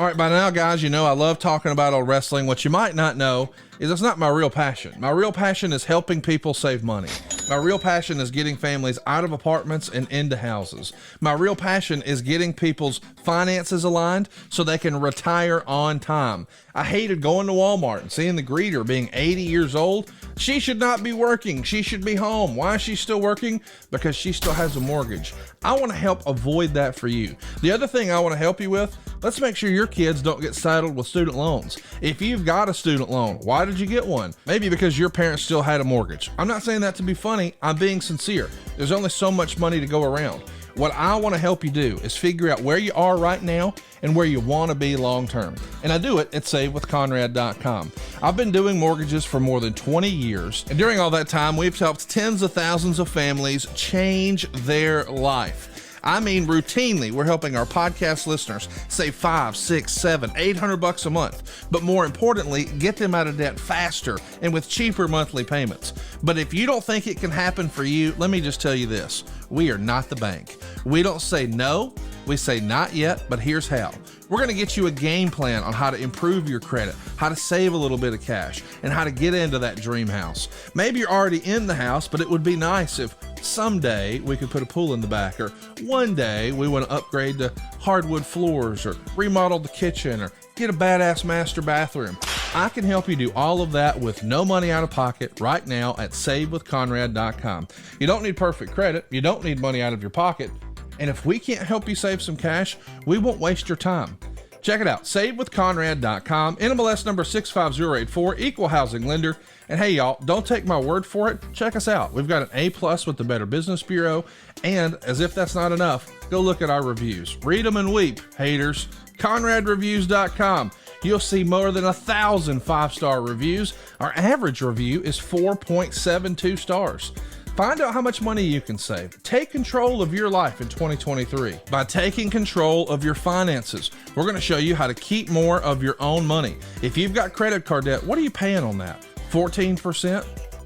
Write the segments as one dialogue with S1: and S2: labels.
S1: right, by now, guys, you know I love talking about old wrestling. What you might not know is it's not my real passion. My real passion is helping people save money. My real passion is getting families out of apartments and into houses. My real passion is getting people's finances aligned so they can retire on time. I hated going to Walmart and seeing the greeter being 80 years old. She should not be working. She should be home. Why is she still working? Because she still has a mortgage. I want to help avoid that for you. The other thing I want to help you with, let's make sure your kids don't get saddled with student loans. If you've got a student loan, why did you get one? Maybe because your parents still had a mortgage. I'm not saying that to be funny. I'm being sincere. There's only so much money to go around. What I want to help you do is figure out where you are right now and where you want to be long term. And I do it at SaveWithConrad.com. I've been doing mortgages for more than 20 years. And during all that time, we've helped tens of thousands of families change their life. I mean, routinely, we're helping our podcast listeners save $500, $600, $700, $800 a month. But more importantly, get them out of debt faster and with cheaper monthly payments. But if you don't think it can happen for you, let me just tell you this. We are not the bank. We don't say no. We say not yet, but here's how. We're going to get you a game plan on how to improve your credit, how to save a little bit of cash, and how to get into that dream house. Maybe you're already in the house, but it would be nice if someday we could put a pool in the back, or one day we want to upgrade to hardwood floors, or remodel the kitchen, or get a badass master bathroom. I can help you do all of that with no money out of pocket right now at SaveWithConrad.com. You don't need perfect credit. You don't need money out of your pocket. And if we can't help you save some cash, we won't waste your time. Check it out, SaveWithConrad.com, NMLS number 65084, equal housing lender. And hey, y'all, don't take my word for it. Check us out. We've got an A+ with the Better Business Bureau. And as if that's not enough, go look at our reviews. Read them and weep, haters. ConradReviews.com. You'll see more than 1,000 5-star reviews. Our average review is 4.72 stars. Find out how much money you can save. Take control of your life in 2023 by taking control of your finances. We're going to show you how to keep more of your own money. If you've got credit card debt, what are you paying on that? 14%?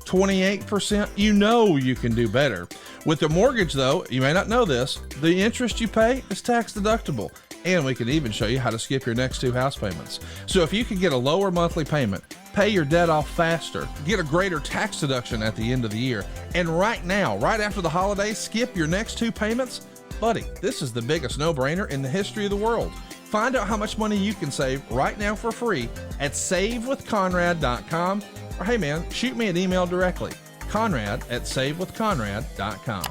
S1: 28%? You know you can do better. With the mortgage, though, you may not know this, the interest you pay is tax deductible. And we can even show you how to skip your next 2 house payments. So if you can get a lower monthly payment, pay your debt off faster, get a greater tax deduction at the end of the year, and right now, right after the holidays, skip your next 2 payments, buddy, this is the biggest no-brainer in the history of the world. Find out how much money you can save right now for free at SaveWithConrad.com, or hey man, shoot me an email directly, Conrad@SaveWithConrad.com.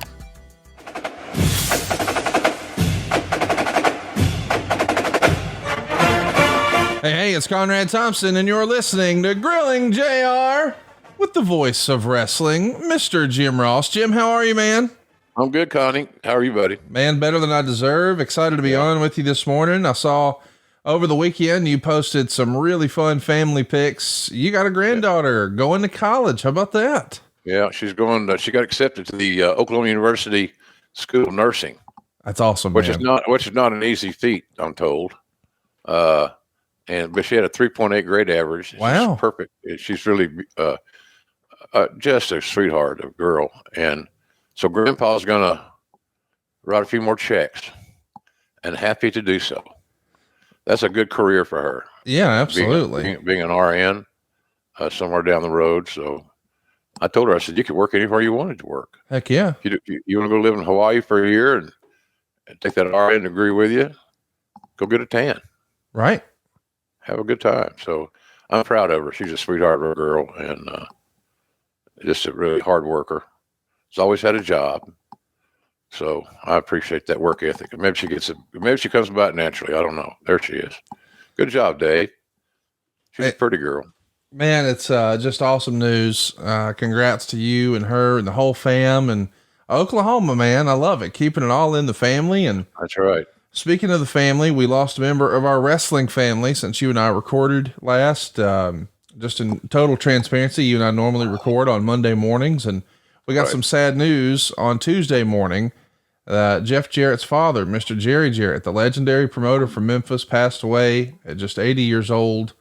S1: Hey, it's Conrad Thompson, and you're listening to Grilling JR with the voice of wrestling, Mr. Jim Ross. Jim, how are you, man?
S2: I'm good, Connie. How are you, buddy?
S1: Man, better than I deserve. Excited to be on with you this morning. I saw over the weekend you posted some really fun family pics. You got a granddaughter going to college. How about that?
S2: Yeah, she's going. She got accepted to the Oklahoma University School of Nursing.
S1: That's awesome,
S2: which
S1: man.
S2: is not an easy feat, I'm told. But she had a 3.8 grade average.
S1: Wow,
S2: she's perfect. She's really just a sweetheart of a girl. And so Grandpa's gonna write a few more checks, and happy to do so. That's a good career for her.
S1: Yeah, absolutely.
S2: Being an RN somewhere down the road. So I told her, I said, you could work anywhere you wanted to work.
S1: Heck yeah.
S2: You want to go live in Hawaii for a year and take that RN degree with you, go get a tan.
S1: Right.
S2: Have a good time. So I'm proud of her. She's a sweetheart of a girl and just a really hard worker. She's always had a job. So I appreciate that work ethic. Maybe she comes about naturally. I don't know. There she is. Good job, Dave. She's a pretty girl.
S1: Man, it's just awesome news. Congrats to you and her and the whole fam and Oklahoma, man. I love it. Keeping it all in the family. And
S2: that's right.
S1: Speaking of the family, we lost a member of our wrestling family since you and I recorded last. Just in total transparency, you and I normally record on Monday mornings, and we got some sad news on Tuesday morning. Jeff Jarrett's father, Mr. Jerry Jarrett, the legendary promoter from Memphis, passed away at just 80 years old.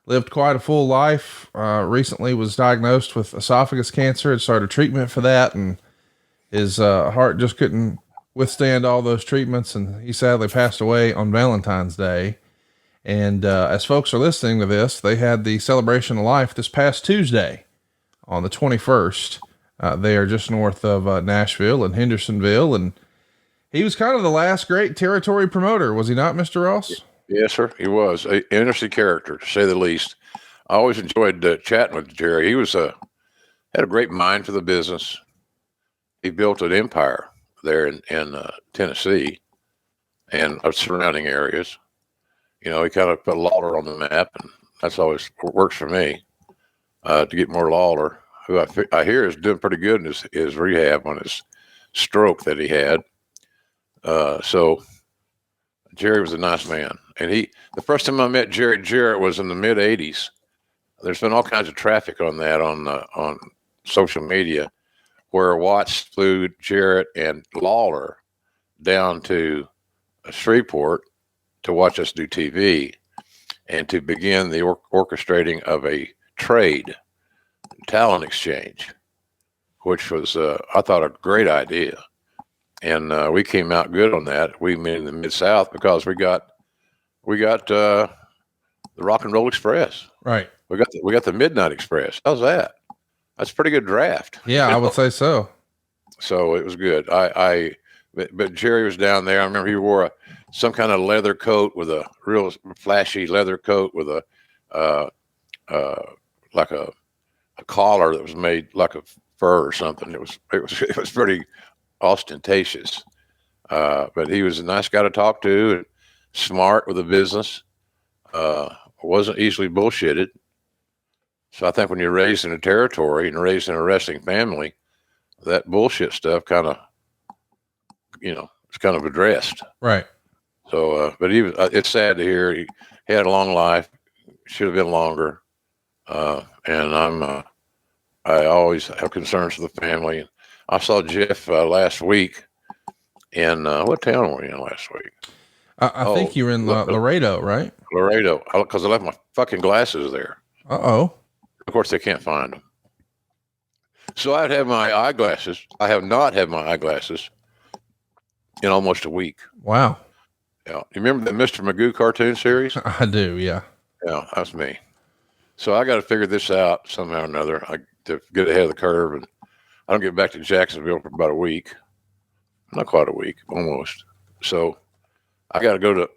S1: Lived quite a full life. Recently was diagnosed with esophagus cancer and started treatment for that, and his heart just couldn't withstand all those treatments, and he sadly passed away on Valentine's Day. And as folks are listening to this, they had the Celebration of Life this past Tuesday on the 21st. They are just north of Nashville and Hendersonville. And he was kind of the last great territory promoter, was he not, Mr. Ross?
S2: Yes, sir. He was an interesting character, to say the least. I always enjoyed chatting with Jerry. He was had a great mind for the business. He built an empire there in Tennessee and surrounding areas. You know, he kind of put Lawler on the map, and that's always works for me to get more Lawler, who I hear is doing pretty good in his rehab on his stroke that he had. So Jerry was a nice man. And the first time I met Jarrett was in the mid '80s. There's been all kinds of traffic on that on social media, where Watts flew Jarrett and Lawler down to Shreveport to watch us do TV and to begin the orchestrating of a talent exchange, which was, I thought, a great idea. And we came out good on that. We met in the Mid-South because we got the Rock and Roll Express.
S1: Right.
S2: We got the Midnight Express. How's that? That's a pretty good draft.
S1: Yeah, I would say so.
S2: So it was good. But Jerry was down there. I remember he wore some kind of leather coat with a real flashy leather coat with like a collar that was made like a fur or something. It was pretty ostentatious. But he was a nice guy to talk to and smart with the business. Wasn't easily bullshitted. So I think when you're raised in a territory and raised in a wrestling family, that bullshit stuff kind of, it's kind of addressed.
S1: Right.
S2: So, but it's sad to hear he had a long life, should have been longer. And I always have concerns for the family. I saw Jeff last week in, what town were you in last week?
S1: I think you were in Laredo, right?
S2: Laredo, because I left my fucking glasses there.
S1: Uh-oh.
S2: Of course, they can't find them. So I'd have my eyeglasses. I have not had my eyeglasses in almost a week.
S1: Wow.
S2: Yeah. You remember the Mr. Magoo cartoon series?
S1: I do, yeah.
S2: Yeah, that's me. So I got to figure this out somehow or another to get ahead of the curve. And I don't get back to Jacksonville for about a week. Not quite a week, almost. So I got to go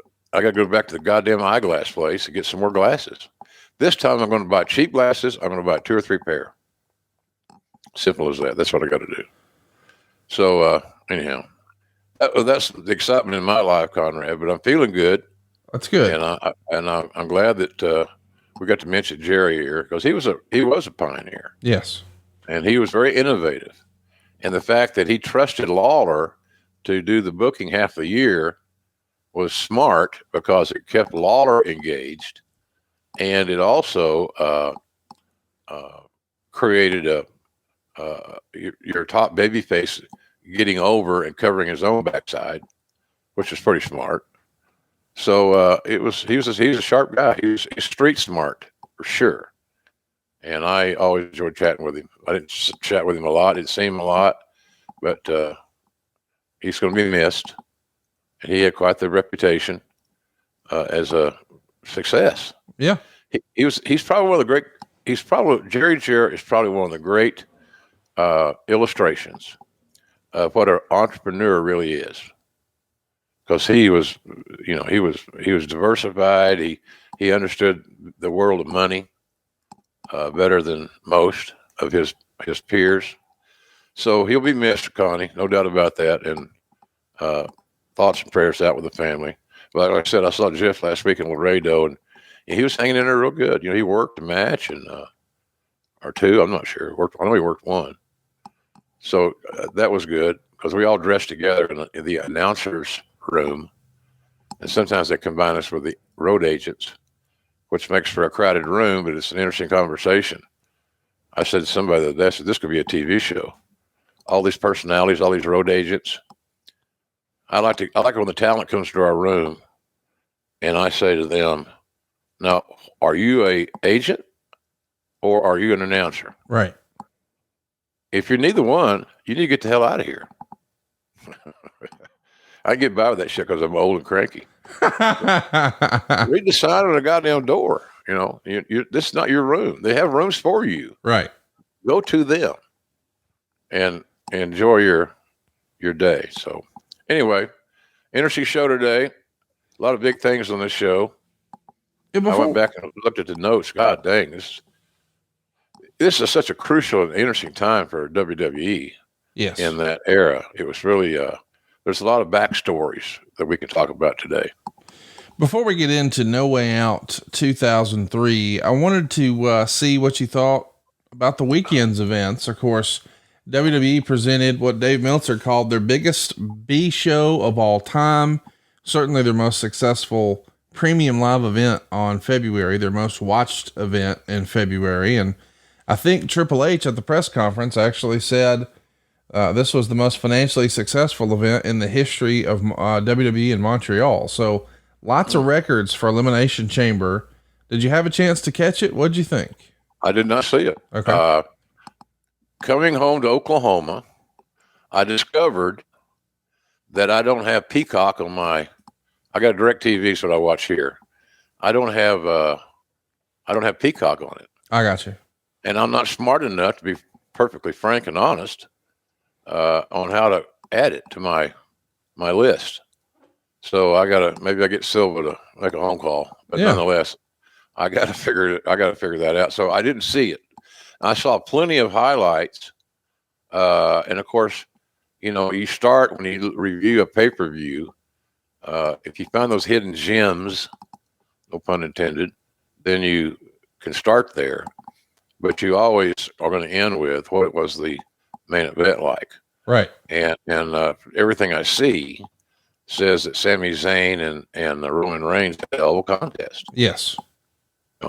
S2: back to the goddamn eyeglass place to get some more glasses. This time I'm going to buy cheap glasses. I'm going to buy 2 or 3 pair. Simple as that. That's what I got to do. So anyhow, that's the excitement in my life, Conrad. But I'm feeling good.
S1: That's good.
S2: And I'm glad that we got to mention Jerry here because he was a pioneer.
S1: Yes.
S2: And he was very innovative. And the fact that he trusted Lawler to do the booking half the year was smart because it kept Lawler engaged. And it also created your top babyface getting over and covering his own backside, which was pretty smart. So he's a sharp guy. He's street smart for sure. And I always enjoyed chatting with him. I didn't chat with him a lot, didn't see him a lot, but he's going to be missed. And he had quite the reputation as a success.
S1: Yeah.
S2: He's probably one of the great. Jerry Jarrett is probably one of the great illustrations of what an entrepreneur really is. Because he was diversified. He understood the world of money better than most of his peers. So he'll be missed, Connie, no doubt about that. And thoughts and prayers out with the family. But like I said, I saw Jeff last week in Laredo, and he was hanging in there real good. He worked a match or 2. I'm not sure. I know he worked 1. So that was good because we all dressed together in the announcers room. And sometimes they combine us with the road agents, which makes for a crowded room, but it's an interesting conversation. I said to somebody that this could be a TV show. All these personalities, all these road agents. I like it when the talent comes to our room and I say to them, now, are you an agent or are you an announcer?
S1: Right.
S2: If you're neither one, you need to get the hell out of here. I get by with that shit because I'm old and cranky. Read the sign on the goddamn door. This is not your room. They have rooms for you.
S1: Right.
S2: Go to them and enjoy your day. So anyway, interesting show today. A lot of big things on this show. I went back and looked at the notes. God dang, this is such a crucial and interesting time for WWE.
S1: Yes.
S2: In that era, it was really there's a lot of backstories that we can talk about today.
S1: Before we get into No Way Out 2003, I wanted to see what you thought about the weekend's events. Of course, WWE presented what Dave Meltzer called their biggest B show of all time. Certainly their most successful premium live event on February, their most watched event in February. And I think Triple H at the press conference actually said this was the most financially successful event in the history of WWE in Montreal. So lots of records for Elimination Chamber. Did you have a chance to catch it? What'd you think?
S2: I did not see it.
S1: Okay.
S2: Coming home to Oklahoma, I discovered that I don't have Peacock on my. I got DirecTV, so I watch here. I don't have Peacock on it.
S1: I got you.
S2: And I'm not smart enough, to be perfectly frank and honest, on how to add it to my list. So maybe I get Silva to make a home call, but nonetheless, I got to figure that out. So I didn't see it. I saw plenty of highlights. And of course, you start when you review a pay-per-view, if you find those hidden gems, no pun intended, then you can start there, but you always are going to end with what was the main event like.
S1: Right.
S2: And everything I see says that Sami Zayn and Roman Reigns had a hell of a contest.
S1: Yes.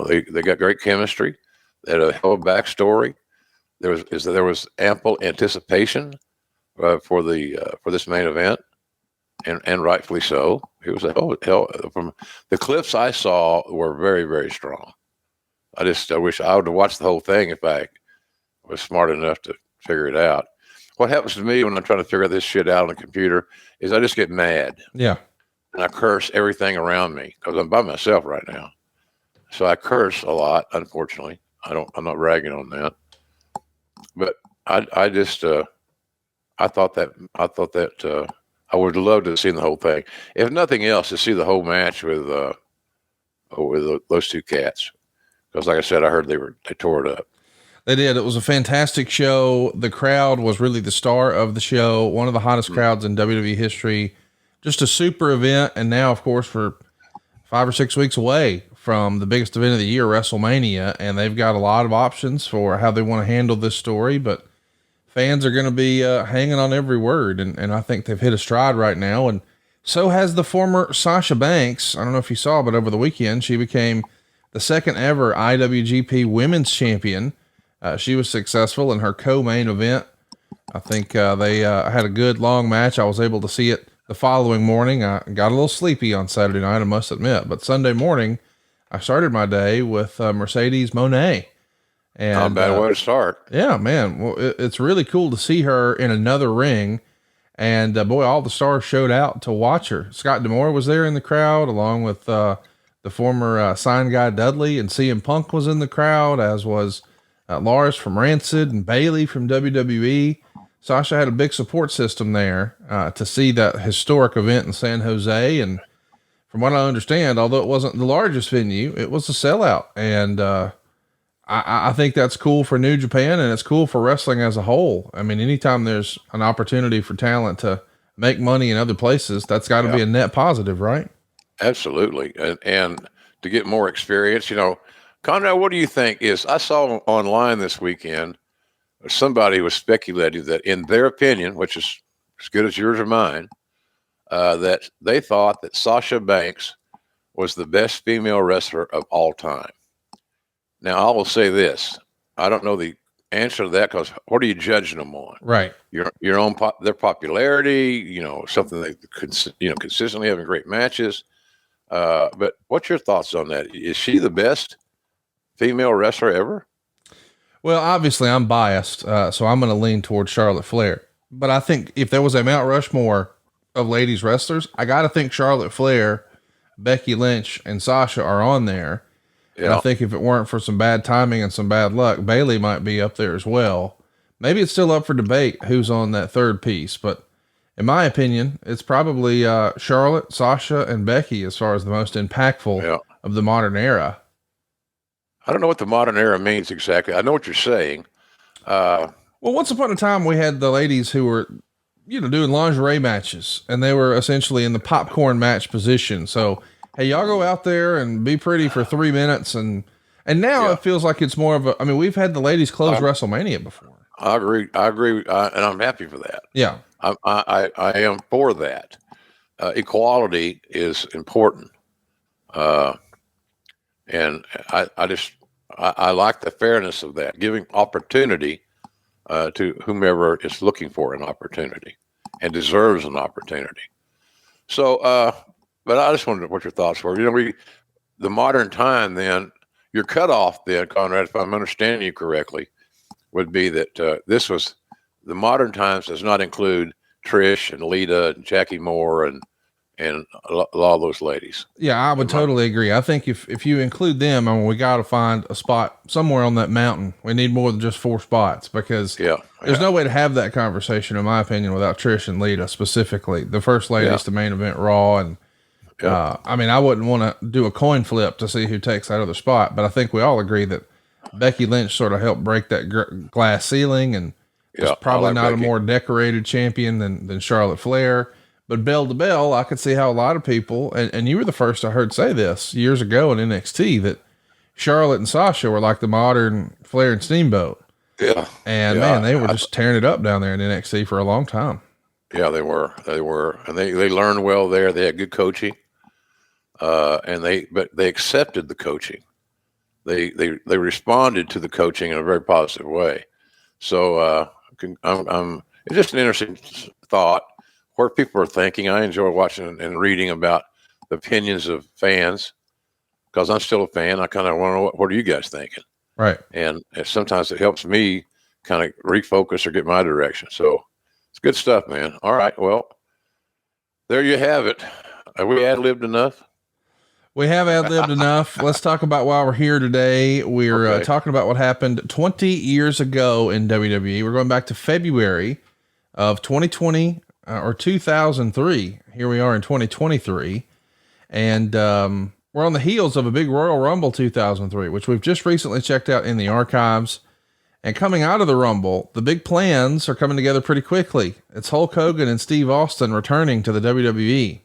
S2: They got great chemistry. They had a hell of a backstory. There was ample anticipation for this main event, and rightfully so. It was hell from the clips I saw were very, very strong. I wish I would have watched the whole thing if I was smart enough to figure it out. What happens to me when I'm trying to figure this shit out on the computer is I just get mad.
S1: Yeah.
S2: And I curse everything around me because I'm by myself right now. So I curse a lot, unfortunately. I'm not ragging on that. But I thought that I would love to have seen the whole thing. If nothing else, to see the whole match with those two cats. Because like I said, I heard they tore it up.
S1: They did. It was a fantastic show. The crowd was really the star of the show. One of the hottest crowds in WWE history. Just a super event. And now, of course, we're 5 or 6 weeks away from the biggest event of the year, WrestleMania. And they've got a lot of options for how they want to handle this story. But fans are going to be hanging on every word. And I think they've hit a stride right now. And so has the former Sasha Banks. I don't know if you saw, but over the weekend, she became the second ever IWGP Women's Champion. She was successful in her co-main event. I think they had a good long match. I was able to see it the following morning. I got a little sleepy on Saturday night, I must admit, but Sunday morning I started my day with Mercedes Moné. And
S2: not a bad way to start.
S1: Yeah, man. Well, it's really cool to see her in another ring. And boy, all the stars showed out to watch her. Scott D'Amore was there in the crowd, along with the former sign guy Dudley, and CM Punk was in the crowd, as was Lars from Rancid and Bailey from WWE. Sasha had a big support system there to see that historic event in San Jose. And from what I understand, although it wasn't the largest venue, it was a sellout. And I think that's cool for New Japan, and it's cool for wrestling as a whole. I mean, anytime there's an opportunity for talent to make money in other places, that's got to be a net positive, right?
S2: Absolutely. And to get more experience, Conrad, what do you think I saw online this weekend, somebody was speculating that in their opinion, which is as good as yours or mine, that they thought that Sasha Banks was the best female wrestler of all time. Now, I will say this. I don't know the answer to that, because what are you judging them on?
S1: Right.
S2: Your own, their popularity, something they consistently having great matches. But what's your thoughts on that? Is she the best female wrestler ever?
S1: Well, obviously I'm biased, so I'm going to lean towards Charlotte Flair. But I think if there was a Mount Rushmore of ladies wrestlers, I got to think Charlotte Flair Becky Lynch and Sasha are on there. And I think if it weren't for some bad timing and some bad luck, Bayley might be up there as well. Maybe it's still up for debate who's on that third piece, but in my opinion, it's probably Charlotte, Sasha, and Becky as far as the most impactful of the modern era.
S2: I don't know what the modern era means exactly. I know what you're saying.
S1: Well, once upon a time, we had the ladies who were, doing lingerie matches, and they were essentially in the popcorn match position. So, hey, y'all go out there and be pretty for 3 minutes. And now it feels like it's more of a, we've had the ladies close WrestleMania before. I
S2: agree. And I'm happy for that.
S1: Yeah.
S2: I am for that. Equality is important. And I like the fairness of that, giving opportunity to whomever is looking for an opportunity and deserves an opportunity. So, but I just wondered what your thoughts were. The modern time then, your cutoff then, Conrad, if I'm understanding you correctly, would be that this was the modern times does not include Trish and Lita and Jackie Moore and a lot of those ladies.
S1: Yeah, I would totally agree. I think if you include them, we got to find a spot somewhere on that mountain. We need more than just 4 spots because there's no way to have that conversation, in my opinion, without Trish and Lita specifically. The first ladies to main event Raw. And I wouldn't want to do a coin flip to see who takes that other spot, but I think we all agree that Becky Lynch sort of helped break that glass ceiling and is probably not a more decorated champion than Charlotte Flair. But bell to bell, I could see how a lot of people, and you were the first I heard say this years ago in NXT, that Charlotte and Sasha were like the modern Flair and Steamboat.
S2: Yeah.
S1: And man, they were just tearing it up down there in NXT for a long time.
S2: Yeah, they were. And they learned well there. They had good coaching. But they accepted the coaching. They responded to the coaching in a very positive way. So it's just an interesting thought where people are thinking. I enjoy watching and reading about the opinions of fans because I'm still a fan. I kind of want to know what are you guys thinking?
S1: Right.
S2: And sometimes it helps me kind of refocus or get my direction. So it's good stuff, man. All right. Well, there you have it. Have we ad-libbed enough?
S1: We have ad-libbed enough. Let's talk about why we're here today. We're talking about what happened 20 years ago in WWE. We're going back to February of 2020 or 2003. Here we are in 2023. And we're on the heels of a big Royal Rumble 2003, which we've just recently checked out in the archives. And coming out of the Rumble, the big plans are coming together pretty quickly. It's Hulk Hogan and Steve Austin returning to the WWE.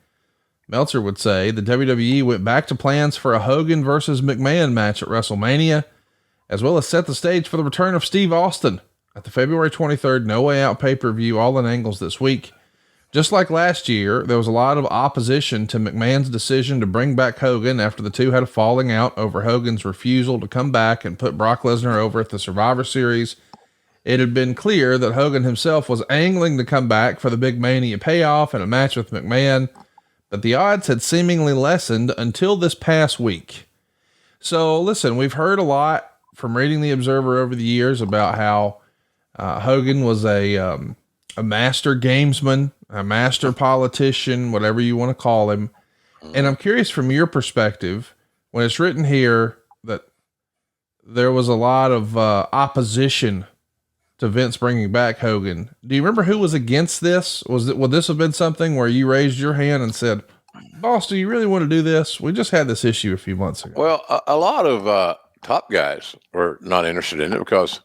S1: Meltzer would say the WWE went back to plans for a Hogan versus McMahon match at WrestleMania, as well as set the stage for the return of Steve Austin at the February 23rd No Way Out pay-per-view All in Angles this week. Just like last year, there was a lot of opposition to McMahon's decision to bring back Hogan after the two had a falling out over Hogan's refusal to come back and put Brock Lesnar over at the Survivor Series. It had been clear that Hogan himself was angling to come back for the big Mania payoff and a match with McMahon, but the odds had seemingly lessened until this past week. So listen, we've heard a lot from reading the Observer over the years about how Hogan was a master gamesman, a master politician, whatever you want to call him. And I'm curious from your perspective, when it's written here that there was a lot of opposition to Vince bringing back Hogan. Do you remember who was against this? Would this have been something where you raised your hand and said, boss, do you really want to do this? We just had this issue a few months ago.
S2: Well, a lot of top guys were not interested in it because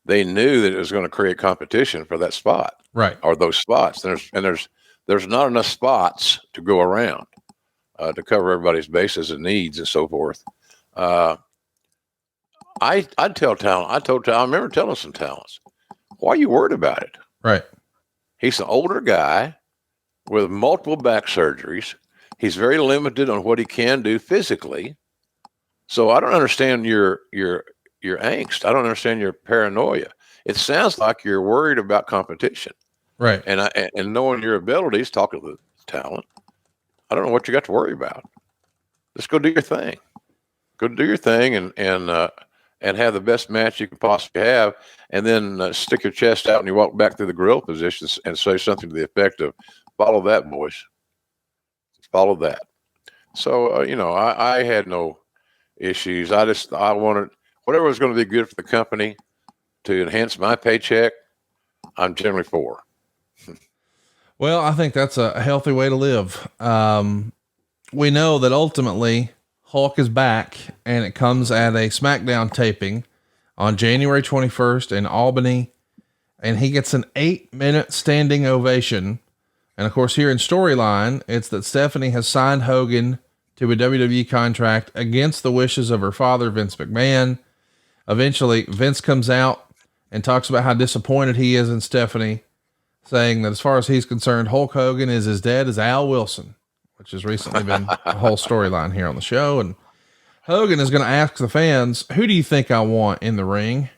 S2: they knew that it was going to create competition for that spot.
S1: Right.
S2: Or those spots. There's not enough spots to go around to cover everybody's bases and needs and so forth. I told talent, I remember telling some talents, why are you worried about it?
S1: Right. He's
S2: an older guy with multiple back surgeries. He's very limited on what he can do physically. So I don't understand your angst. I don't understand your paranoia. It sounds like you're worried about competition.
S1: Right.
S2: And knowing your abilities, talking to the talent, I don't know what you got to worry about. Just go do your thing. Go do your thing and have the best match you can possibly have, and then stick your chest out and you walk back through the grill positions and say something to the effect of, follow that, boys. Follow that. So, I had no issues. I wanted whatever was going to be good for the company to enhance my paycheck. I'm generally for.
S1: Well, I think that's a healthy way to live. We know that ultimately Hulk is back, and it comes at a SmackDown taping on January 21st in Albany, and he gets an 8-minute standing ovation. And of course, here in storyline, it's that Stephanie has signed Hogan to a WWE contract against the wishes of her father, Vince McMahon. Eventually, Vince comes out and talks about how disappointed he is in Stephanie, saying that as far as he's concerned, Hulk Hogan is as dead as Al Wilson, which has recently been a whole storyline here on the show. And Hogan is going to ask the fans, who do you think I want in the ring?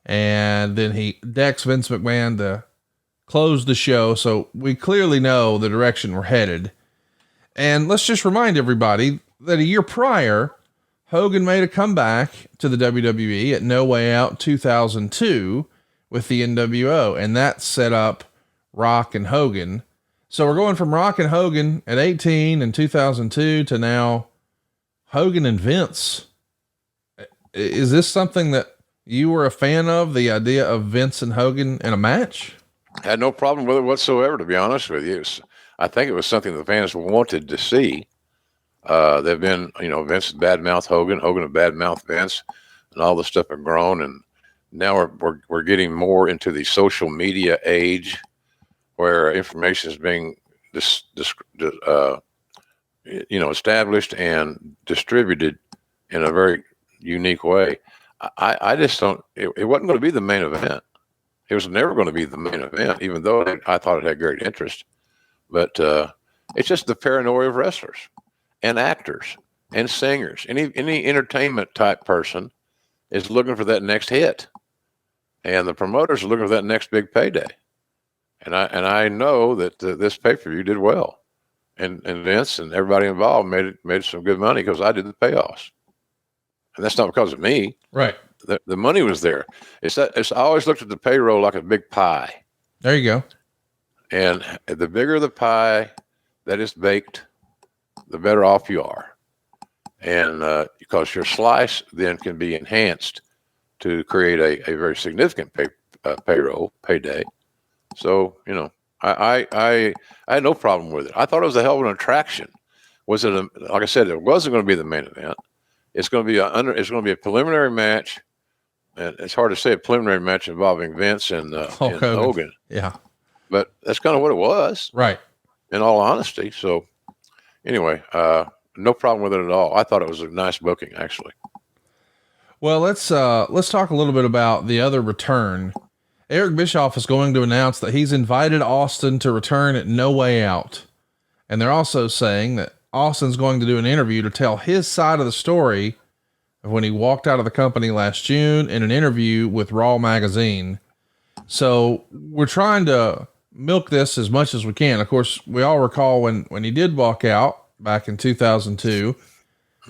S1: And then he decks Vince McMahon to close the show. So we clearly know the direction we're headed. And let's just remind everybody that a year prior, Hogan made a comeback to the WWE at No Way Out 2002 with the NWO, and that set up Rock and Hogan. So we're going from Rock and Hogan at 18 in 2002 to now Hogan and Vince. Is this something that you were a fan of, the idea of Vince and Hogan in a match?
S2: I had no problem with it whatsoever, to be honest with you. I think it was something the fans wanted to see. They've been, Vince badmouth Hogan, Hogan have badmouth Vince, and all the stuff have grown. And now we're getting more into the social media age where information is being established and distributed in a very unique way. I just don't, it wasn't going to be the main event. It was never going to be the main event, even though I thought it had great interest. But it's just the paranoia of wrestlers and actors and singers. Any entertainment type person is looking for that next hit, and the promoters are looking for that next big payday. And I know that this pay-per-view did well, and Vince and everybody involved made some good money because I did the payoffs, and that's not because of me.
S1: Right.
S2: The money was there. I always looked at the payroll like a big pie.
S1: There you go.
S2: And the bigger the pie that is baked, the better off you are. And because your slice then can be enhanced to create a very significant payday. So, I had no problem with it. I thought it was a hell of an attraction. Like I said, it wasn't going to be the main event. It's going to be a preliminary match. And it's hard to say a preliminary match involving Vince and Hogan.
S1: Yeah.
S2: But that's kind of what it was.
S1: Right.
S2: In all honesty. So anyway, no problem with it at all. I thought it was a nice booking, actually.
S1: Well, let's talk a little bit about the other return. Eric Bischoff is going to announce that he's invited Austin to return at No Way Out. And they're also saying that Austin's going to do an interview to tell his side of the story of when he walked out of the company last June in an interview with Raw magazine. So we're trying to milk this as much as we can. Of course, we all recall when he did walk out back in 2002,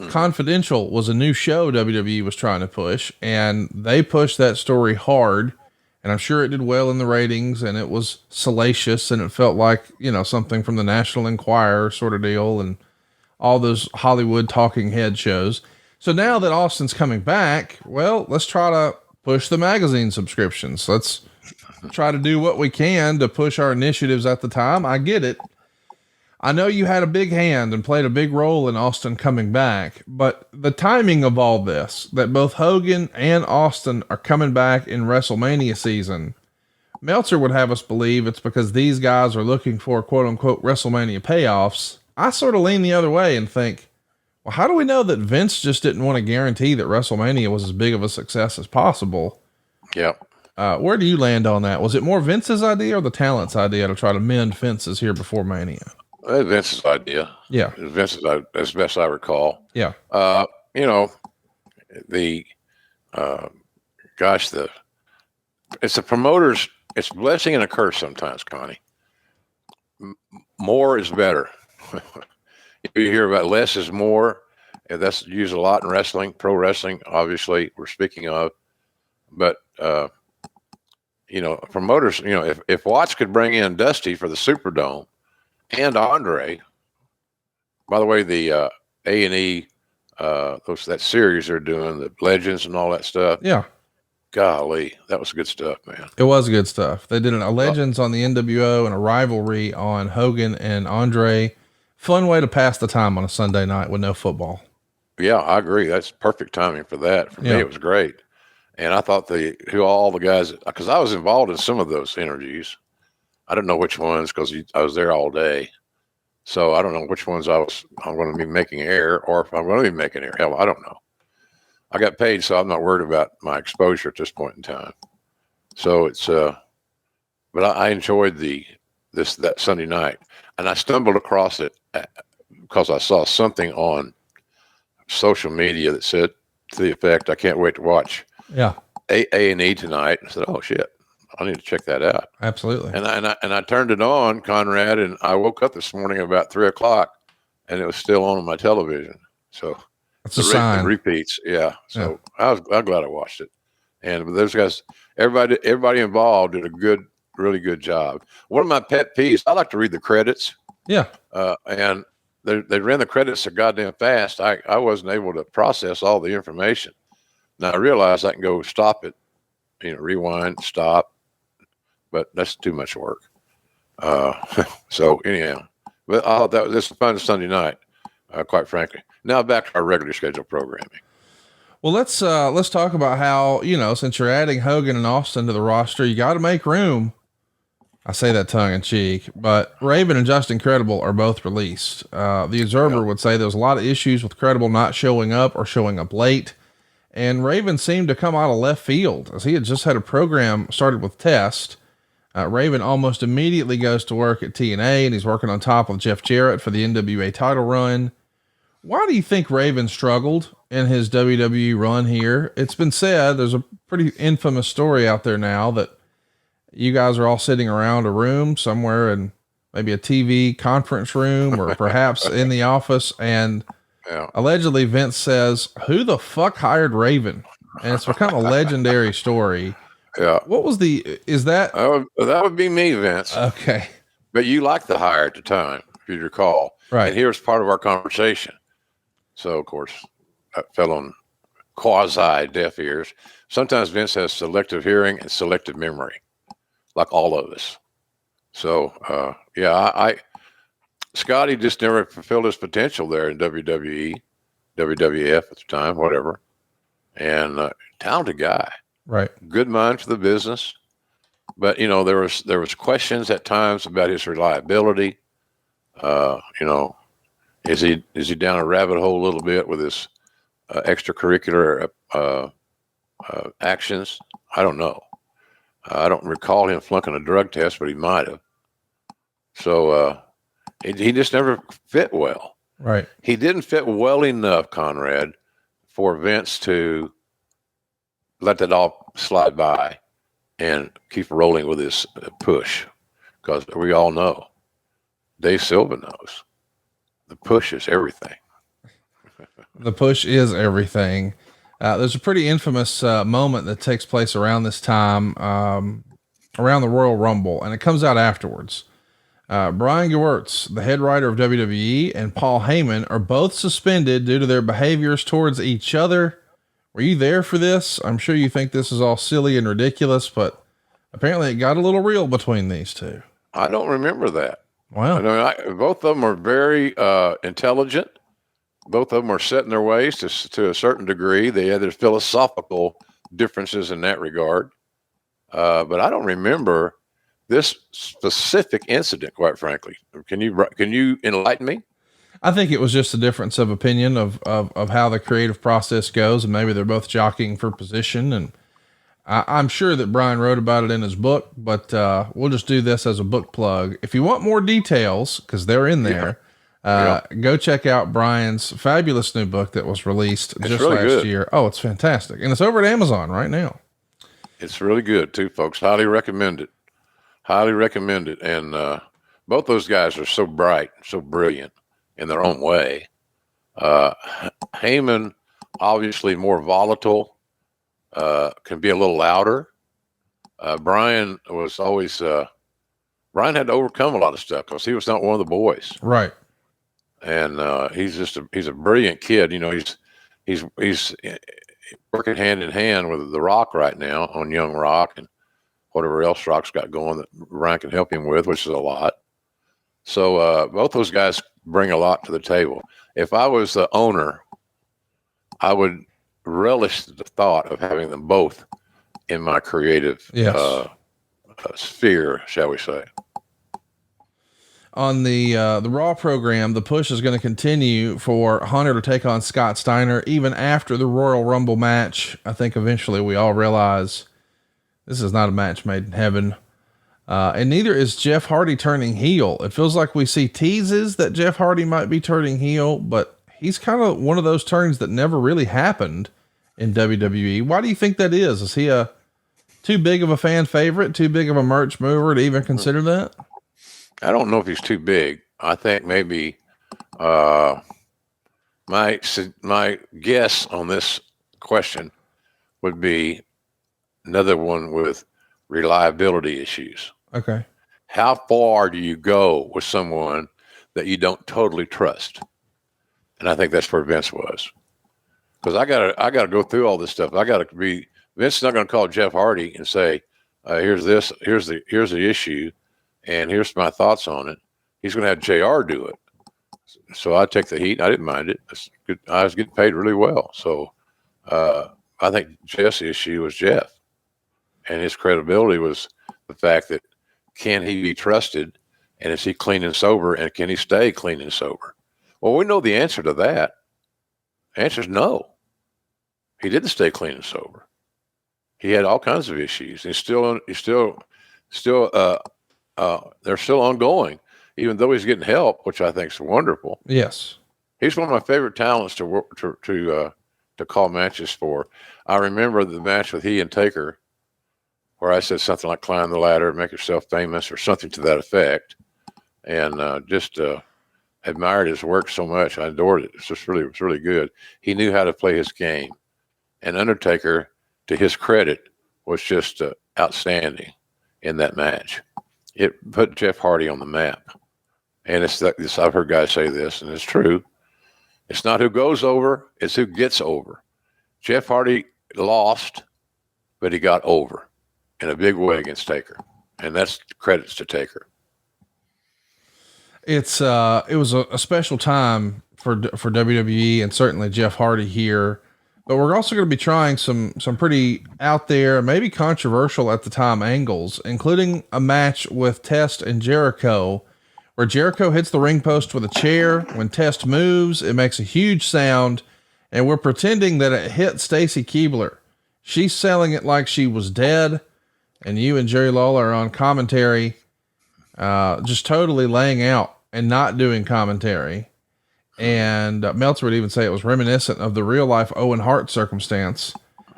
S1: Confidential was a new show WWE was trying to push, and they pushed that story hard. And I'm sure it did well in the ratings, and it was salacious, and it felt like, something from the National Enquirer sort of deal and all those Hollywood talking head shows. So now that Austin's coming back, well, let's try to push the magazine subscriptions. Let's try to do what we can to push our initiatives at the time. I get it. I know you had a big hand and played a big role in Austin coming back, but the timing of all this, that both Hogan and Austin are coming back in WrestleMania season, Meltzer would have us believe it's because these guys are looking for quote unquote WrestleMania payoffs. I sort of lean the other way and think, well, how do we know that Vince just didn't want to guarantee that WrestleMania was as big of a success as possible?
S2: Yeah.
S1: Where do you land on that? Was it more Vince's idea or the talent's idea to try to mend fences here before Mania?
S2: Vince's idea.
S1: Yeah.
S2: Vince's, as best I recall.
S1: Yeah.
S2: It's a promoter's, it's a blessing and a curse sometimes, Connie. More is better. You hear about less is more, and that's used a lot in wrestling, pro wrestling, obviously, we're speaking of. But, promoters, if Watts could bring in Dusty for the Superdome and Andre, by the way, the A&E, that series they're doing, the Legends and all that stuff.
S1: Yeah.
S2: Golly, that was good stuff, man.
S1: It was good stuff. They did a Legends on the NWO and a Rivalry on Hogan and Andre. Fun way to pass the time on a Sunday night with no football.
S2: Yeah, I agree. That's perfect timing for that. For me, it was great. And I thought all the guys, because I was involved in some of those interviews. I don't know which ones because I was there all day. So I don't know which ones I'm going to be making air, or if I'm going to be making air. Hell, I don't know. I got paid, so I'm not worried about my exposure at this point in time. So it's, but I enjoyed that Sunday night, and I stumbled across it because I saw something on social media that said to the effect, "I can't wait to watch A&E tonight." I said, "Oh shit, I need to check that out."
S1: Absolutely.
S2: And I turned it on, Conrad, and I woke up this morning about 3:00, and it was still on my television. So
S1: that's a sign.
S2: The repeats, yeah. So I'm glad I watched it. And those guys, everybody involved did a really good job. One of my pet peeves, I like to read the credits.
S1: Yeah.
S2: And they ran the credits so goddamn fast. I wasn't able to process all the information. Now I realize I can go stop it, rewind, stop, but that's too much work. So anyhow, but I thought this was a fun Sunday night, quite frankly. Now back to our regular scheduled programming.
S1: Well, let's talk about how, since you're adding Hogan and Austin to the roster, you got to make room. I say that tongue in cheek, but Raven and Just Incredible are both released. The Observer would say there's a lot of issues with Credible not showing up or showing up late. And Raven seemed to come out of left field as he had just had a program started with Test. Raven almost immediately goes to work at TNA, and he's working on top of Jeff Jarrett for the NWA title run. Why do you think Raven struggled in his WWE run here? It's been said, there's a pretty infamous story out there now that you guys are all sitting around a room somewhere in maybe a TV conference room or perhaps in the office. And allegedly Vince says, "Who the fuck hired Raven?" And it's become a legendary story.
S2: Yeah.
S1: What was that
S2: would be me, Vince.
S1: Okay.
S2: But you liked the hire at the time, if you recall.
S1: Right.
S2: And here's part of our conversation. So, of course, that fell on quasi-deaf ears. Sometimes Vince has selective hearing and selective memory, like all of us. So, Scotty just never fulfilled his potential there in WWE, WWF at the time, whatever. And talented guy.
S1: Right. Good
S2: mind for the business. But, there was questions at times about his reliability. Is he down a rabbit hole a little bit with his extracurricular actions? I don't know. I don't recall him flunking a drug test, but he might have. So he just never fit well.
S1: Right.
S2: He didn't fit well enough, Conrad, for Vince to let that all slide by and keep rolling with his push. Because we all know, Dave Silva knows, the push is everything.
S1: The push is everything. There's a pretty infamous moment that takes place around this time, around the Royal Rumble, and it comes out afterwards. Brian Gertz, the head writer of WWE, and Paul Heyman are both suspended due to their behaviors towards each other. Were you there for this? I'm sure you think this is all silly and ridiculous, but apparently it got a little real between these two.
S2: I don't remember that.
S1: Wow.
S2: Both of them are very intelligent. Both of them are set in their ways to a certain degree. They had their philosophical differences in that regard. But I don't remember this specific incident, quite frankly. Can you enlighten me?
S1: I think it was just a difference of opinion of how the creative process goes, and maybe they're both jockeying for position. And I'm sure that Brian wrote about it in his book, but we'll just do this as a book plug. If you want more details, because they're in there, go check out Brian's fabulous new book that was released just really last year. Oh, it's fantastic. And it's over at Amazon right now.
S2: It's really good too, folks. Highly recommend it. Highly recommend it. And both those guys are so bright, so brilliant in their own way. Heyman, obviously more volatile, can be a little louder. Brian was always, Brian had to overcome a lot of stuff because he was not one of the boys.
S1: Right.
S2: and he's a brilliant kid. You know, he's working hand in hand with The Rock right now on Young Rock and whatever else Rock's got going that Ryan can help him with, which is a lot. So both those guys bring a lot to the table. If I was the owner, I would relish the thought of having them both in my creative sphere, shall we say.
S1: On the Raw program, the push is going to continue for Hunter to take on Scott Steiner even after the Royal Rumble match. I think eventually we all realize this is not a match made in heaven. And neither is Jeff Hardy turning heel. It feels like we see teases that Jeff Hardy might be turning heel, but he's kind of one of those turns that never really happened in WWE. Why do you think that is? Is he too big of a fan favorite, too big of a merch mover to even consider that?
S2: I don't know if he's too big. I think maybe my guess on this question would be another one with reliability issues.
S1: Okay.
S2: How far do you go with someone that you don't totally trust? And I think that's where Vince was. Because I gotta go through all this stuff. Vince is not going to call Jeff Hardy and say, here's the issue, and here's my thoughts on it. He's going to have JR do it. So I take the heat. I didn't mind it. It's good. I was getting paid really well. So I think Jeff's issue was Jeff. And his credibility was the fact that can he be trusted, and is he clean and sober, and can he stay clean and sober? Well, we know the answer to that. The answer is no. He didn't stay clean and sober. He had all kinds of issues. They're still ongoing, even though he's getting help, which I think is wonderful.
S1: Yes.
S2: He's one of my favorite talents to call matches for. I remember the match with he and Taker, where I said something like climb the ladder, make yourself famous, or something to that effect. And just admired his work so much. I adored it. It was really good. He knew how to play his game. And Undertaker, to his credit, was just outstanding in that match. It put Jeff Hardy on the map. And I've heard guys say this, and it's true. It's not who goes over, it's who gets over. Jeff Hardy lost, but he got over in a big way against Taker. And that's credits to Taker.
S1: It was a special time for WWE and certainly Jeff Hardy here, but we're also going to be trying some pretty out there, maybe controversial at the time angles, including a match with Test and Jericho, where Jericho hits the ring post with a chair. When Test moves, it makes a huge sound, and we're pretending that it hit Stacy Keibler. She's selling it like she was dead, and you and Jerry Lawler are on commentary, just totally laying out and not doing commentary. And Meltzer would even say it was reminiscent of the real life Owen Hart circumstance.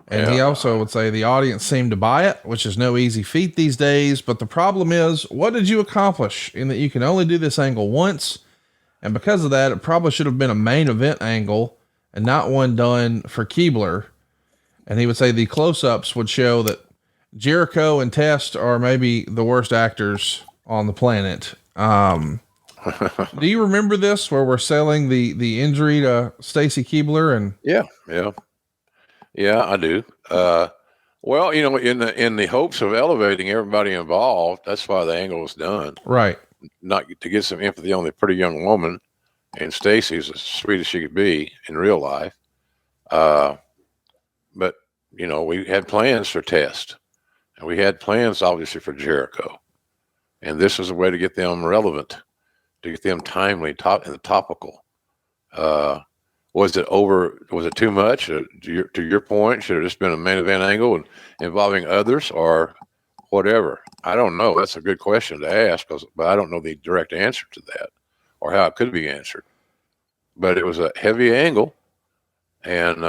S1: And he also would say the audience seemed to buy it, which is no easy feat these days. But the problem is, what did you accomplish in that you can only do this angle once? And because of that, it probably should have been a main event angle and not one done for Keibler. And he would say the close-ups would show that Jericho and Test are maybe the worst actors on the planet. Do you remember this, where we're selling the injury to Stacy Keibler? And
S2: yeah, I do. Well, you know, in the hopes of elevating everybody involved, that's why the angle was done.
S1: Right.
S2: Not to get some empathy on the pretty young woman, and Stacy's as sweet as she could be in real life. But you know, we had plans for Test, and we had plans obviously for Jericho, and this was a way to get them relevant, to get them timely, and topical. Was it too much? To your point, should have just been a main event angle and involving others, or whatever? I don't know. That's a good question to ask, but I don't know the direct answer to that, or how it could be answered. But it was a heavy angle, and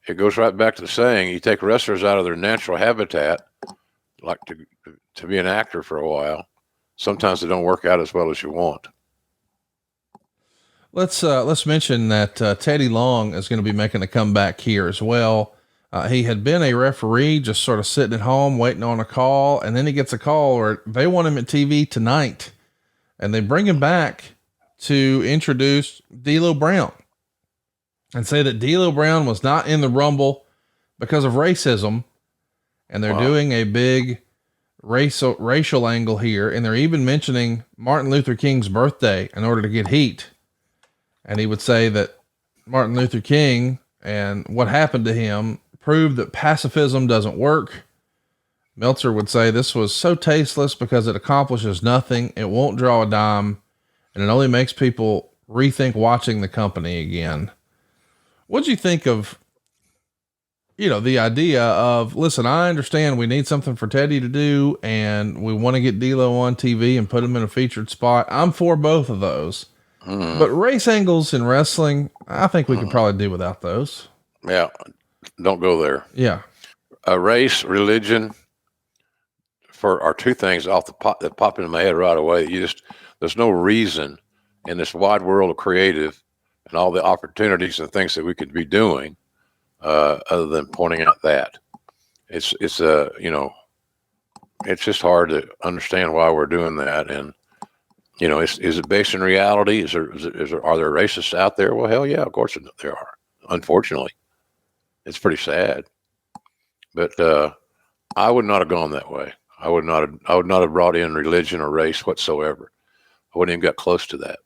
S2: it goes right back to the saying: you take wrestlers out of their natural habitat, like to be an actor for a while. Sometimes they don't work out as well as you want.
S1: Let's mention that Teddy Long is going to be making a comeback here as well. He had been a referee, just sort of sitting at home waiting on a call, and then he gets a call where they want him at TV tonight, and they bring him back to introduce D'Lo Brown and say that D'Lo Brown was not in the Rumble because of racism. And they're doing a big racial angle here. And they're even mentioning Martin Luther King's birthday in order to get heat. And he would say that Martin Luther King and what happened to him proved that pacifism doesn't work. Meltzer would say this was so tasteless because it accomplishes nothing. It won't draw a dime, and it only makes people rethink watching the company again. What'd you think of, the idea of, listen, I understand we need something for Teddy to do and we want to get D'Lo on TV and put him in a featured spot. I'm for both of those, but race angles in wrestling, I think we could probably do without those.
S2: Yeah. Don't go there.
S1: Yeah.
S2: Race, religion are two things off that pop into my head right away. There's no reason in this wide world of creative and all the opportunities and things that we could be doing, other than pointing out that it's just hard to understand why we're doing that. And, is it based in reality? Are there racists out there? Well, hell yeah, of course there are. Unfortunately, it's pretty sad, but, I would not have gone that way. I would not have brought in religion or race whatsoever. I wouldn't even got close to that.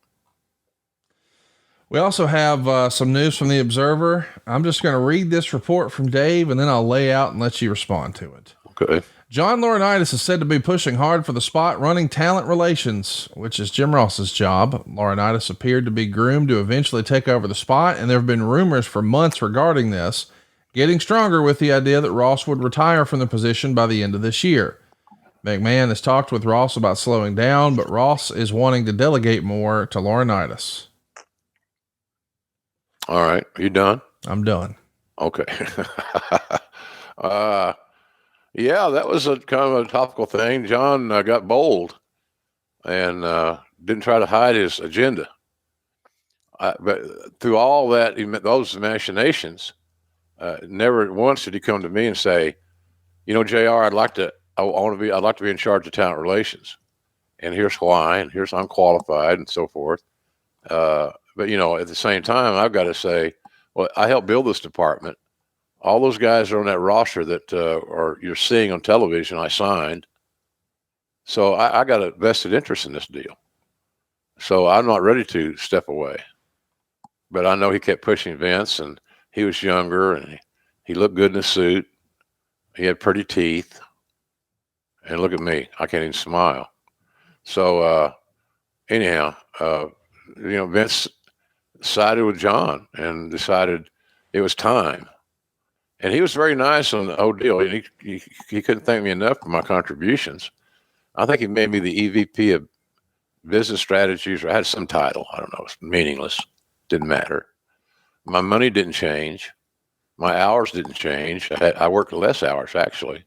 S1: We also have some news from the Observer. I'm just going to read this report from Dave, and then I'll lay out and let you respond to it.
S2: Okay.
S1: John Laurinaitis is said to be pushing hard for the spot running talent relations, which is Jim Ross's job. Laurinaitis appeared to be groomed to eventually take over the spot, and there have been rumors for months regarding this, getting stronger with the idea that Ross would retire from the position by the end of this year. McMahon has talked with Ross about slowing down, but Ross is wanting to delegate more to Laurinaitis.
S2: All right. Are you done?
S1: I'm done.
S2: Okay. Yeah, that was a kind of a topical thing. John got bold and didn't try to hide his agenda. But through all that, those machinations, never once did he come to me and say, JR, I'd like to be in charge of talent relations, and here's why, and here's I'm qualified, and so forth. But at the same time, I've got to say, well, I helped build this department. All those guys are on that roster that you're seeing on television. I signed, so I got a vested interest in this deal. So I'm not ready to step away. But I know he kept pushing Vince, and he was younger, and he looked good in a suit. He had pretty teeth. And look at me, I can't even smile. So anyhow, Vince sided with John and decided it was time. And he was very nice on the whole deal. He couldn't thank me enough for my contributions. I think he made me the EVP of business strategies, or I had some title. I don't know. It's meaningless. Didn't matter. My money didn't change. My hours didn't change. I worked less hours, actually.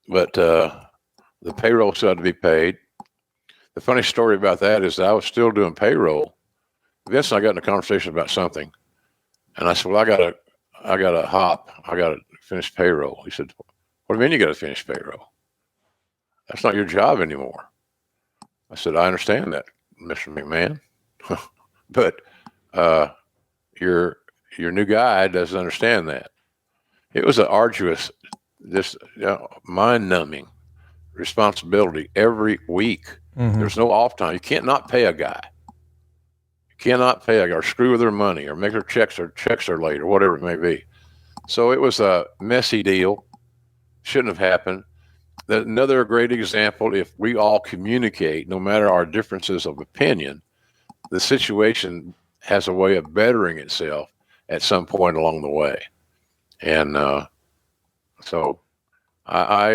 S2: But the payroll still had to be paid. The funny story about that is that I was still doing payroll. Vince and I got in a conversation about something. And I said, well, I got to hop. I got to finish payroll. He said, what do you mean you got to finish payroll? That's not your job anymore. I said, I understand that, Mr. McMahon. But your new guy doesn't understand that. It was an arduous, mind-numbing responsibility every week. Mm-hmm. There's no off time. You can't not pay a guy. You cannot pay a guy or screw with their money or make their checks are late or whatever it may be. So it was a messy deal. Shouldn't have happened. Another great example, if we all communicate, no matter our differences of opinion, the situation has a way of bettering itself at some point along the way. And so I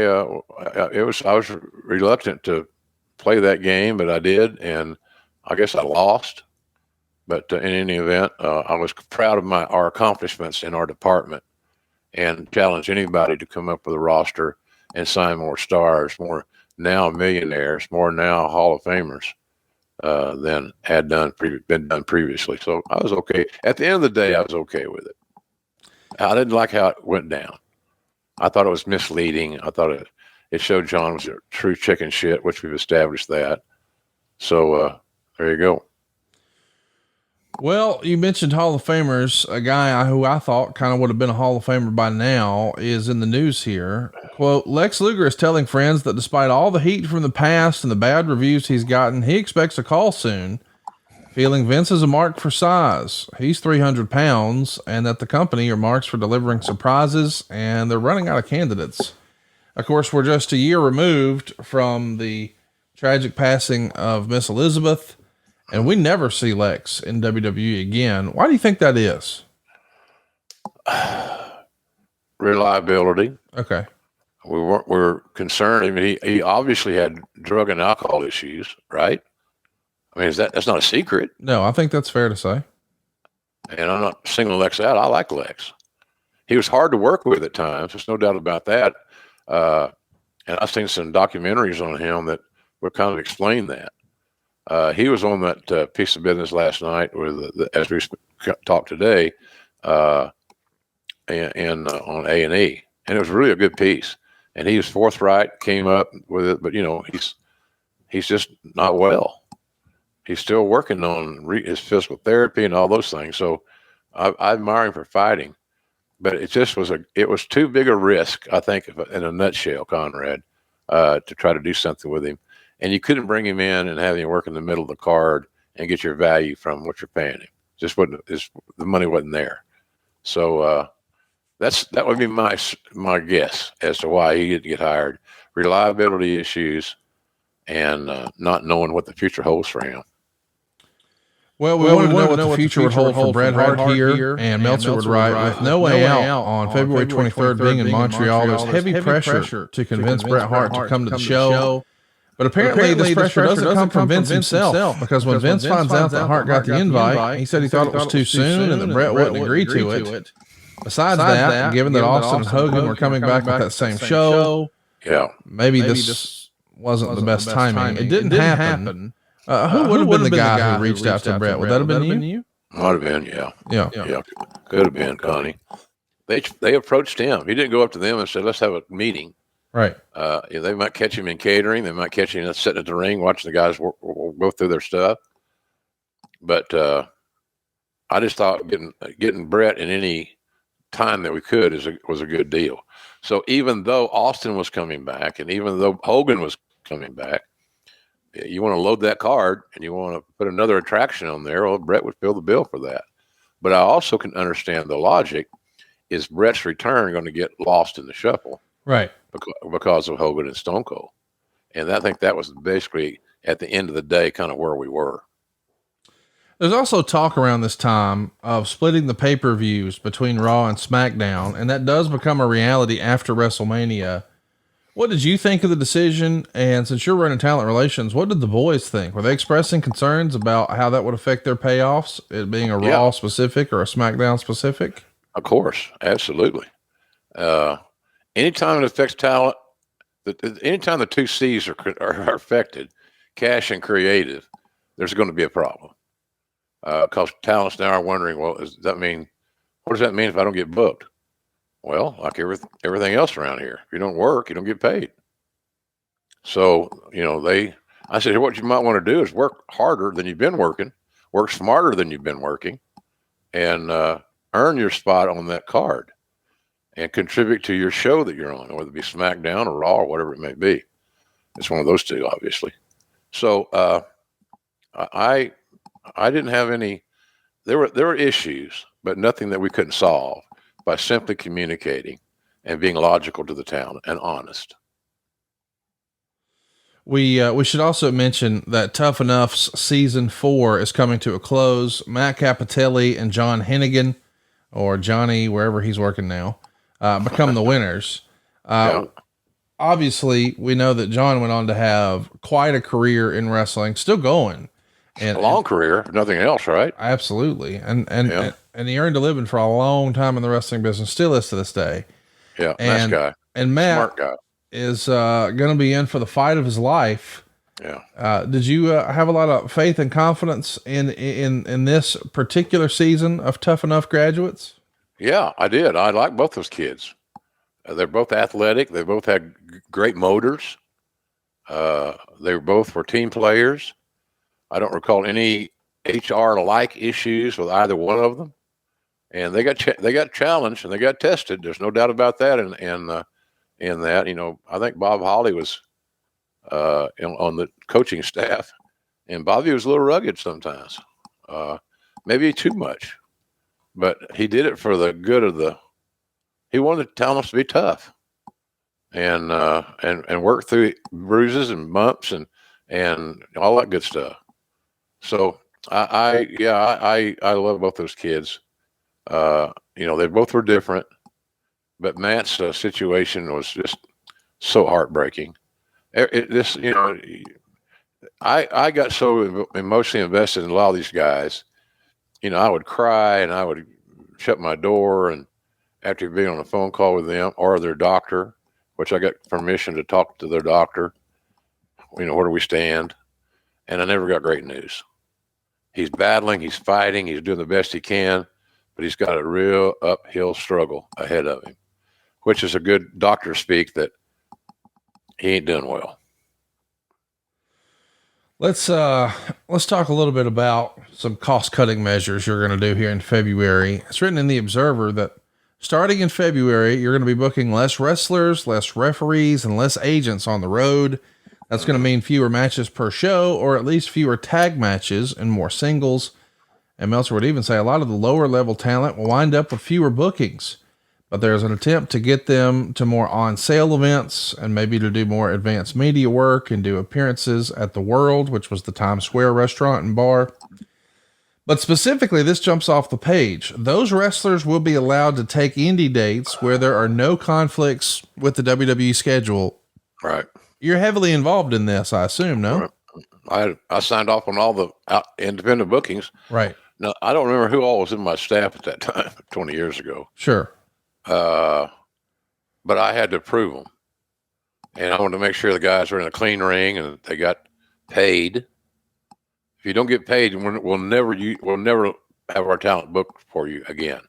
S2: was reluctant to play that game, but I did, and I guess I lost. But in any event, I was proud of our accomplishments in our department, and challenge anybody to come up with a roster and sign more stars, more now millionaires, more now Hall of Famers than had been done previously. So I was okay. At the end of the day, I was okay with it. I didn't like how it went down. I thought it was misleading. I thought it showed John was a true chicken shit, which we've established that. So there you go.
S1: Well, you mentioned Hall of Famers. A guy who I thought kind of would have been a Hall of Famer by now is in the news here. Quote, Lex Luger is telling friends that despite all the heat from the past and the bad reviews he's gotten, he expects a call soon, feeling Vince is a mark for size. He's 300 pounds and that the company are marks for delivering surprises and they're running out of candidates. Of course, we're just a year removed from the tragic passing of Miss Elizabeth. And we never see Lex in WWE again. Why do you think that is?
S2: Reliability.
S1: Okay.
S2: We're concerned. I mean, he obviously had drug and alcohol issues, right? I mean, that's not a secret.
S1: No, I think that's fair to say.
S2: And I'm not singling Lex out. I like Lex. He was hard to work with at times. There's no doubt about that. And I've seen some documentaries on him that would kind of explain that. He was on that piece of business last night, as we talked today, and on A&E, and it was really a good piece. And he was forthright, came up with it, but he's just not well. He's still working on his physical therapy and all those things. So I admire him for fighting, but it just was too big a risk, I think, in a nutshell, Conrad, to try to do something with him. And you couldn't bring him in and have him work in the middle of the card and get your value from what you're paying him. The money wasn't there. So that would be my guess as to why he didn't get hired. Reliability issues and not knowing what the future holds for him.
S1: Well, we wanted to know what the future would hold for Bret Hart here, and Meltzer would write, with no way out on February 23rd being in Montreal, there's heavy pressure to convince Bret Hart to come to the show. But apparently this pressure doesn't come from Vince himself, because when Vince finds out that Hart got the invite, he said he thought it was too soon and that Bret wouldn't agree to it. Besides that, given that Austin and Hogan were coming back with that same show, maybe this wasn't the best timing. It didn't happen. Who would have been the guy who reached out to Bret? Would that have been you?
S2: Might have been, yeah. Could have been, Connie. They approached him. He didn't go up to them and said, let's have a meeting.
S1: Right.
S2: They might catch him in catering. They might catch him sitting at the ring watching the guys go through their stuff. But I just thought getting Bret in any time that we could was a good deal. So even though Austin was coming back and even though Hogan was coming back, you want to load that card and you want to put another attraction on there, well, Bret would fill the bill for that. But I also can understand the logic. Is Bret's return going to get lost in the shuffle?
S1: Right.
S2: Because of Hogan and Stone Cold. And I think that was basically, at the end of the day, kind of where we were.
S1: There's also talk around this time of splitting the pay-per-views between Raw and SmackDown, and that does become a reality after WrestleMania. What did you think of the decision? And since you're running talent relations, what did the boys think? Were they expressing concerns about how that would affect their payoffs, it being a Raw specific or a SmackDown specific?
S2: Of course. Absolutely. Anytime it affects talent, anytime the two C's are affected, cash and creative, there's going to be a problem. Because talents now are wondering, well, what does that mean if I don't get booked? Well, like everything else around here, if you don't work, you don't get paid. So, I said, what you might want to do is work harder than you've been working, work smarter than you've been working, and earn your spot on that card. And contribute to your show that you're on, whether it be SmackDown or Raw or whatever it may be. It's one of those two, obviously. So I didn't have any. There were issues, but nothing that we couldn't solve by simply communicating and being logical to the town and honest.
S1: We should also mention that Tough Enough's season 4 is coming to a close. Matt Capitelli and John Hennigan, or Johnny, wherever he's working now, become the winners. Obviously we know that John went on to have quite a career in wrestling, still going, and
S2: a long career, if nothing else, right?
S1: Absolutely. And he earned a living for a long time in the wrestling business, still is to this day.
S2: Yeah. Nice guy.
S1: And Matt
S2: smart guy
S1: is going to be in for the fight of his life.
S2: Yeah.
S1: Did you have a lot of faith and confidence in this particular season of Tough Enough Graduates?
S2: Yeah, I did. I like both those kids. They're both athletic. They both had great motors. They both were team players. I don't recall any HR like issues with either one of them, and they got challenged and they got tested. There's no doubt about that. In that, you know, I think Bob Holly was on the coaching staff, and Bobby was a little rugged sometimes, maybe too much, but he did it for the good of he wanted the talents to be tough and work through bruises and bumps and all that good stuff. So I love both those kids. You know, they both were different, but Matt's situation was just so heartbreaking. You know, I got so emotionally invested in a lot of these guys. You know, I would cry and I would shut my door, and after being on a phone call with them or their doctor, which I got permission to talk to their doctor, you know, where do we stand? And I never got great news. He's battling, he's fighting, he's doing the best he can, but he's got a real uphill struggle ahead of him, which is a good doctor speak that he ain't doing well.
S1: Let's talk a little bit about some cost cutting measures you're going to do here in February. It's written in the Observer that starting in February, you're going to be booking less wrestlers, less referees, and less agents on the road. That's going to mean fewer matches per show, or at least fewer tag matches and more singles. And Meltzer would even say a lot of the lower level talent will wind up with fewer bookings, but there's an attempt to get them to more on sale events and maybe to do more advanced media work and do appearances at the World, which was the Times Square restaurant and bar. But specifically, this jumps off the page. Those wrestlers will be allowed to take indie dates where there are no conflicts with the WWE schedule.
S2: Right.
S1: You're heavily involved in this, I assume, no?
S2: Right. I signed off on all the independent bookings.
S1: Right.
S2: Now, I don't remember who all was in my staff at that time, 20 years ago.
S1: Sure.
S2: But I had to approve them, and I wanted to make sure the guys were in a clean ring and they got paid. If you don't get paid, we'll never have our talent booked for you again.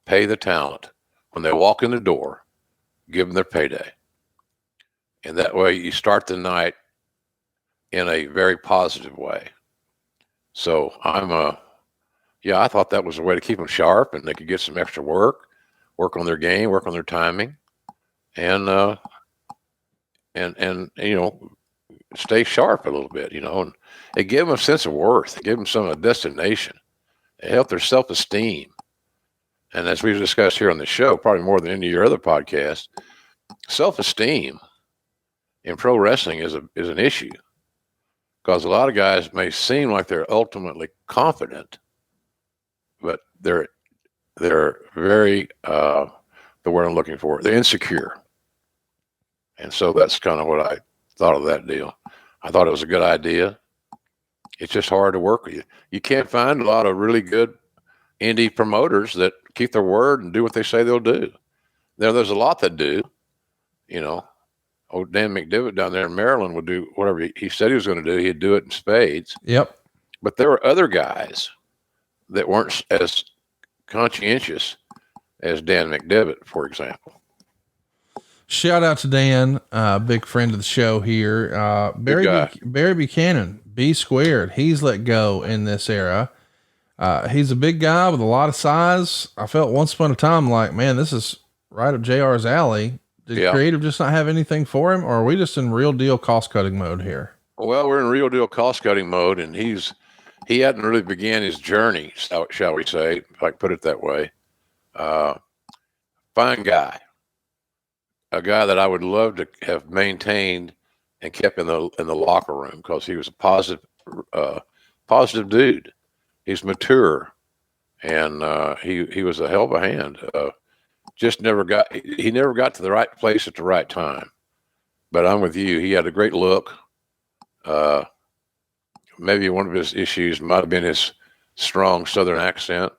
S2: Pay the talent when they walk in the door. Give them their payday, and that way you start the night in a very positive way. So I thought that was a way to keep them sharp and they could get some extra work on their game, work on their timing, and you know, stay sharp a little bit, you know, and it gave them a sense of worth. It gave them some destination. It helped their self-esteem. And as we've discussed here on the show, probably more than any of your other podcasts, self-esteem in pro wrestling is an issue, because a lot of guys may seem like they're ultimately confident, but they're very, the word I'm looking for, they're insecure. And so that's kind of what I thought of that deal. I thought it was a good idea. It's just hard to work with you. You can't find a lot of really good indie promoters that keep their word and do what they say they'll do. There's a lot that do, you know. Old Dan McDivitt down there in Maryland would do whatever he said he was going to do. He'd do it in spades.
S1: Yep. But
S2: there were other guys that weren't as conscientious as Dan McDivitt, for example.
S1: Shout out to Dan, big friend of the show here. Barry Buchanan, B squared. He's let go in this era. He's a big guy with a lot of size. I felt once upon a time like, man, this is right up JR's alley. Did creative just not have anything for him, or are we just in real deal cost cutting mode here?
S2: Well, we're in real deal cost cutting mode, and he hadn't really began his journey, shall we say, if I can put it that way. Fine guy, a guy that I would love to have maintained and kept in the locker room, because he was a positive dude. He's mature, and he was a hell of a hand. He never got to the right place at the right time. But I'm with you. He had a great look. Maybe one of his issues might have been his strong Southern accent.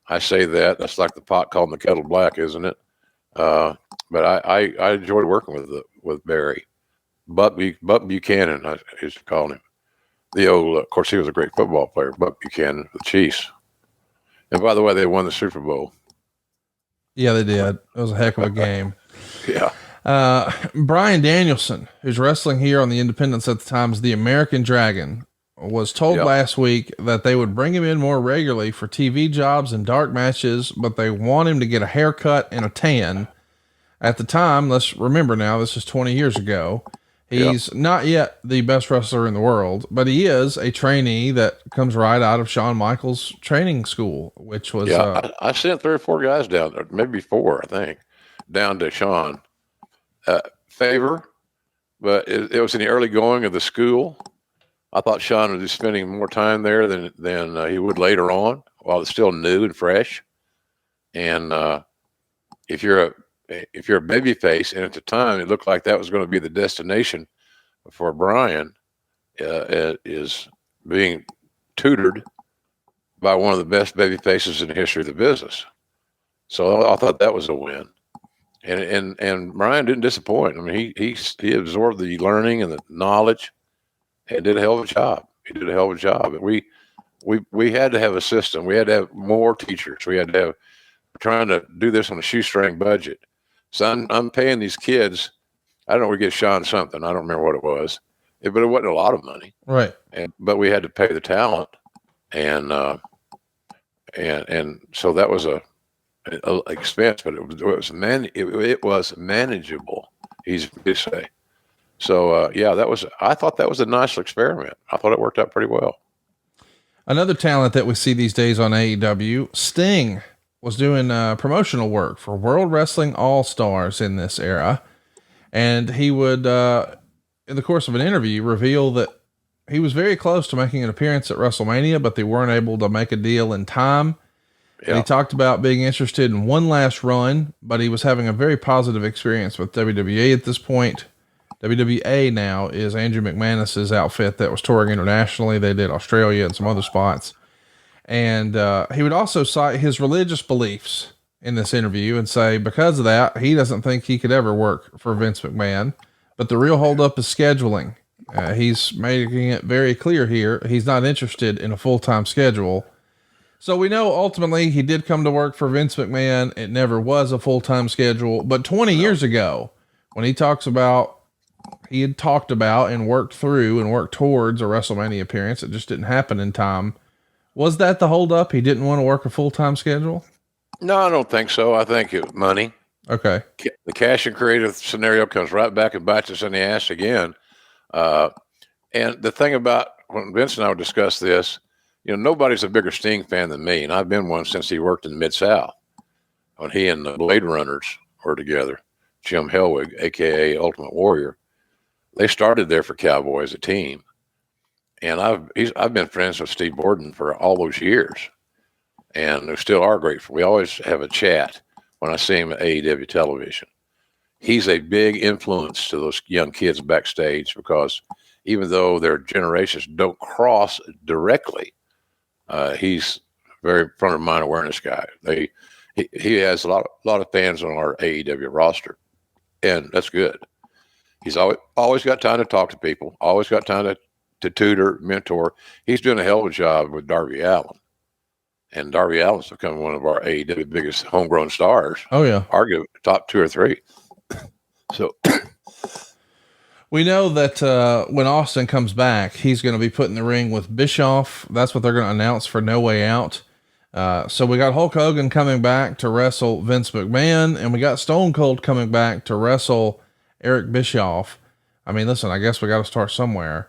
S2: I say that's like the pot calling the kettle black, isn't it? But I enjoyed working with Barry. Buck Buchanan, I used to call him. Of course, he was a great football player, Buck Buchanan, the Chiefs. And by the way, they won the Super Bowl.
S1: Yeah, they did. It was a heck of a game.
S2: Yeah.
S1: Brian Danielson, who's wrestling here on the independents at the time, is the American Dragon. was told last week that they would bring him in more regularly for TV jobs and dark matches, but they want him to get a haircut and a tan. At the time, let's remember now, this is 20 years ago. He's not yet the best wrestler in the world, but he is a trainee that comes right out of Shawn Michaels training school, which was,
S2: I sent 3 or 4 guys down there, maybe 4, I think, down to Shawn, favor, but it was in the early going of the school. I thought Shawn would be spending more time there than he would later on, while it's still new and fresh. And if you're a baby face, and at the time it looked like that was going to be the destination for Brian, is being tutored by one of the best baby faces in the history of the business. So I thought that was a win. And Brian didn't disappoint. I mean, he absorbed the learning and the knowledge and did a hell of a job. He did a hell of a job. And we had to have a system. We had to have more teachers. We had to have, trying to do this on a shoestring budget. So I'm paying these kids. I don't know, we get Shawn something. I don't remember what it was, but it wasn't a lot of money.
S1: Right.
S2: But we had to pay the talent. And so that was a expense, but it was manageable, easy to say. So I thought that was a nice experiment. I thought it worked out pretty well.
S1: Another talent that we see these days on AEW, Sting, was doing promotional work for World Wrestling All-Stars in this era. And he would, in the course of an interview, reveal that he was very close to making an appearance at WrestleMania, but they weren't able to make a deal in time. Yeah. He talked about being interested in one last run, but he was having a very positive experience with WWE at this point. WWA now is Andrew McManus's outfit that was touring internationally. They did Australia and some other spots. And he would also cite his religious beliefs in this interview and say, because of that, he doesn't think he could ever work for Vince McMahon. But the real holdup is scheduling. He's making it very clear here. He's not interested in a full-time schedule. So we know ultimately he did come to work for Vince McMahon. It never was a full-time schedule. But 20 years ago, when he talks about, he had talked about and worked through and worked towards a WrestleMania appearance, it just didn't happen in time. Was that the holdup? He didn't want to work a full-time schedule?
S2: No, I don't think so. I think money.
S1: Okay.
S2: The cash and creative scenario comes right back and bites us in the ass again. And the thing about when Vince and I would discuss this, nobody's a bigger Sting fan than me, and I've been one since he worked in the Mid-South when he and the Blade Runners were together. Jim Hellwig, a.k.a. Ultimate Warrior. They started there for Cowboy as a team. And I've been friends with Steve Borden for all those years, and we still are grateful. We always have a chat when I see him at AEW television. He's a big influence to those young kids backstage because even though their generations don't cross directly, he's very front of mind awareness guy. He has a lot of fans on our AEW roster, and that's good. He's always got time to talk to people, always got time to tutor, mentor. He's doing a hell of a job with Darby Allin. And Darby Allin's become one of our AEW biggest homegrown stars.
S1: Oh, yeah.
S2: Arguably top 2 or 3. So
S1: we know that when Austin comes back, he's going to be put in the ring with Bischoff. That's what they're going to announce for No Way Out. So we got Hulk Hogan coming back to wrestle Vince McMahon, and we got Stone Cold coming back to wrestle Eric Bischoff. I mean, listen, I guess we got to start somewhere.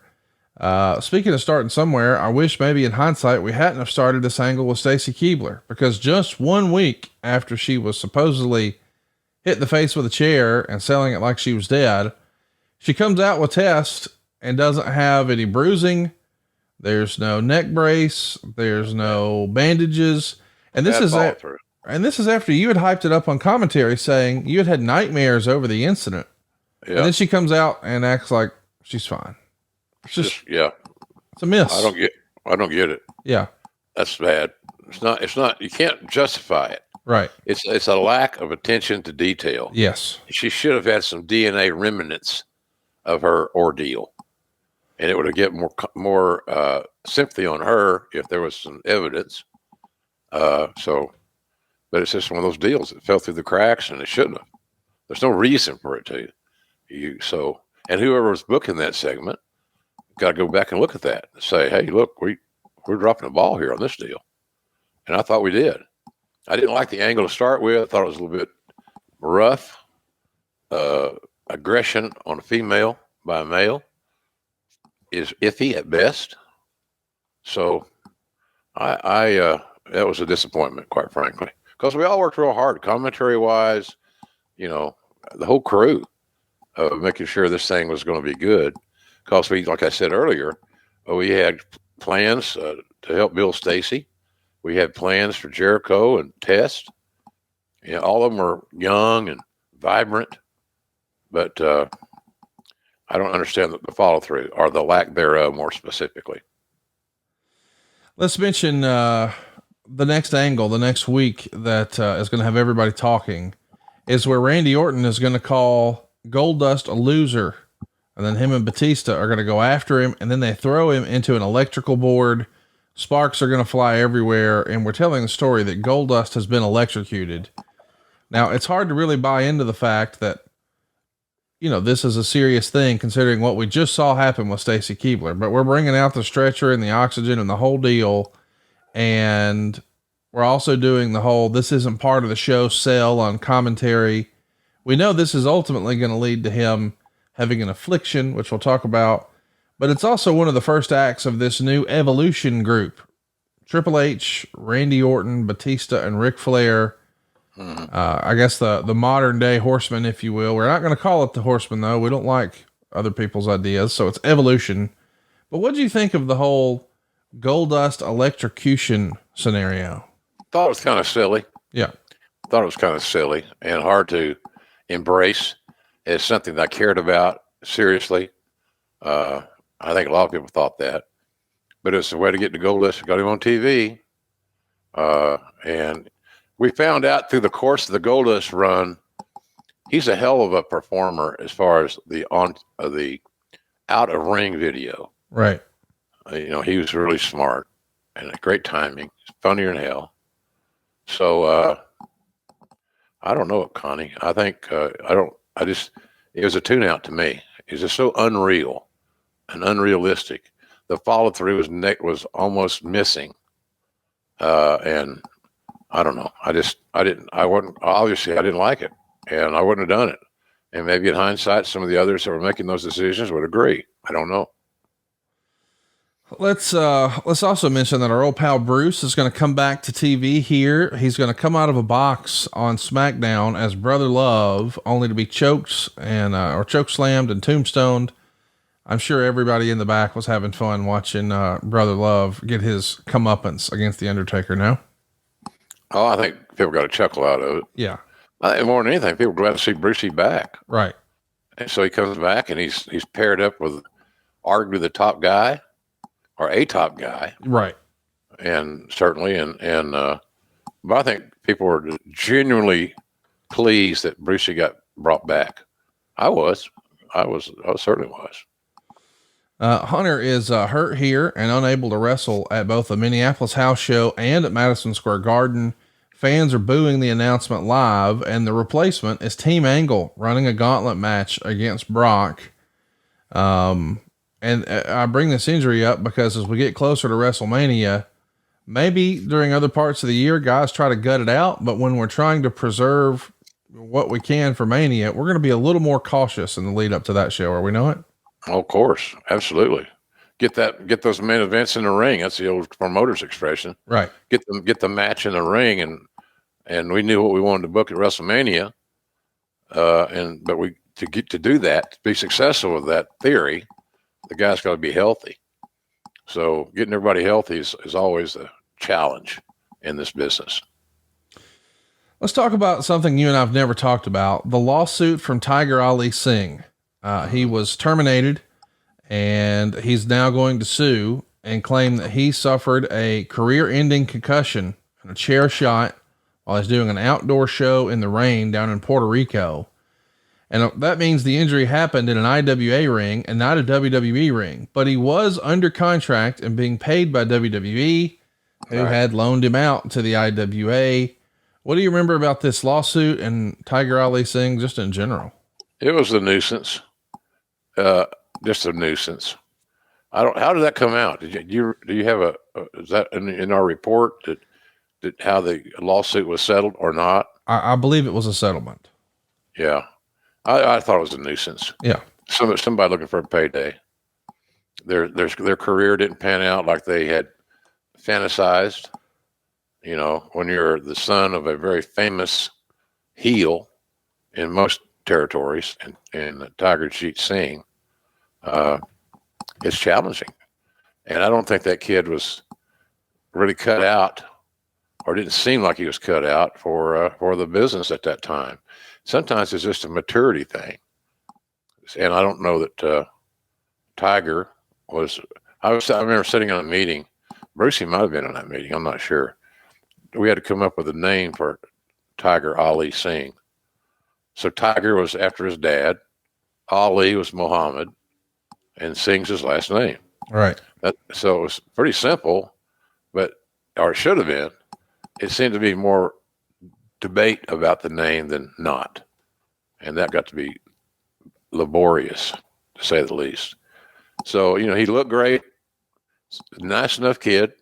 S1: Speaking of starting somewhere, I wish maybe in hindsight we hadn't have started this angle with Stacy Keibler, because just 1 week after she was supposedly hit in the face with a chair and selling it like she was dead, she comes out with tests and doesn't have any bruising. There's no neck brace. There's no bandages. And this is after you had hyped it up on commentary saying you had nightmares over the incident. Yeah. And then she comes out and acts like she's fine. It's just it's a miss.
S2: I don't get it.
S1: Yeah.
S2: That's bad. It's not, you can't justify it.
S1: Right.
S2: It's a lack of attention to detail.
S1: Yes.
S2: She should have had some DNA remnants of her ordeal, and it would have get more sympathy on her if there was some evidence. But it's just one of those deals that fell through the cracks, and it shouldn't have. There's no reason for it to. And whoever was booking that segment, got to go back and look at that and say, hey, look, we're dropping the ball here on this deal. And I thought we did. I didn't like the angle to start with. I thought it was a little bit rough, aggression on a female by a male is iffy at best. So I that was a disappointment, quite frankly, because we all worked real hard, commentary wise, you know, the whole crew of making sure this thing was going to be good. Because we, like I said earlier, we had plans to help build Stacy. We had plans for Jericho and Test. You know, all of them are young and vibrant, but I don't understand the follow through or the lack thereof, more specifically.
S1: Let's mention the next angle, the next week that is going to have everybody talking, is where Randy Orton is going to call Goldust a loser. And then him and Batista are going to go after him, and then they throw him into an electrical board. Sparks are going to fly everywhere. And we're telling the story that Goldust has been electrocuted. Now, it's hard to really buy into the fact that, you know, this is a serious thing considering what we just saw happen with Stacy Keibler, but we're bringing out the stretcher and the oxygen and the whole deal. And we're also doing the whole, this isn't part of the show sell on commentary. We know this is ultimately going to lead to him having an affliction, which we'll talk about, but it's also one of the first acts of this new evolution group. Triple H, Randy Orton, Batista, and Ric Flair. I guess the modern day Horsemen, if you will. We're not going to call it the Horsemen though. We don't like other people's ideas. So it's evolution. But what do you think of the whole Goldust electrocution scenario?
S2: Thought it was kind of silly.
S1: Yeah.
S2: Thought it was kind of silly and hard to embrace as something that I cared about seriously. I think a lot of people thought that, but it's a way to get to Goldust. Got him on TV. And we found out through the course of the Goldust run, he's a hell of a performer as far as the out of ring video.
S1: Right.
S2: You know, he was really smart and a great timing, funnier than hell. So, I don't know, Connie. I think, it was a tune out to me. It was just so unreal and unrealistic. The follow through was almost missing. And I don't know. I didn't like it, and I wouldn't have done it. And maybe in hindsight, some of the others that were making those decisions would agree. I don't know.
S1: Let's also mention that our old pal Bruce is going to come back to TV here. He's going to come out of a box on SmackDown as Brother Love, only to be choked and, or choke slammed and tombstoned. I'm sure everybody in the back was having fun watching, Brother Love get his comeuppance against the Undertaker now.
S2: Oh, I think people got a chuckle out of it.
S1: Yeah.
S2: I think more than anything, people glad to see Brucey back.
S1: Right.
S2: And so he comes back and he's paired up with arguably the top guy or a top guy.
S1: Right.
S2: And certainly, but I think people were genuinely pleased that Brucey got brought back. I certainly was.
S1: Hunter is hurt here and unable to wrestle at both the Minneapolis house show and at Madison Square Garden. Fans are booing the announcement live, and the replacement is Team Angle running a gauntlet match against Brock. And I bring this injury up because as we get closer to WrestleMania, maybe during other parts of the year, guys try to gut it out. But when we're trying to preserve what we can for Mania, we're going to be a little more cautious in the lead up to that show. Are we know it?
S2: Oh, of course. Absolutely. Get those main events in the ring. That's the old promoter's expression.
S1: Right.
S2: Get the match in the ring. And we knew what we wanted to book at WrestleMania. But to do that, to be successful with that theory, the guy's got to be healthy. So getting everybody healthy is always a challenge in this business.
S1: Let's talk about something you and I've never talked about, the lawsuit from Tiger Ali Singh. He was terminated and he's now going to sue and claim that he suffered a career ending concussion and a chair shot while he's doing an outdoor show in the rain down in Puerto Rico. And that means the injury happened in an IWA ring and not a WWE ring, but he was under contract and being paid by WWE, who had loaned him out to the IWA. What do you remember about this lawsuit and Tiger Ali Singh just in general?
S2: It was a nuisance. Just a nuisance. How did that come out? Do you have is that in our report that how the lawsuit was settled or not?
S1: I believe it was a settlement.
S2: Yeah, I thought it was a nuisance.
S1: Yeah.
S2: Somebody looking for a payday. Their career didn't pan out like they had fantasized. You know, when you're the son of a very famous heel in most territories, and Tiger Jeet Singh, it's challenging. And I don't think that kid was really cut out, or didn't seem like he was cut out for the business at that time. Sometimes it's just a maturity thing. And I don't know that Tiger was. I remember sitting in a meeting. Brucey might have been in that meeting. I'm not sure. We had to come up with a name for Tiger Ali Singh. So Tiger was after his dad. Ali was Muhammad, and Singh's his last name.
S1: Right.
S2: So it was pretty simple, or it should have been. It seemed to be more debate about the name than not. And that got to be laborious, to say the least. So, he looked great. Nice enough kid.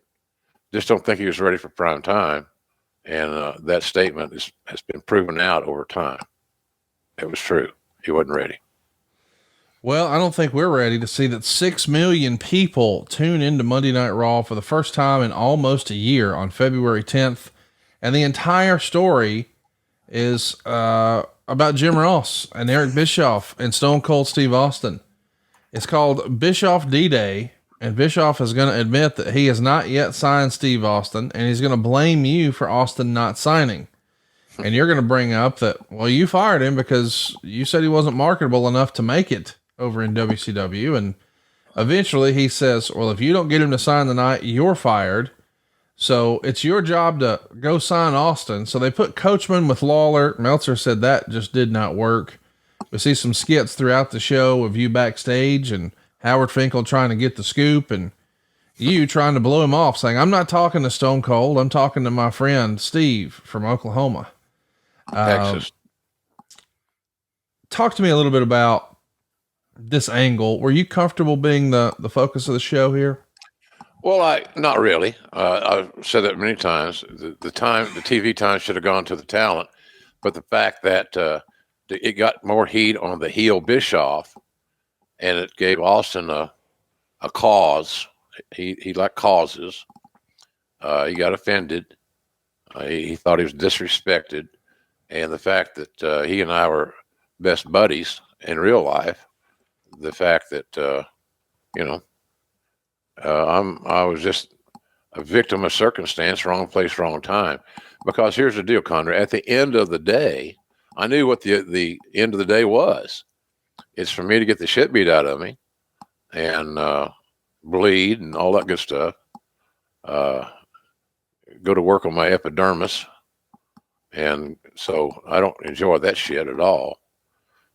S2: Just don't think he was ready for prime time. And that statement has been proven out over time. It was true. He wasn't ready.
S1: Well, I don't think we're ready to see that 6 million people tune into Monday Night Raw for the first time in almost a year on February 10th. And the entire story is about Jim Ross and Eric Bischoff and Stone Cold Steve Austin. It's called Bischoff D-Day, and Bischoff is going to admit that he has not yet signed Steve Austin, and he's going to blame you for Austin not signing. And you're going to bring up that, well, you fired him because you said he wasn't marketable enough to make it over in WCW. And eventually he says, well, if you don't get him to sign tonight, you're fired. So it's your job to go sign Austin. So they put Coachman with Lawler. Meltzer said that just did not work. We see some skits throughout the show of you backstage and Howard Finkel trying to get the scoop and you trying to blow him off, saying, I'm not talking to Stone Cold. I'm talking to my friend Steve from Oklahoma.
S2: Texas.
S1: Talk to me a little bit about this angle. Were you comfortable being the focus of the show here?
S2: Well, not really. I've said that many times. The TV time should have gone to the talent, but the fact that it got more heat on the heel Bischoff, and it gave Austin a cause. He liked causes. He got offended. He thought he was disrespected, and the fact that he and I were best buddies in real life. The fact that I was just a victim of circumstance, wrong place, wrong time. Because here's the deal, Conrad. At the end of the day, I knew what the end of the day was. It's for me to get the shit beat out of me and bleed and all that good stuff. Go to work on my epidermis. And so I don't enjoy that shit at all.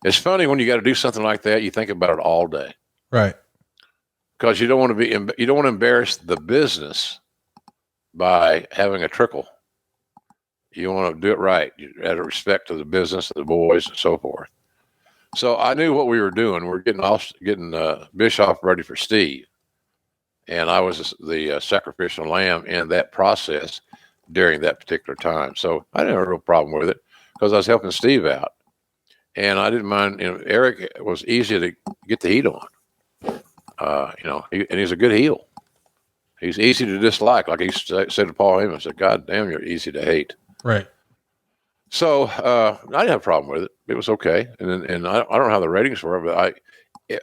S2: It's funny when you got to do something like that, you think about it all day.
S1: Right. Because
S2: you don't want to embarrass the business by having a trickle. You want to do it right, out of respect to the business, the boys, and so forth. So I knew what we were doing. We're getting Bischoff ready for Steve, and I was the sacrificial lamb in that process during that particular time. So I didn't have a real problem with it because I was helping Steve out, and I didn't mind. Eric was easy to get the heat on. And he's a good heel. He's easy to dislike. Like he said to Paul Heyman, said, God damn, you're easy to hate.
S1: Right.
S2: So I didn't have a problem with it. It was okay. And I don't know how the ratings were, but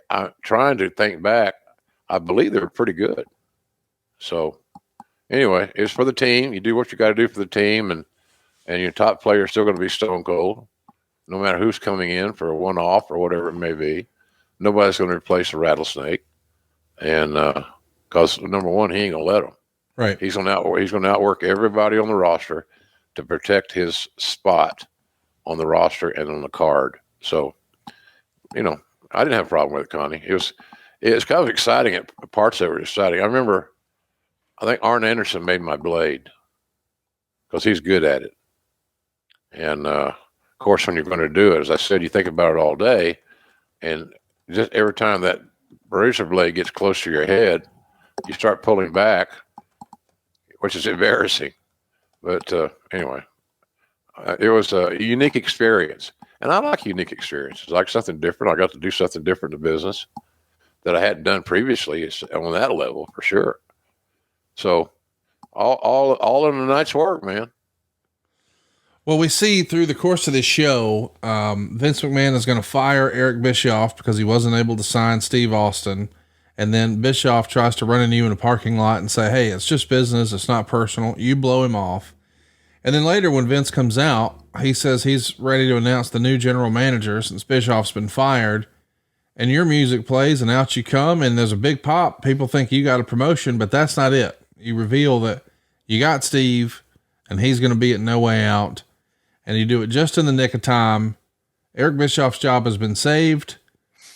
S2: I'm trying to think back. I believe they were pretty good. So anyway, it's for the team. You do what you got to do for the team, and your top player is still going to be Stone Cold, no matter who's coming in for a one-off or whatever it may be. Nobody's going to replace a rattlesnake. And because number one, he ain't gonna let him.
S1: Right.
S2: He's gonna outwork everybody on the roster to protect his spot on the roster and on the card. So, I didn't have a problem with it, Connie. It's kind of exciting. Parts of it were exciting. I remember, I think Arn Anderson made my blade because he's good at it. And of course, when you're going to do it, as I said, you think about it all day, and just every time that razor blade gets close to your head, you start pulling back, which is embarrassing. But anyway, it was a unique experience. And I like unique experiences. I like something different. I got to do something different in business that I hadn't done previously. It's on that level for sure. So all in a night's work, man.
S1: Well, we see through the course of this show, Vince McMahon is going to fire Eric Bischoff because he wasn't able to sign Steve Austin. And then Bischoff tries to run into you in a parking lot and say, hey, it's just business. It's not personal. You blow him off. And then later when Vince comes out, he says he's ready to announce the new general manager since Bischoff's been fired. And your music plays and out you come and there's a big pop. People think you got a promotion, but that's not it. You reveal that you got Steve and he's going to be at No Way Out. And you do it just in the nick of time. Eric Bischoff's job has been saved,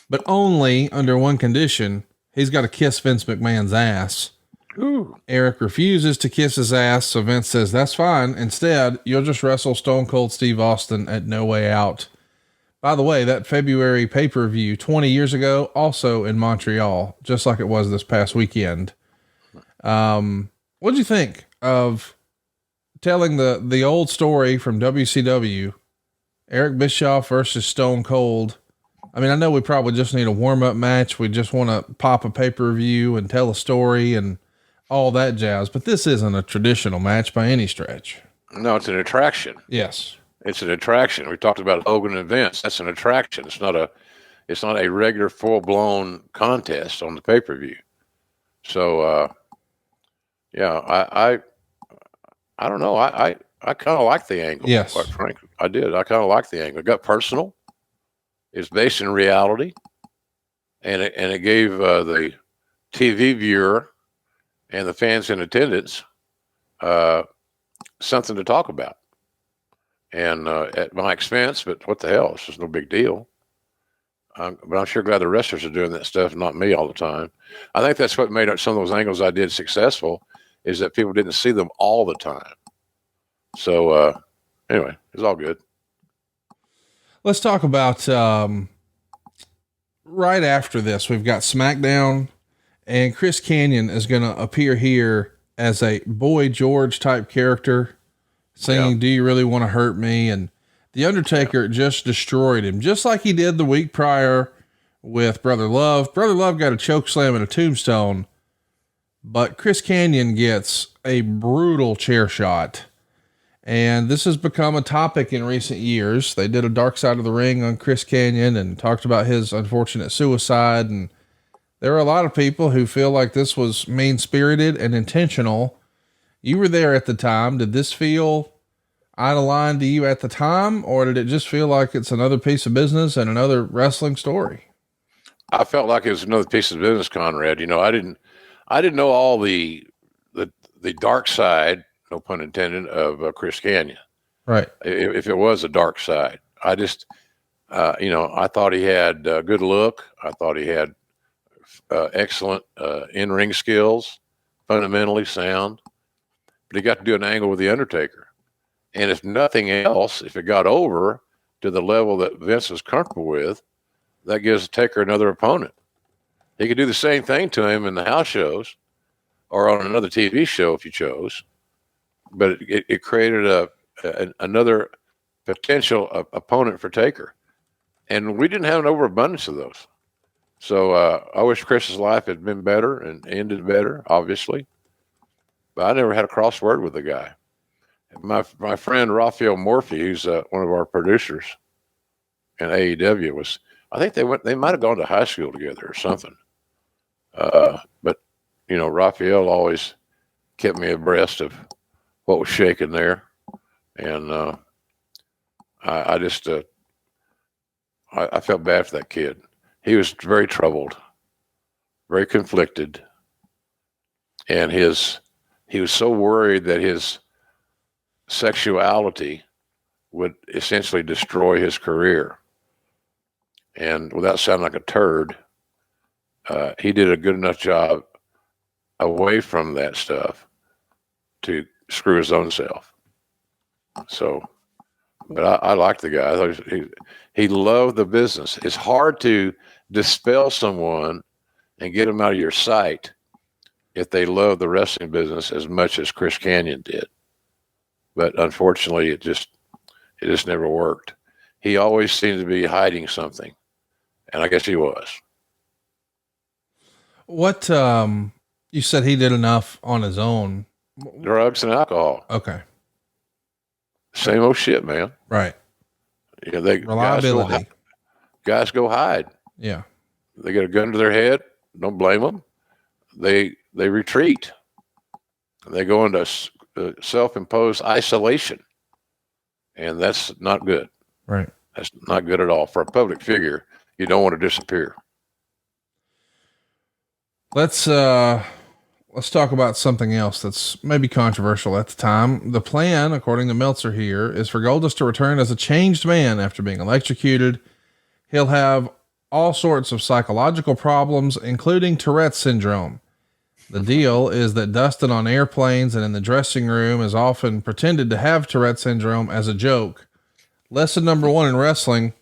S1: but only under one condition. He's got to kiss Vince McMahon's ass.
S2: Ooh.
S1: Eric refuses to kiss his ass. So Vince says, that's fine. Instead, you'll just wrestle Stone Cold Steve Austin at No Way Out. By the way, that February pay-per-view 20 years ago, also in Montreal, just like it was this past weekend. What'd you think of telling the old story from WCW, Eric Bischoff versus Stone Cold? I mean, I know we probably just need a warm-up match. We just want to pop a pay-per-view and tell a story and all that jazz, but this isn't a traditional match by any stretch.
S2: No, it's an attraction.
S1: Yes.
S2: It's an attraction. We talked about Hogan and Vince. That's an attraction. It's not a regular full-blown contest on the pay-per-view. So, yeah, I don't know. I kind of like the angle.
S1: Yes.
S2: Quite frankly, I did. I kind of like the angle. It got personal. It's based in reality, and it gave the TV viewer and the fans in attendance something to talk about. And at my expense, but what the hell? It's just no big deal. But I'm sure glad the wrestlers are doing that stuff, not me all the time. I think that's what made some of those angles I did successful, is that people didn't see them all the time. So anyway, it's all good.
S1: Let's talk about right after this. We've got SmackDown, and Chris Kanyon is going to appear here as a Boy George type character, singing, Do You Really Want to Hurt Me? And the Undertaker just destroyed him, just like he did the week prior with Brother Love. Brother Love got a choke slam and a tombstone, but Chris Kanyon gets a brutal chair shot. And this has become a topic in recent years. They did a Dark Side of the Ring on Chris Kanyon and talked about his unfortunate suicide. And there are a lot of people who feel like this was mean-spirited and intentional. You were there at the time. Did this feel out of line to you at the time, or did it just feel like it's another piece of business and another wrestling story?
S2: I felt like it was another piece of business, Conrad. You know, I didn't know all the dark side, no pun intended, of Chris Kanyon.
S1: Right.
S2: If it was a dark side, I just, I thought he had a good look. I thought he had excellent in-ring skills, fundamentally sound. But he got to do an angle with the Undertaker. And if nothing else, if it got over to the level that Vince was comfortable with, that gives Taker another opponent. He could do the same thing to him in the house shows or on another TV show if you chose. But it created another potential opponent for Taker. And we didn't have an overabundance of those. So I wish Chris's life had been better and ended better, obviously. But I never had a crossword with the guy. My friend Raphael Morphy, who's one of our producers in AEW, I think they might have gone to high school together or something. But Raphael always kept me abreast of what was shaking there, and I felt bad for that kid. He was very troubled, very conflicted, and he was so worried that his sexuality would essentially destroy his career. And without sounding like a turd, he did a good enough job away from that stuff to screw his own self. So, but I like the guy. He loved the business. It's hard to dispel someone and get them out of your sight if they love the wrestling business as much as Chris Kanyon did. But unfortunately, it just never worked. He always seemed to be hiding something, and I guess he was.
S1: What, you said he did enough on his own.
S2: Drugs and alcohol.
S1: Okay.
S2: Same old shit, man.
S1: Right.
S2: Yeah,
S1: Reliability.
S2: Guys go hide.
S1: Yeah.
S2: They get a gun to their head. Don't blame them. They retreat. They go into self-imposed isolation, and that's not good.
S1: Right.
S2: That's not good at all for a public figure. You don't want to disappear.
S1: Let's talk about something else that's maybe controversial at the time. The plan, according to Meltzer here, is for Goldust to return as a changed man after being electrocuted. He'll have all sorts of psychological problems, including Tourette's syndrome. The deal is that Dustin on airplanes and in the dressing room is often pretended to have Tourette's syndrome as a joke. Lesson number 1 in wrestling: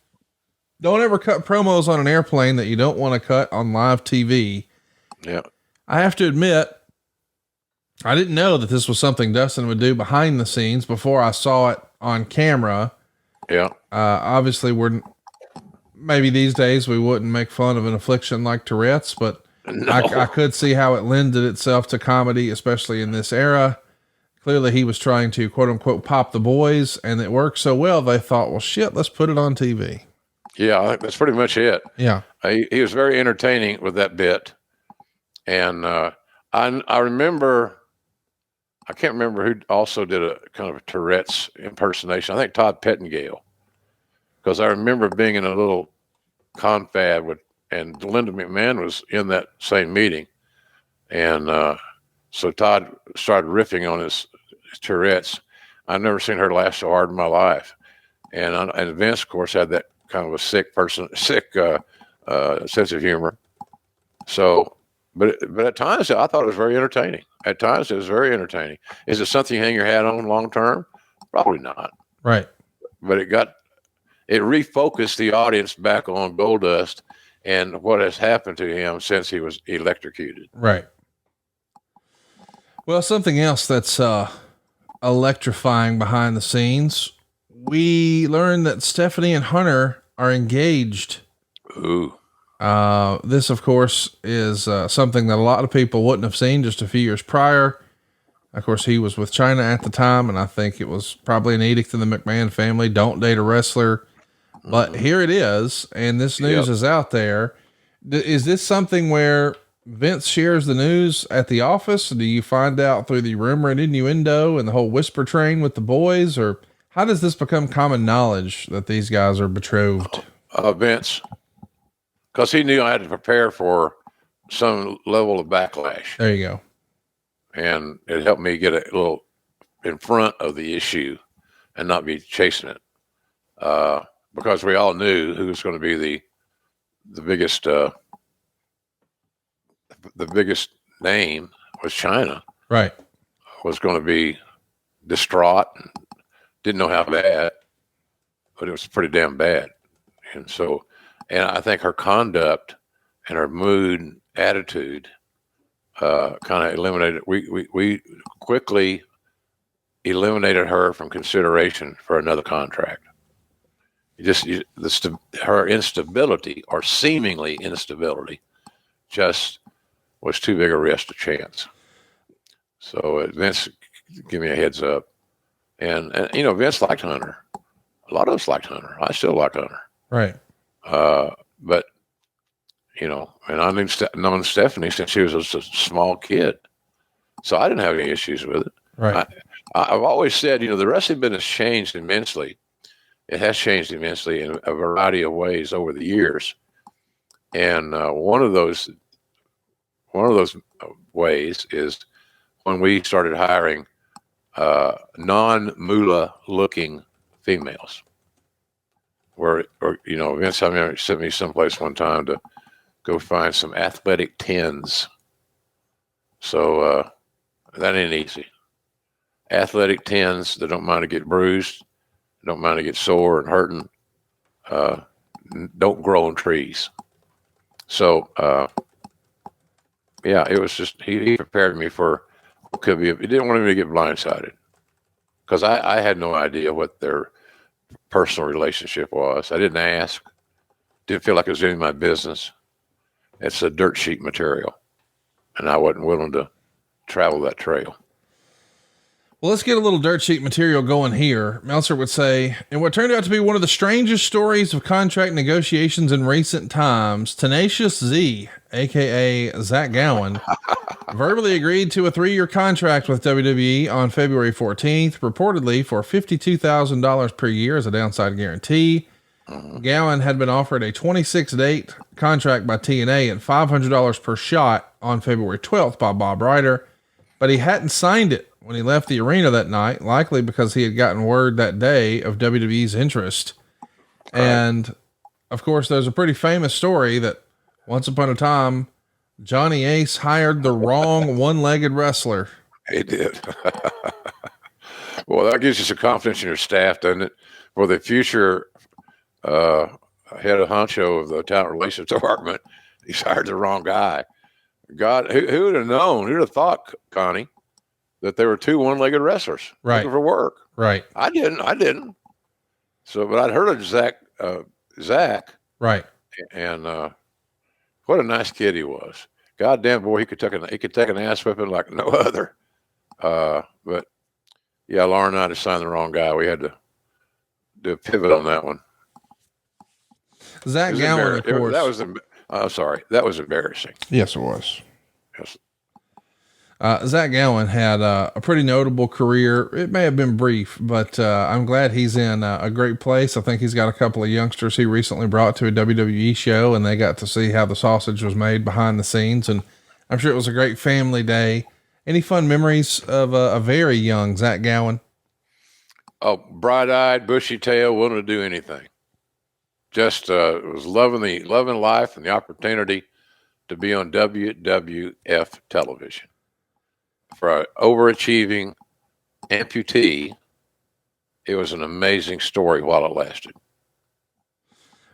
S1: don't ever cut promos on an airplane that you don't want to cut on live TV.
S2: Yeah.
S1: I have to admit, I didn't know that this was something Dustin would do behind the scenes before I saw it on camera.
S2: Yeah.
S1: Obviously maybe these days we wouldn't make fun of an affliction like Tourette's, but no. I could see how it lended itself to comedy, especially in this era. Clearly he was trying to quote unquote pop the boys, and it worked so well. They thought, well, shit, let's put it on TV.
S2: Yeah. I think that's pretty much it.
S1: Yeah.
S2: He was very entertaining with that bit. And, I remember, I can't remember who also did a kind of a Tourette's impersonation. I think Todd Pettingale, because I remember being in a little confab and Linda McMahon was in that same meeting. And, so Todd started riffing on his Tourette's. I've never seen her laugh so hard in my life. And Vince, of course, had that kind of a sick sense of humor. So, but at times I thought it was very entertaining. At times it was very entertaining. Is it something you hang your hat on long term? Probably not.
S1: Right.
S2: But it refocused the audience back on Goldust and what has happened to him since he was electrocuted.
S1: Right. Well, something else that's electrifying behind the scenes. We learned that Stephanie and Hunter are engaged.
S2: Ooh.
S1: This, of course, is something that a lot of people wouldn't have seen just a few years prior. Of course, he was with China at the time, and I think it was probably an edict in the McMahon family: don't date a wrestler. But here it is, and this news is out there. Is this something where Vince shares the news at the office? Do you find out through the rumor and innuendo and the whole whisper train with the boys, or how does this become common knowledge that these guys are betrothed?
S2: Vince, because he knew I had to prepare for some level of backlash.
S1: There you go.
S2: And it helped me get a little in front of the issue and not be chasing it. Because we all knew who was going to be the biggest name was China.
S1: Right.
S2: Was going to be distraught, and didn't know how bad, but it was pretty damn bad. And so, and I think her conduct and her mood and attitude kind of eliminated. We quickly eliminated her from consideration for another contract. Her instability, or seemingly instability, just was too big a risk to chance. So Vince gave me a heads up, and Vince liked Hunter. A lot of us liked Hunter. I still like Hunter.
S1: Right.
S2: But and I've known Stephanie since she was a small kid, so I didn't have any issues with it.
S1: Right.
S2: I've always said, the wrestling business changed immensely. It has changed immensely in a variety of ways over the years, and one of those ways is when we started hiring non-moolah looking females. Vince sent me someplace one time to go find some athletic 10s. So that ain't easy. Athletic 10s that don't mind to get bruised, don't mind to get sore and hurting, don't grow on trees. So yeah, it was just, he prepared me for what could be. He didn't want me to get blindsided because I had no idea what their personal relationship was. I didn't ask. Didn't feel like it was any of my business. It's a dirt sheet material, and I wasn't willing to travel that trail.
S1: Well, let's get a little dirt sheet material going here. Meltzer would say, in what turned out to be one of the strangest stories of contract negotiations in recent times, Tenacious Z, aka Zach Gowen, verbally agreed to a 3-year contract with WWE on February 14th, reportedly for $52,000 per year as a downside guarantee. Gowen had been offered a 26-date contract by TNA at $500 per shot on February 12th by Bob Ryder, but he hadn't signed it when he left the arena that night, likely because he had gotten word that day of WWE's interest. Right. And of course, there's a pretty famous story that once upon a time, Johnny Ace hired the wrong one-legged wrestler.
S2: He did. Well, that gives you some confidence in your staff, doesn't it? For the future head of honcho of the talent relations department, he's hired the wrong guy. God, who would have known? Who'd have thought, Connie, that there were 2 one-legged wrestlers looking for work?
S1: Right.
S2: I didn't. So, but I'd heard of Zach.
S1: Right.
S2: And what a nice kid he was. Goddamn boy, he could take an ass whipping like no other. But yeah, Laura and I just signed the wrong guy. We had to do a pivot on that one.
S1: Zach Gowen, of course.
S2: That was embarrassing.
S1: Yes, it was.
S2: Yes.
S1: Zach Gowen had a pretty notable career. It may have been brief, but I'm glad he's in a great place. I think he's got a couple of youngsters he recently brought to a WWE show, and they got to see how the sausage was made behind the scenes. And I'm sure it was a great family day. Any fun memories of a very young Zach Gowen?
S2: Oh, bright-eyed, bushy-tailed, willing to do anything. Just was loving life and the opportunity to be on WWF television. For an overachieving amputee, it was an amazing story while it lasted.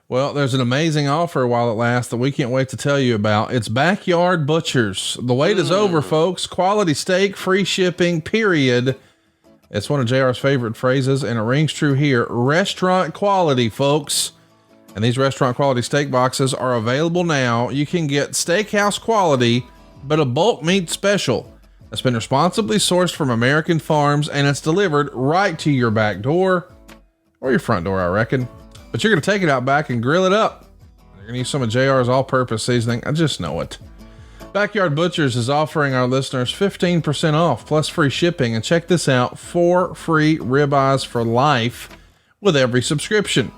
S1: Well, there's an amazing offer while it lasts that we can't wait to tell you about. It's Backyard Butchers. The wait is over, folks. Quality steak, free shipping, period. It's one of JR's favorite phrases, and it rings true here. Restaurant quality, folks. And these restaurant quality steak boxes are available now. You can get steakhouse quality, but a bulk meat special that's been responsibly sourced from American farms, and it's delivered right to your back door or your front door, I reckon. But you're going to take it out back and grill it up. You're going to use some of JR's all-purpose seasoning. I just know it. Backyard Butchers is offering our listeners 15% off plus free shipping. And check this out, 4 free ribeyes for life with every subscription.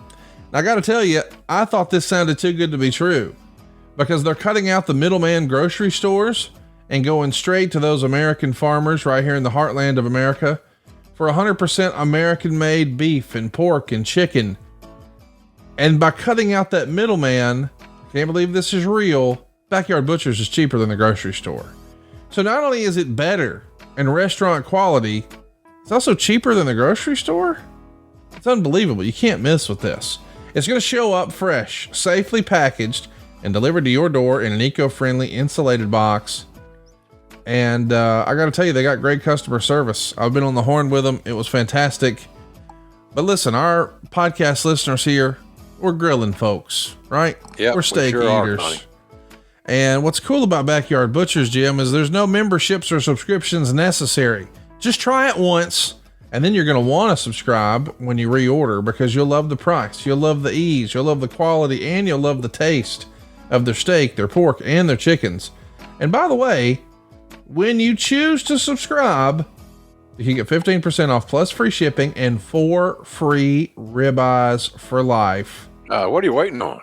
S1: Now, I got to tell you, I thought this sounded too good to be true because they're cutting out the middleman grocery stores and going straight to those American farmers right here in the heartland of America for 100% American-made beef and pork and chicken. And by cutting out that middleman, can't believe this is real, Backyard Butchers is cheaper than the grocery store. So not only is it better and restaurant quality, it's also cheaper than the grocery store. It's unbelievable. You can't miss with this. It's going to show up fresh, safely packaged, and delivered to your door in an eco-friendly insulated box. And I got to tell you, they got great customer service. I've been on the horn with them. It was fantastic. But listen, our podcast listeners here, we're grilling folks, right?
S2: Yeah,
S1: we're steak eaters. And what's cool about Backyard Butchers, Jim, is there's no memberships or subscriptions necessary. Just try it once, and then you're going to want to subscribe when you reorder because you'll love the price, you'll love the ease, you'll love the quality, and you'll love the taste of their steak, their pork, and their chickens. And by the way, when you choose to subscribe, you can get 15% off plus free shipping and 4 free ribeyes for life.
S2: What are you waiting on?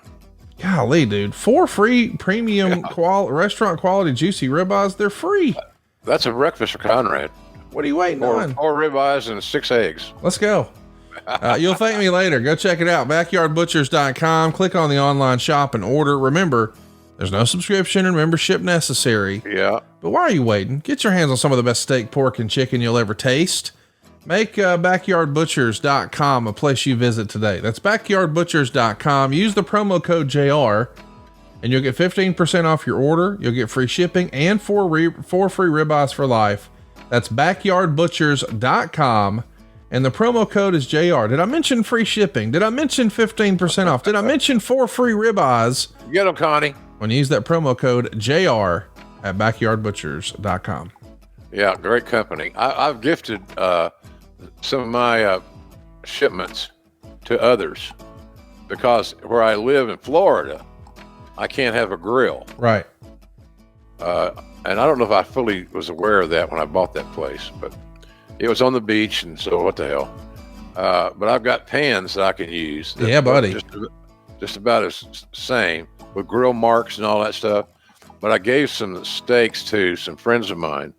S1: Golly, dude. 4 free premium restaurant quality juicy ribeyes. They're free.
S2: That's a breakfast for Conrad.
S1: What are you waiting on?
S2: 4 ribeyes and 6 eggs.
S1: Let's go. You'll thank me later. Go check it out. Backyardbutchers.com. Click on the online shop and order. Remember, there's no subscription or membership necessary.
S2: Yeah.
S1: But why are you waiting? Get your hands on some of the best steak, pork, and chicken you'll ever taste. Make backyardbutchers.com a place you visit today. That's backyardbutchers.com. Use the promo code JR and you'll get 15% off your order. You'll get free shipping and four free ribeyes for life. That's backyardbutchers.com. And the promo code is JR. Did I mention free shipping? Did I mention 15% off? Did I mention 4 free ribeyes?
S2: Get them, Connie.
S1: When you use that promo code JR at backyardbutchers.com.
S2: Yeah, great company. I've gifted some of my shipments to others because where I live in Florida, I can't have a grill.
S1: Right.
S2: And I don't know if I fully was aware of that when I bought that place, but it was on the beach, and so what the hell. But I've got pans that I can use.
S1: Yeah, buddy.
S2: Just about as same with grill marks and all that stuff. But I gave some steaks to some friends of mine,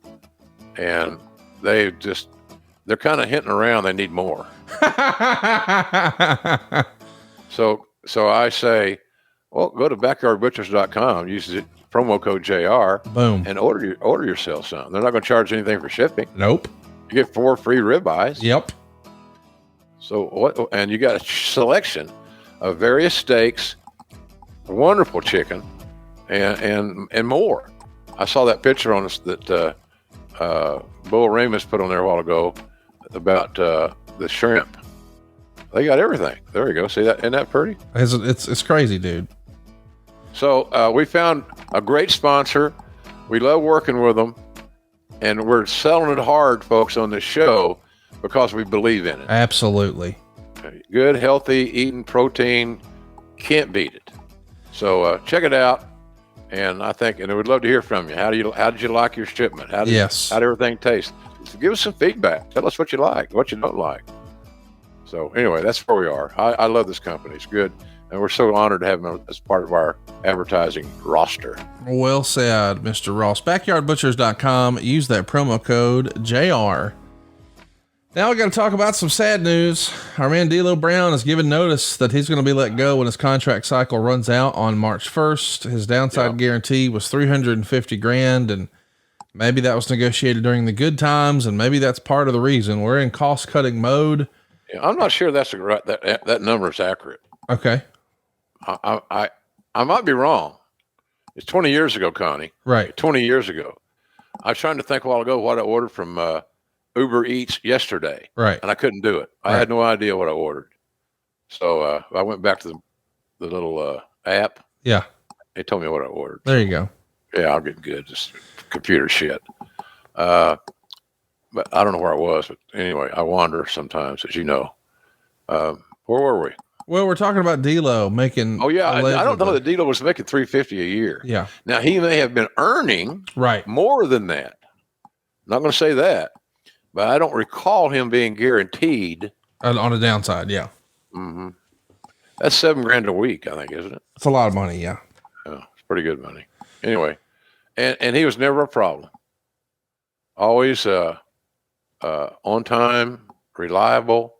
S2: and they're kind of hinting around they need more. So I say, well, go to backyardbutchers.com, use the promo code JR,
S1: boom, and
S2: order yourself some. They're not going to charge anything for shipping.
S1: Nope.
S2: You get 4 free ribeyes.
S1: Yep.
S2: So what? And you got a selection of various steaks, wonderful chicken, and more. I saw that picture on us that Bull Ramus put on there a while ago about the shrimp. They got everything. There you go. See that? Isn't that pretty?
S1: It's crazy, dude.
S2: So we found a great sponsor. We love working with them, and we're selling it hard, folks, on this show because we believe in it.
S1: Absolutely.
S2: Good, healthy, eating protein. Can't beat it. So check it out. And I think, and we'd love to hear from you. How did you like your shipment? How did everything taste? So give us some feedback. Tell us what you like, what you don't like. So anyway, that's where we are. I love this company. It's good. And we're so honored to have them as part of our advertising roster.
S1: Well said, Mr. Ross. Backyardbutchers.com. Use that promo code JR. Now we got to talk about some sad news. Our man D'Lo Brown has given notice that he's going to be let go when his contract cycle runs out on March 1st. His downside guarantee was $350,000, and maybe that was negotiated during the good times, and maybe that's part of the reason. We're in cost cutting mode.
S2: Yeah, I'm not sure that's that number is accurate.
S1: Okay.
S2: I might be wrong. It's 20 years ago, Connie.
S1: Right.
S2: 20 years ago. I was trying to think a while ago what I ordered from Uber Eats yesterday.
S1: Right.
S2: And I couldn't do it. I had no idea what I ordered. So I went back to the little app.
S1: Yeah.
S2: They told me what I ordered.
S1: There you go.
S2: Yeah, I'll get good. Just computer shit. But I don't know where I was. But anyway, I wander sometimes, as you know. Where were we?
S1: Well, we're talking about D'Lo making.
S2: Oh yeah, I don't know that D'Lo was making $350 a year.
S1: Yeah.
S2: Now he may have been earning more than that. I'm not going to say that, but I don't recall him being guaranteed
S1: on a downside. Yeah.
S2: Mm-hmm. That's $7,000 a week, I think, isn't it?
S1: It's a lot of money. Yeah.
S2: Yeah, it's pretty good money. Anyway, and he was never a problem. Always on time, reliable,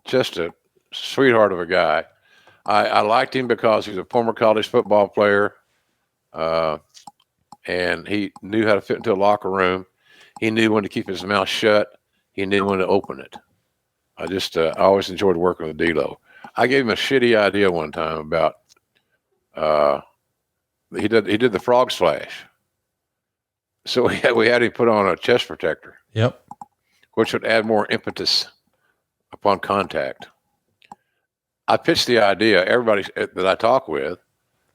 S2: just a sweetheart of a guy. I liked him because he's a former college football player, and he knew how to fit into a locker room. He knew when to keep his mouth shut. He knew when to open it. I always enjoyed working with D'Lo. I gave him a shitty idea one time about he did the frog splash. So we had him put on a chest protector.
S1: Yep. Which
S2: would add more impetus upon contact. I pitched the idea. Everybody that I talk with,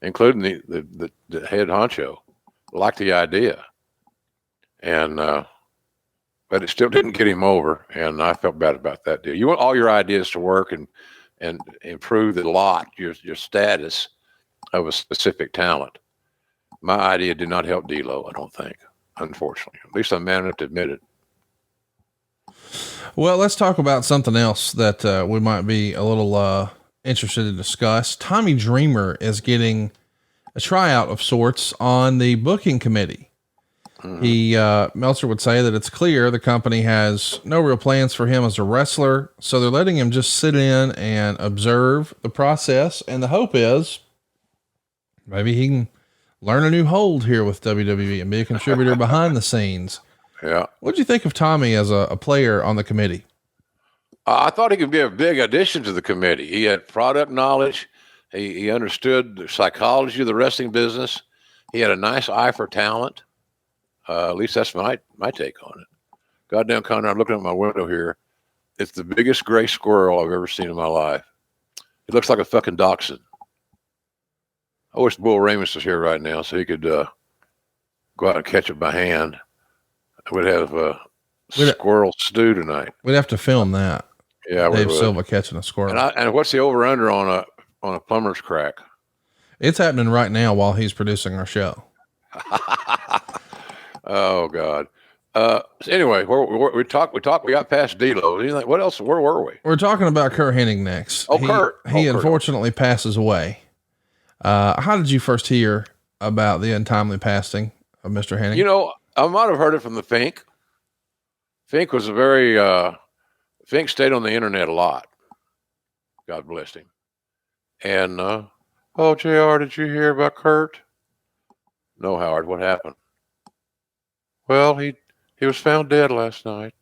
S2: including the head honcho, liked the idea, and but it still didn't get him over. And I felt bad about that deal. You want all your ideas to work and improve the lot, your status of a specific talent. My idea did not help D'Lo, I don't think, unfortunately. At least I'm man enough to admit it.
S1: Well, let's talk about something else that we might be a little interested to discuss. Tommy Dreamer is getting a tryout of sorts on the booking committee. Mm-hmm. Meltzer would say that it's clear the company has no real plans for him as a wrestler, so they're letting him just sit in and observe the process. And the hope is maybe he can learn a new hold here with WWE and be a contributor behind the scenes.
S2: Yeah.
S1: What'd you think of Tommy as a player on the committee?
S2: I thought he could be a big addition to the committee. He had product knowledge. He understood the psychology of the wrestling business. He had a nice eye for talent. At least that's my take on it. Goddamn, Conrad, I'm looking at my window here. It's the biggest gray squirrel I've ever seen in my life. It looks like a fucking dachshund. I wish Bull Ramus was here right now so he could go out and catch it by hand. We'd have squirrel stew tonight.
S1: We'd have to film that.
S2: Yeah,
S1: Dave Silva catching a squirrel.
S2: And what's the over under on a plumber's crack?
S1: It's happening right now while he's producing our show.
S2: Oh God. So anyway, we got past D-Lo. What else? Where were we?
S1: We're talking about Kurt Hennig next.
S2: Kurt.
S1: He unfortunately passes away. How did you first hear about the untimely passing of Mr. Hennig?
S2: You know, I might have heard it from the Fink. Fink was Fink stayed on the internet a lot. God bless him. And, oh, JR, did you hear about Kurt? No, Howard, what happened? Well, he was found dead last night.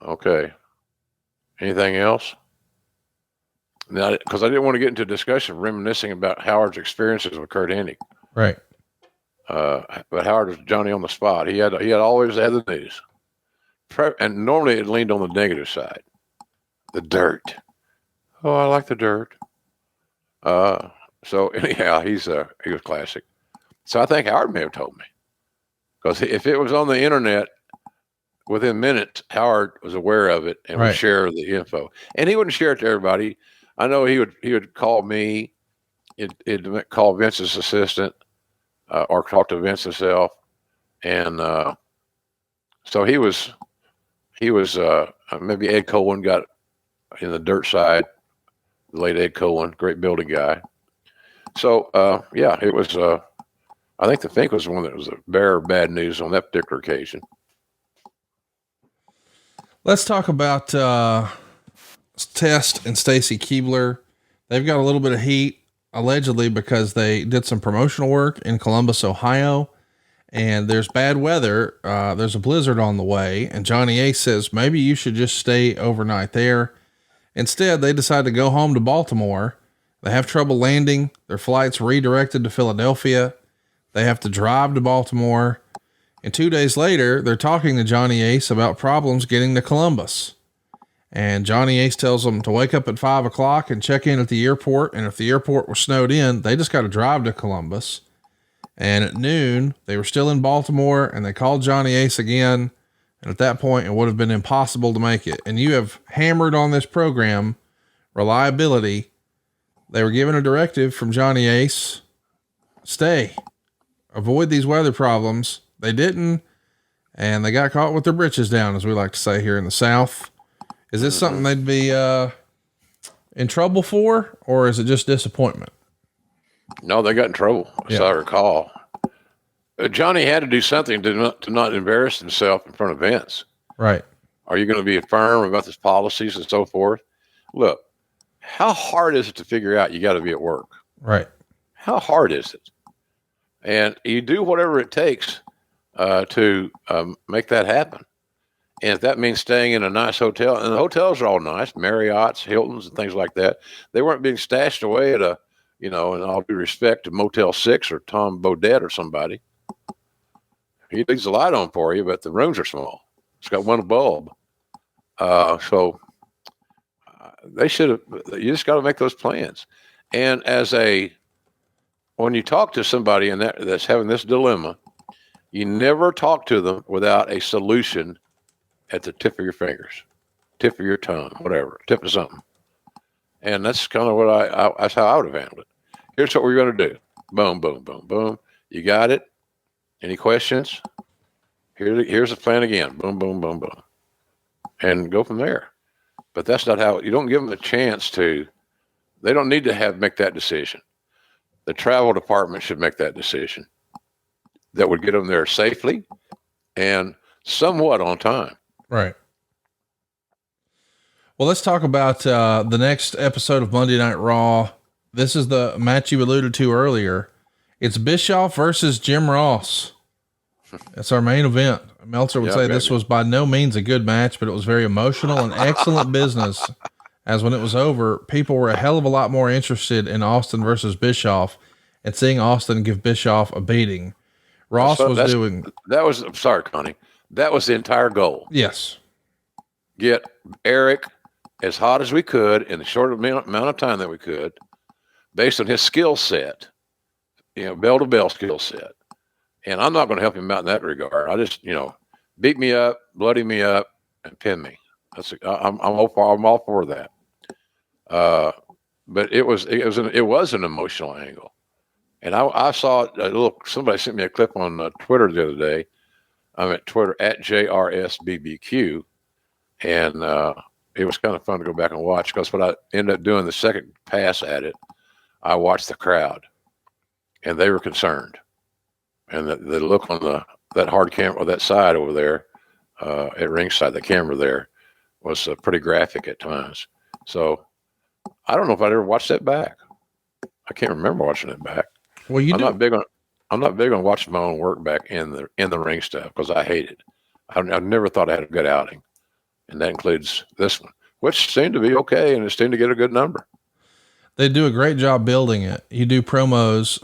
S2: Okay. Anything else? Now, because I didn't want to get into a discussion reminiscing about Howard's experiences with Kurt Hennig.
S1: Right.
S2: But Howard was Johnny on the spot. He had always had the news. And normally it leaned on the negative side. The dirt. Oh, I like the dirt. So anyhow, he was classic. So I think Howard may have told me. Because if it was on the internet, within minutes, Howard was aware of it and would share the info. And he wouldn't share it to everybody. I know he would call me, he'd call Vince's assistant, or talk to Vince himself. And so he was maybe Ed Cohen got in the dirt side, the late Ed Cohen, great building guy. So yeah, it was I think the Fink was the one that was a bearer of bad news on that particular occasion.
S1: Let's talk about Test and Stacy Keibler. They've got a little bit of heat, allegedly, because they did some promotional work in Columbus, Ohio, and there's bad weather. There's a blizzard on the way, and Johnny Ace says, maybe you should just stay overnight there. Instead, they decide to go home to Baltimore. They have trouble landing. Their flight's redirected to Philadelphia. They have to drive to Baltimore. And 2 days later, they're talking to Johnny Ace about problems getting to Columbus. And Johnny Ace tells them to wake up at 5 o'clock and check in at the airport. And if the airport was snowed in, they just got to drive to Columbus. And at noon, they were still in Baltimore, and they called Johnny Ace again. And at that point, it would have been impossible to make it. And you have hammered on this program reliability. They were given a directive from Johnny Ace. Stay. Avoid these weather problems. They didn't. And they got caught with their britches down, as we like to say here in the South. Is this something they'd be in trouble for, or is it just disappointment?
S2: No, they got in trouble, as I recall. Johnny had to do something to not embarrass himself in front of Vince. Right. Are you going to be firm about his policies and so forth? Look, how hard is it to figure out you got to be at work? Right. How hard is it? And you do whatever it takes to make that happen. And if that means staying in a nice hotel, and the hotels are all nice, Marriott's, Hilton's, and things like that, they weren't being stashed away at a, and all due respect to Motel 6 or Tom Bodette or somebody. He leaves the light on for you, but the rooms are small. It's got one bulb. So they should have, you just got to make those plans. And when you talk to somebody that's having this dilemma, you never talk to them without a solution at the tip of your fingers, tip of your tongue, whatever, tip of something. And that's kind of what that's how I would have handled it. Here's what we're going to do. Boom, boom, boom, boom. You got it? Any questions? Here's the plan again. Boom, boom, boom, boom. And go from there. But that's not how, you don't give them a chance they don't need to make that decision. The travel department should make that decision. That would get them there safely and somewhat on time. Right.
S1: Well, let's talk about the next episode of Monday Night Raw. This is the match you alluded to earlier. It's Bischoff versus Jim Ross. That's our main event. Meltzer would say this was by no means a good match, but it was very emotional and excellent business as when it was over, people were a hell of a lot more interested in Austin versus Bischoff and seeing Austin give Bischoff a beating. Ross was doing.
S2: I'm sorry, Connie. That was the entire goal.
S1: Yes.
S2: Get Eric as hot as we could in the short amount of time that we could, based on his skill set, bell to bell skill set. And I'm not going to help him out in that regard. I just, beat me up, bloody me up, and pin me. I'm all for that. But it was an emotional angle. And I saw somebody sent me a clip on Twitter the other day. I'm at Twitter at JRSBBQ. And it was kind of fun to go back and watch, because what I ended up doing the second pass at it, I watched the crowd, and they were concerned. And the look on that hard camera, that side over there at ringside, the camera there was pretty graphic at times. So I don't know if I'd ever watched that back. I can't remember watching it back.
S1: Well,
S2: I'm not big on watching my own work back in the ring stuff, because I hate it. I never thought I had a good outing, and that includes this one, which seemed to be okay, and it seemed to get a good number.
S1: They do a great job building it. You do promos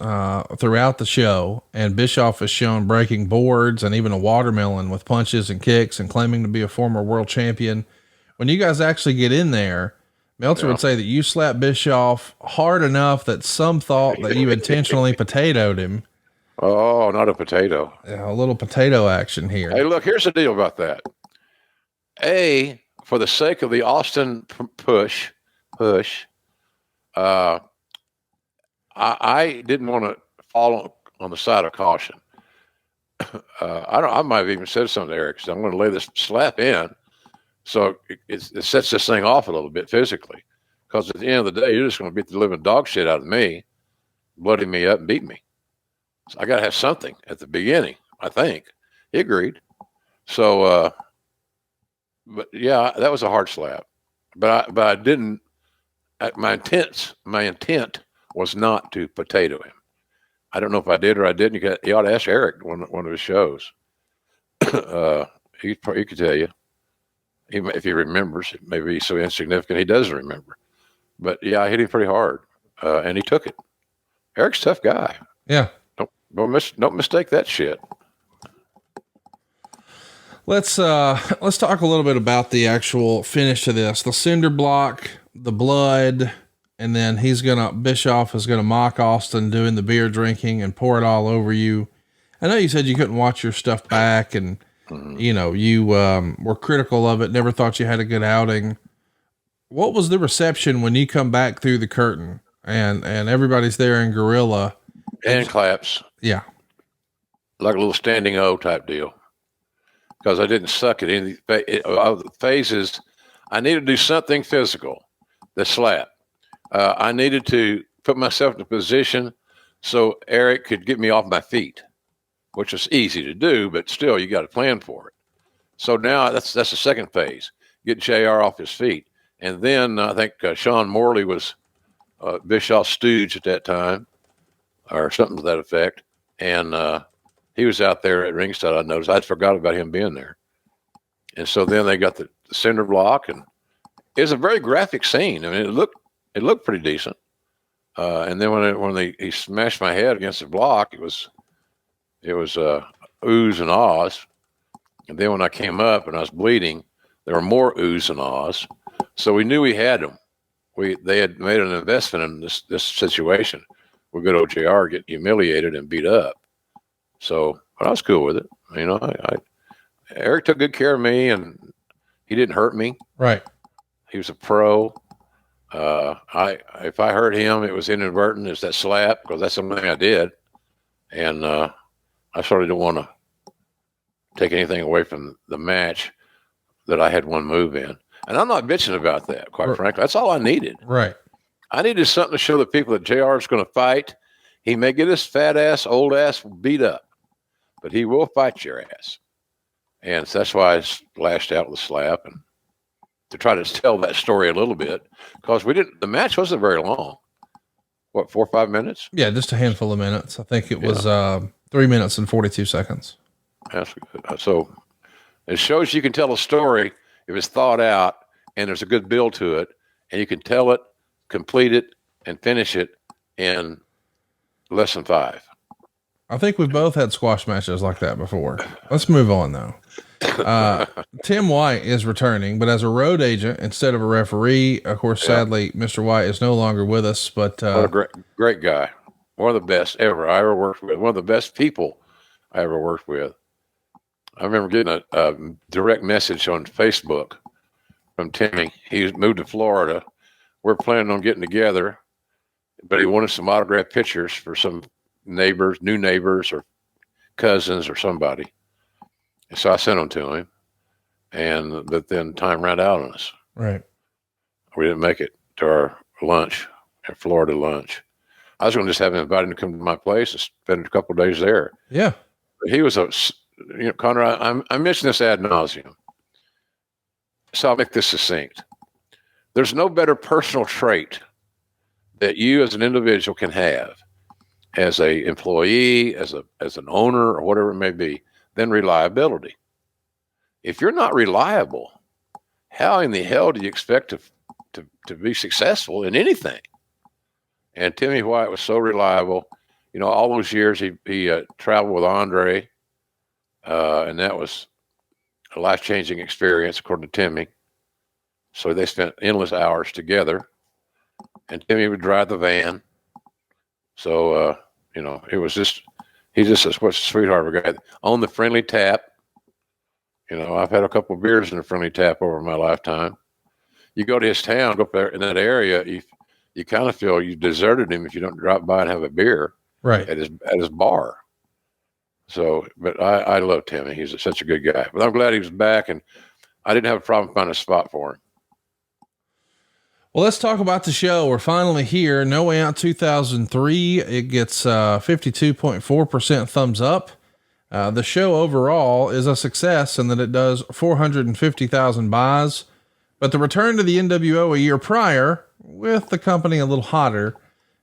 S1: throughout the show, and Bischoff is shown breaking boards and even a watermelon with punches and kicks and claiming to be a former world champion. When you guys actually get in there, Meltzer would say that you slapped Bischoff hard enough that some thought that you intentionally potatoed him.
S2: Oh, not a potato.
S1: Yeah, a little potato action here.
S2: Hey, look, here's the deal about that. For the sake of the Austin push, I didn't want to fall on the side of caution. I might have even said something to Eric. So I'm going to lay this slap in, so it sets this thing off a little bit physically. Because at the end of the day, you're just going to beat the living dog shit out of me, bloody me up, and beat me. So I got to have something at the beginning. I think he agreed. So, but yeah, that was a hard slap. But I didn't. My intent was not to potato him. I don't know if I did or I didn't. You ought to ask Eric one of his shows. He could tell you, if he remembers. It may be so insignificant he doesn't remember. But yeah, I hit him pretty hard, and he took it. Eric's a tough guy.
S1: Yeah.
S2: Don't mistake that shit.
S1: Let's talk a little bit about the actual finish to this. The cinder block, the blood, and then Bischoff is gonna mock Austin doing the beer drinking and pour it all over you. I know you said you couldn't watch your stuff back, and you were critical of it, never thought you had a good outing. What was the reception when you come back through the curtain and everybody's there in gorilla?
S2: And claps.
S1: Yeah.
S2: Like a little standing O type deal. Because I didn't suck at any phases. I needed to do something physical. The slap. I needed to put myself in a position so Eric could get me off my feet, which is easy to do, but still you got to plan for it. So now that's the second phase. Get JR off his feet. And then I think Sean Morley was Bischoff's stooge at that time, or something to that effect. And he was out there at ringside. I noticed. I'd forgot about him being there. And so then they got the cinder block, and it was a very graphic scene. I mean, it looked pretty decent. And then when he smashed my head against the block, it was oohs and ahs. And then when I came up and I was bleeding, there were more oohs and ahs. So we knew we had him. They had made an investment in this situation. We're good old JR get humiliated and beat up. So, but I was cool with it. Eric took good care of me, and he didn't hurt me.
S1: Right.
S2: He was a pro. If I hurt him, it was inadvertent. It's that slap, because that's something I did. And I sort of don't want to take anything away from the match that I had one move in. And I'm not bitching about that, quite frankly. That's all I needed.
S1: Right.
S2: I needed something to show the people that JR is going to fight. He may get his fat ass, old ass beat up, but he will fight your ass. And so that's why I lashed out with a slap, and to try to tell that story a little bit, because the match wasn't very long. What, 4 or 5 minutes?
S1: Yeah, just a handful of minutes. I think it was 3 minutes and 42 seconds.
S2: That's good. So it shows you can tell a story if it's thought out and there's a good build to it, and you can tell it, complete it, and finish it in less than 5.
S1: I think we've both had squash matches like that before. Let's move on though. Tim White is returning, but as a road agent instead of a referee. Of course, sadly, Mr. White is no longer with us, but
S2: what a great guy. One of the best ever I ever worked with. One of the best people I ever worked with. I remember getting a direct message on Facebook from Timmy. He moved to Florida. We're planning on getting together, but he wanted some autographed pictures for some neighbors, new neighbors or cousins or somebody. And so I sent them to him, but then time ran out on us.
S1: Right.
S2: We didn't make it to our lunch, our Florida lunch. I was going to just have him invited to come to my place and spend a couple of days there.
S1: Yeah.
S2: But he was Conrad, I mention this ad nauseum. So I'll make this succinct. There's no better personal trait that you as an individual can have as a employee, as an owner, or whatever it may be, than reliability. If you're not reliable, how in the hell do you expect to be successful in anything? And Timmy White was so reliable. All those years he traveled with Andre, and that was a life-changing experience, according to Timmy. So they spent endless hours together, and Timmy would drive the van. So, it was he's just a sweetheart of a guy. On the friendly tap, I've had a couple of beers in the friendly tap over my lifetime. You go to his town, go up there in that area, you kind of feel you deserted him if you don't drop by and have a beer
S1: right
S2: at his bar. So, but I love Timmy. He's such a good guy. But I'm glad he was back, and I didn't have a problem finding a spot for him.
S1: Well, let's talk about the show. We're finally here. No Way Out 2003. It gets 52.4% thumbs up. The show overall is a success in that it does 450,000 buys, but the return to the NWO a year prior, with the company a little hotter,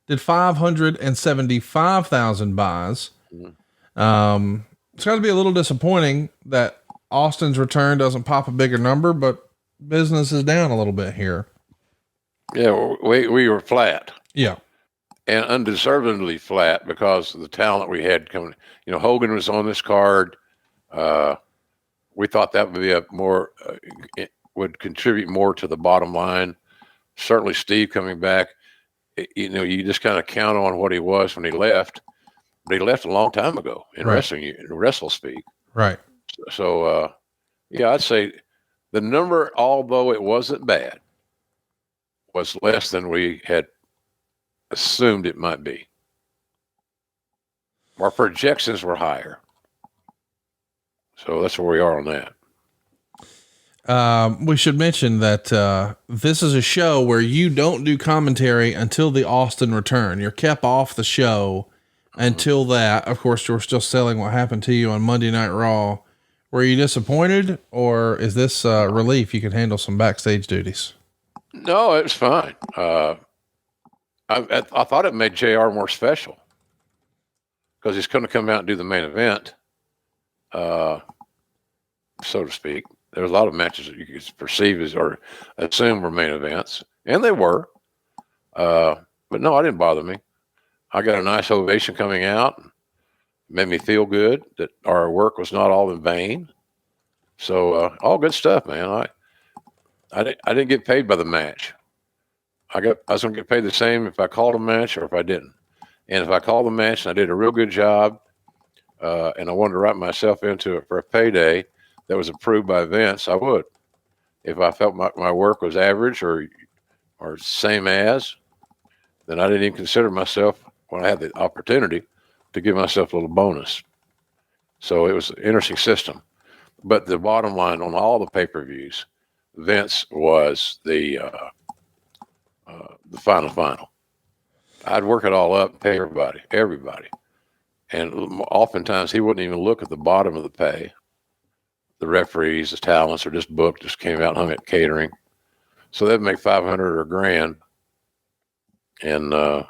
S1: did 575,000 buys. It's got to be a little disappointing that Austin's return doesn't pop a bigger number, but business is down a little bit here.
S2: Yeah, we were flat.
S1: Yeah.
S2: And undeservedly flat because of the talent we had coming. Hogan was on this card. We thought that would be it would contribute more to the bottom line. Certainly Steve coming back, you just kind of count on what he was when he left. But he left a long time ago in wrestling, in wrestle speak.
S1: Right.
S2: So, I'd say the number, although it wasn't bad, was less than we had assumed it might be. Our projections were higher. So that's where we are on that.
S1: We should mention that this is a show where you don't do commentary until the Austin return. You're kept off the show until that. Of course, you're still selling what happened to you on Monday Night Raw. Were you disappointed, or is this relief? You can handle some backstage duties.
S2: No, it was fine. I thought it made JR more special because he's going to come out and do the main event, so to speak. There was a lot of matches that you could perceive as or assume were main events, and they were. But no, it didn't bother me. I got a nice ovation coming out. It made me feel good that our work was not all in vain. So all good stuff, man. I didn't get paid by the match. I was going to get paid the same if I called a match or if I didn't. And if I called the match and I did a real good job, and I wanted to write myself into it for a payday that was approved by Vince, I would. If I felt my work was average or same as, then I didn't even consider myself, when I had the opportunity, to give myself a little bonus. So it was an interesting system. But the bottom line on all the pay-per-views, Vince was the final. I'd work it all up, pay everybody. And oftentimes he wouldn't even look at the bottom of the pay. The referees, the talents are just booked, just came out, hung at catering. So they'd make $500 or $1,000 and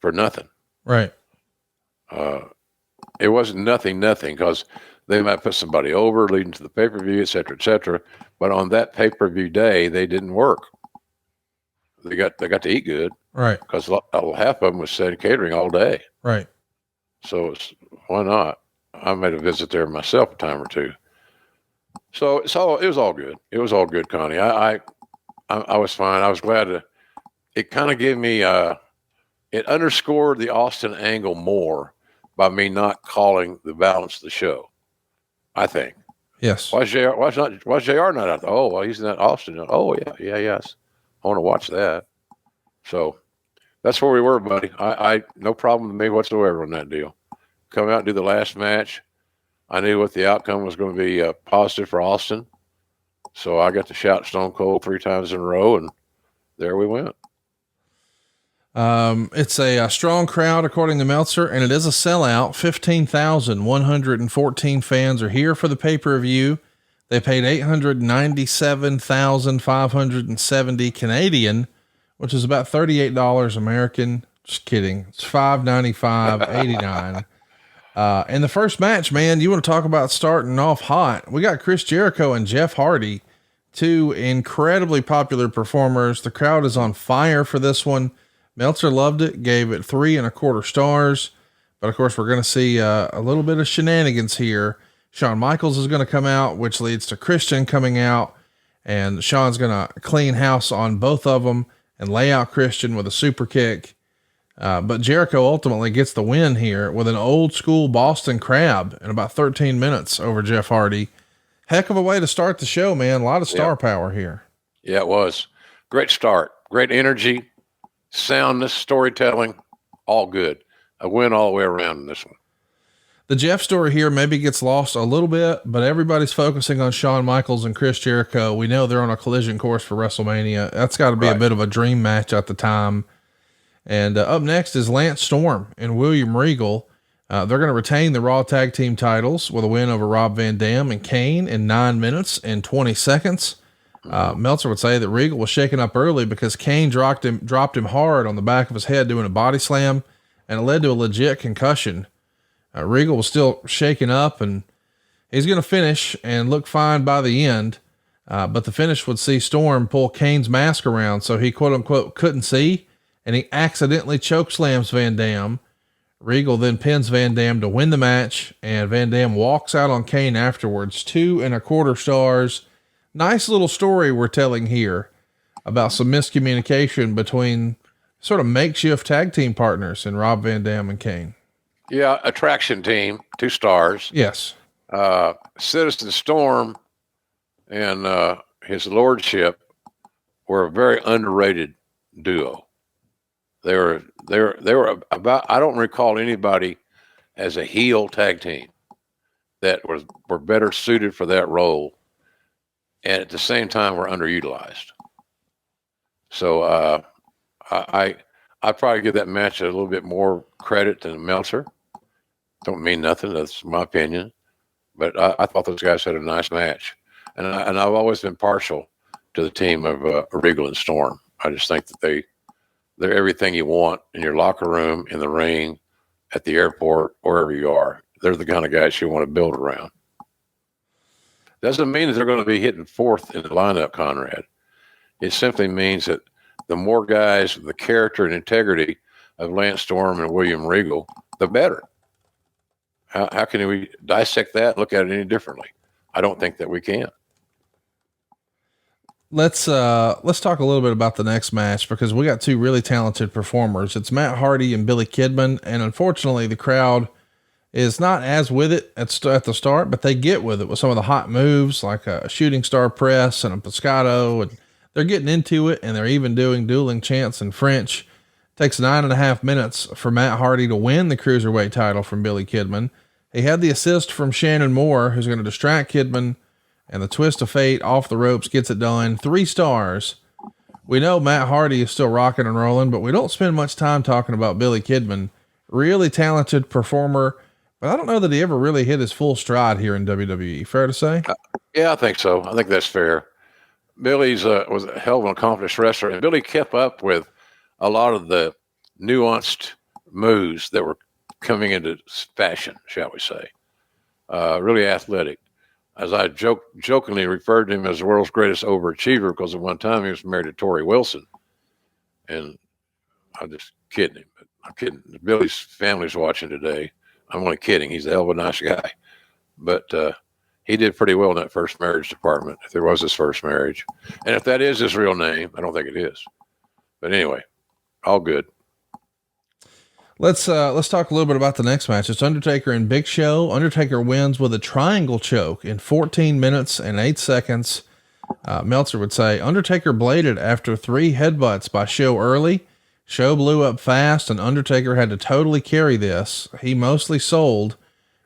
S2: for nothing.
S1: Right.
S2: It wasn't nothing because they might put somebody over leading to the pay-per-view, et cetera, et cetera. But on that pay-per-view day, they didn't work. they got to eat good,
S1: Right.
S2: Because half of them was sitting catering all day.
S1: Right.
S2: So why not? I made a visit there myself a time or two. So it was all good. It was all good, Connie. I was fine. I was glad it kind of gave me it underscored the Austin angle more by me not calling the balance of the show. I think.
S1: Yes.
S2: Why's JR not out there? Oh, well, he's not Austin. Oh, yes. I want to watch that. So that's where we were, buddy. I no problem with me whatsoever on that deal. Come out and do the last match. I knew what the outcome was going to be positive for Austin. So I got to shout Stone Cold 3 times in a row, and there we went.
S1: It's a strong crowd, according to Meltzer, and it is a sellout. 15,114 fans are here for the pay-per-view. They paid 897,570 Canadian, which is about $38 American. Just kidding. It's $595.89. In the first match, man, you want to talk about starting off hot. We got Chris Jericho and Jeff Hardy, 2 incredibly popular performers. The crowd is on fire for this one. Meltzer loved it, gave it 3.25 stars. But of course, we're going to see a little bit of shenanigans here. Shawn Michaels is going to come out, which leads to Christian coming out, and Shawn's going to clean house on both of them and lay out Christian with a super kick. But Jericho ultimately gets the win here with an old school Boston Crab in about 13 minutes over Jeff Hardy. Heck of a way to start the show, man. A lot of star power here.
S2: Yeah, it was. Great start. Great energy, soundness, storytelling, all good. A win all the way around in this one.
S1: The Jeff story here maybe gets lost a little bit, but everybody's focusing on Shawn Michaels and Chris Jericho. We know they're on a collision course for WrestleMania. That's got to be a bit of a dream match at the time. And up next is Lance Storm and William Regal. They're going to retain the Raw Tag Team titles with a win over Rob Van Dam and Kane in 9 minutes and 20 seconds. Meltzer would say that Regal was shaken up early because Kane dropped him hard on the back of his head doing a body slam, and it led to a legit concussion. Regal was still shaken up, and he's going to finish and look fine by the end. But the finish would see Storm pull Kane's mask around so he quote unquote couldn't see, and he accidentally chokeslams Van Dam. Regal then pins Van Dam to win the match, and Van Dam walks out on Kane afterwards. 2.25 stars. Nice little story we're telling here about some miscommunication between sort of makeshift tag team partners in Rob Van Dam and Kane.
S2: Yeah, attraction team, 2 stars.
S1: Yes.
S2: Citizen Storm and his lordship were a very underrated duo. They were about, I don't recall anybody as a heel tag team that were better suited for that role, and at the same time were underutilized. So I'd probably give that match a little bit more credit than Meltzer. Don't mean nothing. That's my opinion. But I thought those guys had a nice match. And I've always been partial to the team of Regal and Storm. I just think that they're everything you want in your locker room, in the ring, at the airport, wherever you are. They're the kind of guys you want to build around. Doesn't mean that they're going to be hitting 4th in the lineup, Conrad. It simply means that the more guys with the character and integrity of Lance Storm and William Regal, the better. How can we dissect that and look at it any differently? I don't think that we can.
S1: Let's talk a little bit about the next match, because we got 2 really talented performers. It's Matt Hardy and Billy Kidman. And unfortunately the crowd is not as with it at the start, but they get with it with some of the hot moves, like a shooting star press and a pescado, and they're getting into it. And they're even doing dueling chants in French. It takes 9.5 minutes for Matt Hardy to win the cruiserweight title from Billy Kidman. He had the assist from Shannon Moore, who's going to distract Kidman, and the twist of fate off the ropes gets it done. 3 stars. We know Matt Hardy is still rocking and rolling, but we don't spend much time talking about Billy Kidman. Really talented performer, but I don't know that he ever really hit his full stride here in WWE. Fair to say?
S2: Yeah, I think so. I think that's fair. Billy's was a hell of an accomplished wrestler, and Billy kept up with a lot of the nuanced moves that were coming into fashion, shall we say. Really athletic. As I jokingly referred to him as the world's greatest overachiever, because at one time he was married to Tori Wilson. And I'm just kidding him. But I'm kidding. Billy's family's watching today. I'm only kidding. He's a hell of a nice guy. But he did pretty well in that first marriage department, if there was his first marriage. And if that is his real name, I don't think it is. But anyway, all good.
S1: Let's talk a little bit about the next match. It's Undertaker and Big Show. Undertaker wins with a triangle choke in 14 minutes and 8 seconds. Meltzer would say Undertaker bladed after 3 headbutts by Show early. Show blew up fast, and Undertaker had to totally carry this. He mostly sold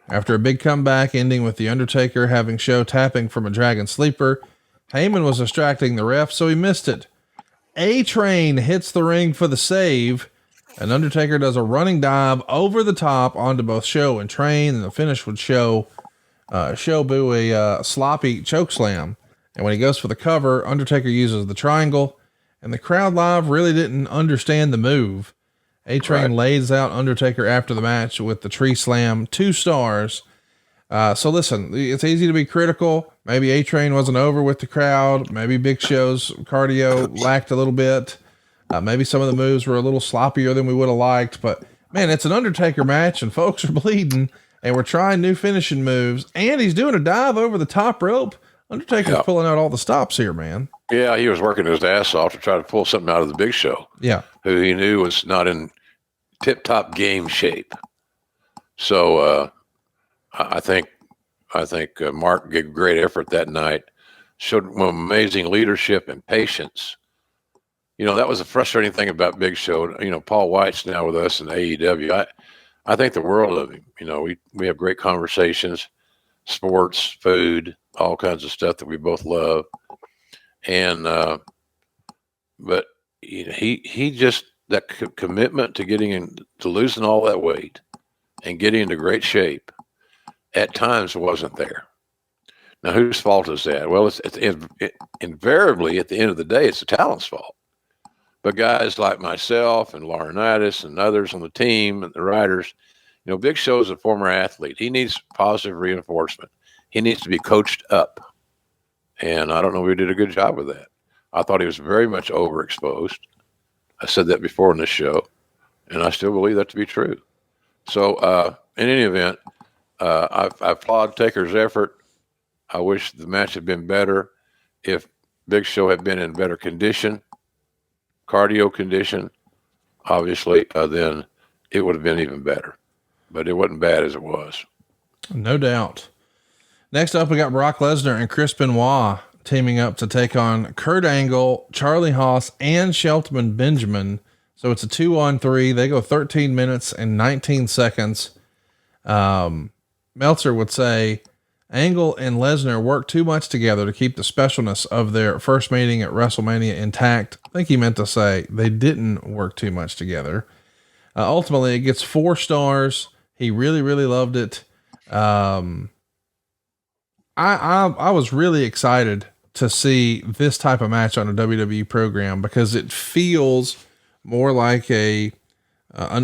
S1: after a big comeback, ending with the Undertaker having Show tapping from a Dragon Sleeper. Heyman was distracting the ref, so he missed it. A-Train hits the ring for the save, and Undertaker does a running dive over the top onto both Show and Train, and the finish would Show Boo a sloppy choke slam. And when he goes for the cover, Undertaker uses the triangle, and the crowd live really didn't understand the move. A-Train lays out Undertaker after the match with the tree slam, 2 stars. So listen, it's easy to be critical. Maybe A-Train wasn't over with the crowd. Maybe Big Show's cardio lacked a little bit. Maybe some of the moves were a little sloppier than we would have liked, but man, it's an Undertaker match and folks are bleeding and we're trying new finishing moves, and he's doing a dive over the top rope. Undertaker's pulling out all the stops here, man.
S2: Yeah, he was working his ass off to try to pull something out of the Big Show.
S1: Yeah.
S2: Who he knew was not in tip-top game shape. So I think Mark gave great effort that night, showed amazing leadership and patience. You know, that was a frustrating thing about Big Show. You know, Paul White's now with us in AEW. I think the world of him. You know, we have great conversations, sports, food, all kinds of stuff that we both love. And but you know, he just, that commitment to to losing all that weight and getting into great shape at times wasn't there. Now, whose fault is that? Well, it's invariably at the end of the day, it's the talent's fault. But guys like myself and Laurinaitis and others on the team and the writers, you know, Big Show is a former athlete. He needs positive reinforcement. He needs to be coached up. And I don't know if we did a good job with that. I thought he was very much overexposed. I said that before in this show, and I still believe that to be true. So in any event, I applaud Taker's effort. I wish the match had been better. If Big Show had been in better condition, cardio condition, obviously, then it would have been even better. But it wasn't bad as it was.
S1: No doubt. Next up, we got Brock Lesnar and Chris Benoit teaming up to take on Kurt Angle, Charlie Haas, and Shelton Benjamin. So it's a 2-on-3. They go 13 minutes and 19 seconds. Meltzer would say Angle and Lesnar worked too much together to keep the specialness of their first meeting at WrestleMania intact. I think he meant to say they didn't work too much together. Ultimately, it gets 4 stars. He really, really loved it. I was really excited to see this type of match on a WWE program because it feels more like an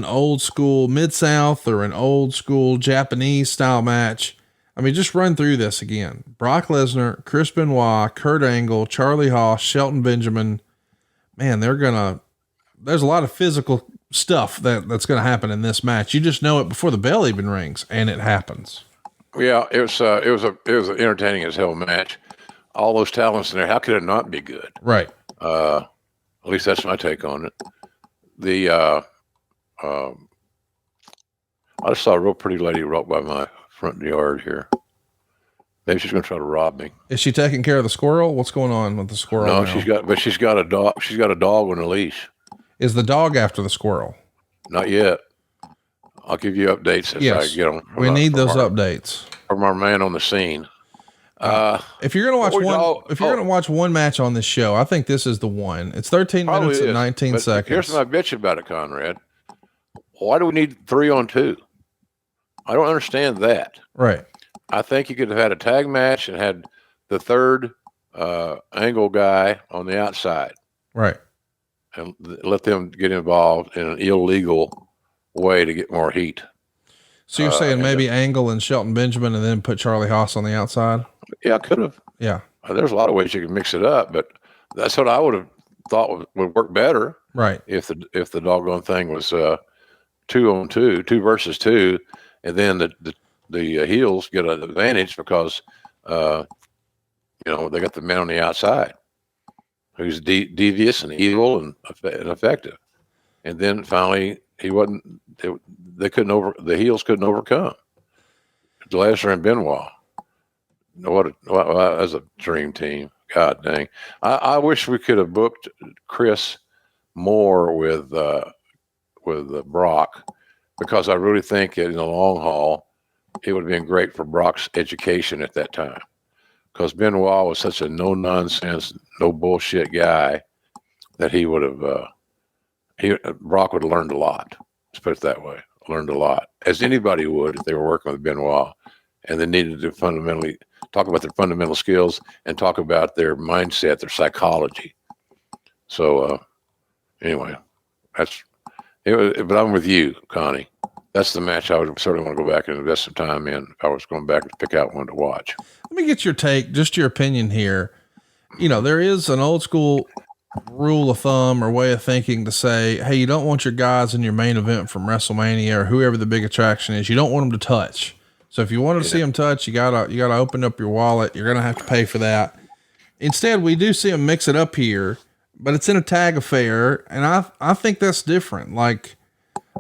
S1: old school Mid-South or an old school Japanese style match. I mean, just run through this again. Brock Lesnar, Chris Benoit, Kurt Angle, Charlie Haas, Shelton Benjamin. Man, there's a lot of physical stuff that's going to happen in this match. You just know it before the bell even rings, and it happens.
S2: Yeah, it was an entertaining as hell match. All those talents in there, how could it not be good?
S1: Right.
S2: At least that's my take on it. I just saw a real pretty lady walk by my front yard here. Maybe she's going to try to rob me.
S1: Is she taking care of the squirrel? What's going on with the squirrel?
S2: No,
S1: now?
S2: she's got a dog. She's got a dog on a leash.
S1: Is the dog after the squirrel?
S2: Not yet. I'll give you updates as I get them.
S1: We need those updates
S2: from our man on the scene.
S1: If you're going to watch one match on this show, I think this is the one. It's 13 minutes and 19 seconds.
S2: Here's my bitch about it, Conrad. Why do we need 3-on-2? I don't understand that.
S1: Right.
S2: I think you could have had a tag match and had the third Angle guy on the outside.
S1: Right.
S2: And let them get involved in an illegal way to get more heat.
S1: So you're saying maybe Angle and Shelton Benjamin and then put Charlie Haas on the outside?
S2: Yeah, I could have.
S1: Yeah.
S2: There's a lot of ways you can mix it up, but that's what I would have thought would work better.
S1: Right.
S2: If the doggone thing was 2-on-2, 2 versus 2, and then the heels get an advantage because they got the man on the outside who's devious and evil and effective, and then finally he wasn't. The heels couldn't overcome Lesnar and Benoit. What as a dream team. God dang! I wish we could have booked Chris more with Brock, because I really think in the long haul it would have been great for Brock's education at that time, because Benoit was such a no nonsense, no bullshit guy that he would have Brock would have learned a lot. Let's put it that way. Learned a lot, as anybody would if they were working with Benoit, and they needed to fundamentally talk about their fundamental skills and talk about their mindset, their psychology. So anyway, that's it. But I'm with you, Connie. That's the match I would certainly want to go back and invest some time in if I was going back and pick out one to watch.
S1: Let me get your take, just your opinion here. There is an old school rule of thumb or way of thinking to say, hey, you don't want your guys in your main event from WrestleMania or whoever the big attraction is. You don't want them to touch. So if you want to see them touch, you gotta open up your wallet. You're going to have to pay for that. Instead, we do see them mix it up here, but it's in a tag affair. And I think that's different. Like,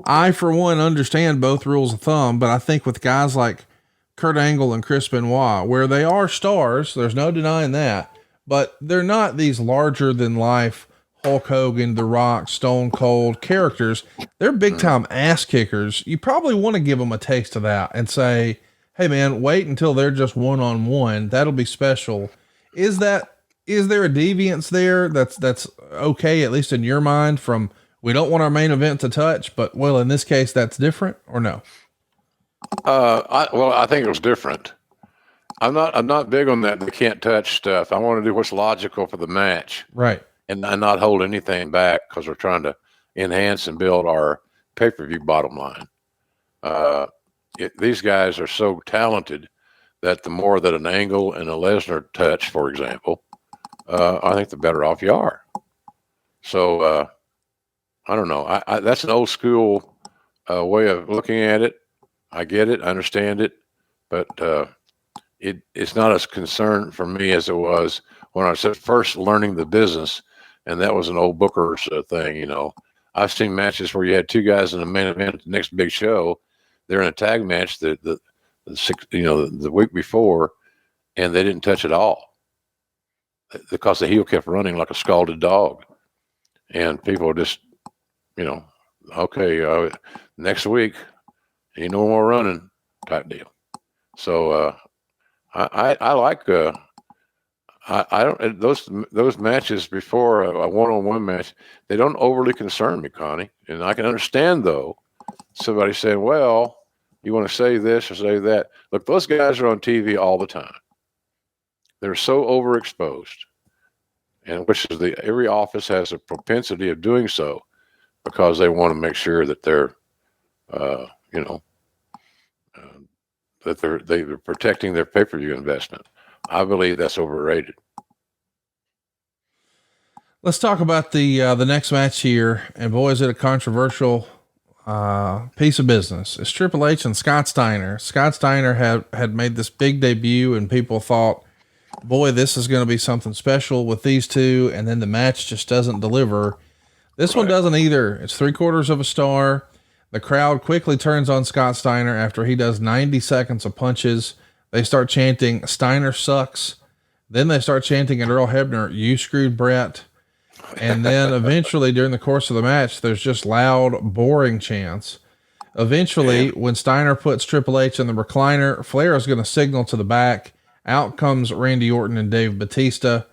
S1: I, for one, understand both rules of thumb, but I think with guys like Kurt Angle and Chris Benoit, where they are stars, there's no denying that, but they're not these larger than life Hulk Hogan, The Rock, Stone Cold characters. They're big time ass kickers. You probably want to give them a taste of that and say, hey man, wait until they're just one-on-one. That'll be special. Is there a deviance there that's okay, at least in your mind, from we don't want our main event to touch, but well, in this case that's different, or no?
S2: I think it was different. I'm not big on that. They can't touch stuff. I want to do what's logical for the match.
S1: Right.
S2: And not hold anything back, because we're trying to enhance and build our pay-per-view bottom line. These guys are so talented that the more that an Angle and a Lesnar touch, for example, I think the better off you are. So I don't know. That's an old school way of looking at it. I get it. I understand it. But it's not as concern for me as it was when I was first learning the business. And that was an old Booker's thing, I've seen matches where you had two guys in the main event at the next big show. They're in a tag match the week before, and they didn't touch at all because the heel kept running like a scalded dog. And people were just, okay, next week, no more running type deal. So I like I don't, those matches before a one-on-one match, they don't overly concern me, Connie. And I can understand, though, somebody saying, well, you want to say this or say that. Look, those guys are on TV all the time. They're so overexposed, and which is every office has a propensity of doing so, because they want to make sure that they're, that they're protecting their pay-per-view investment. I believe that's overrated.
S1: Let's talk about the next match here. And boy, is it a controversial piece of business. It's Triple H and Scott Steiner. Scott Steiner had made this big debut, and people thought, boy, this is going to be something special with these two. And then the match just doesn't deliver. This one doesn't either. It's 3/4 of a star. The crowd quickly turns on Scott Steiner after he does 90 seconds of punches. They start chanting, Steiner sucks. Then they start chanting at Earl Hebner, you screwed Brett. And then eventually during the course of the match, there's just loud, boring chants. Eventually, when Steiner puts Triple H in the recliner, Flair is going to signal to the back. Out comes Randy Orton and Dave Bautista.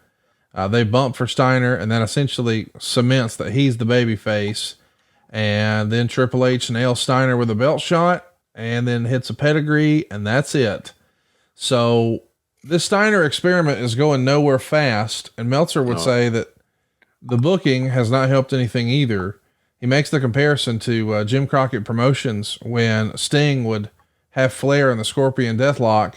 S1: They bump for Steiner, and that essentially cements that he's the babyface. And then Triple H nails Steiner with a belt shot and then hits a pedigree, and that's it. So this Steiner experiment is going nowhere fast. And Meltzer would say that the booking has not helped anything either. He makes the comparison to Jim Crockett Promotions when Sting would have Flair in the Scorpion Deathlock.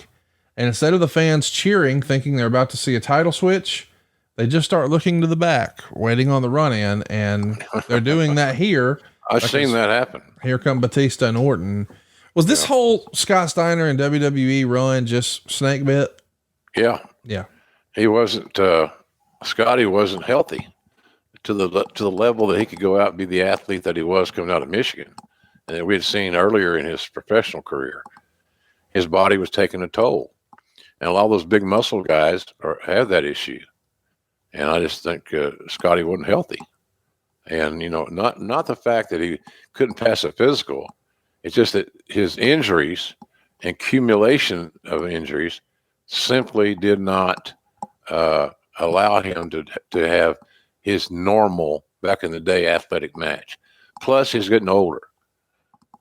S1: And instead of the fans cheering, thinking they're about to see a title switch, they just start looking to the back, waiting on the run in. And they're doing that here.
S2: I've seen that happen.
S1: Here come Batista and Orton. Was this whole Scott Steiner and WWE run just snake bit?
S2: Yeah.
S1: Yeah.
S2: He wasn't, Scotty wasn't healthy to the level that he could go out and be the athlete that he was coming out of Michigan. And that we had seen earlier in his professional career. His body was taking a toll. And a lot of those big muscle guys have that issue. And I just think Scotty wasn't healthy. And, you know, not the fact that he couldn't pass a physical. It's just that his injuries and accumulation of injuries simply did not allow him to have his normal, back in the day, athletic match. Plus, he's getting older.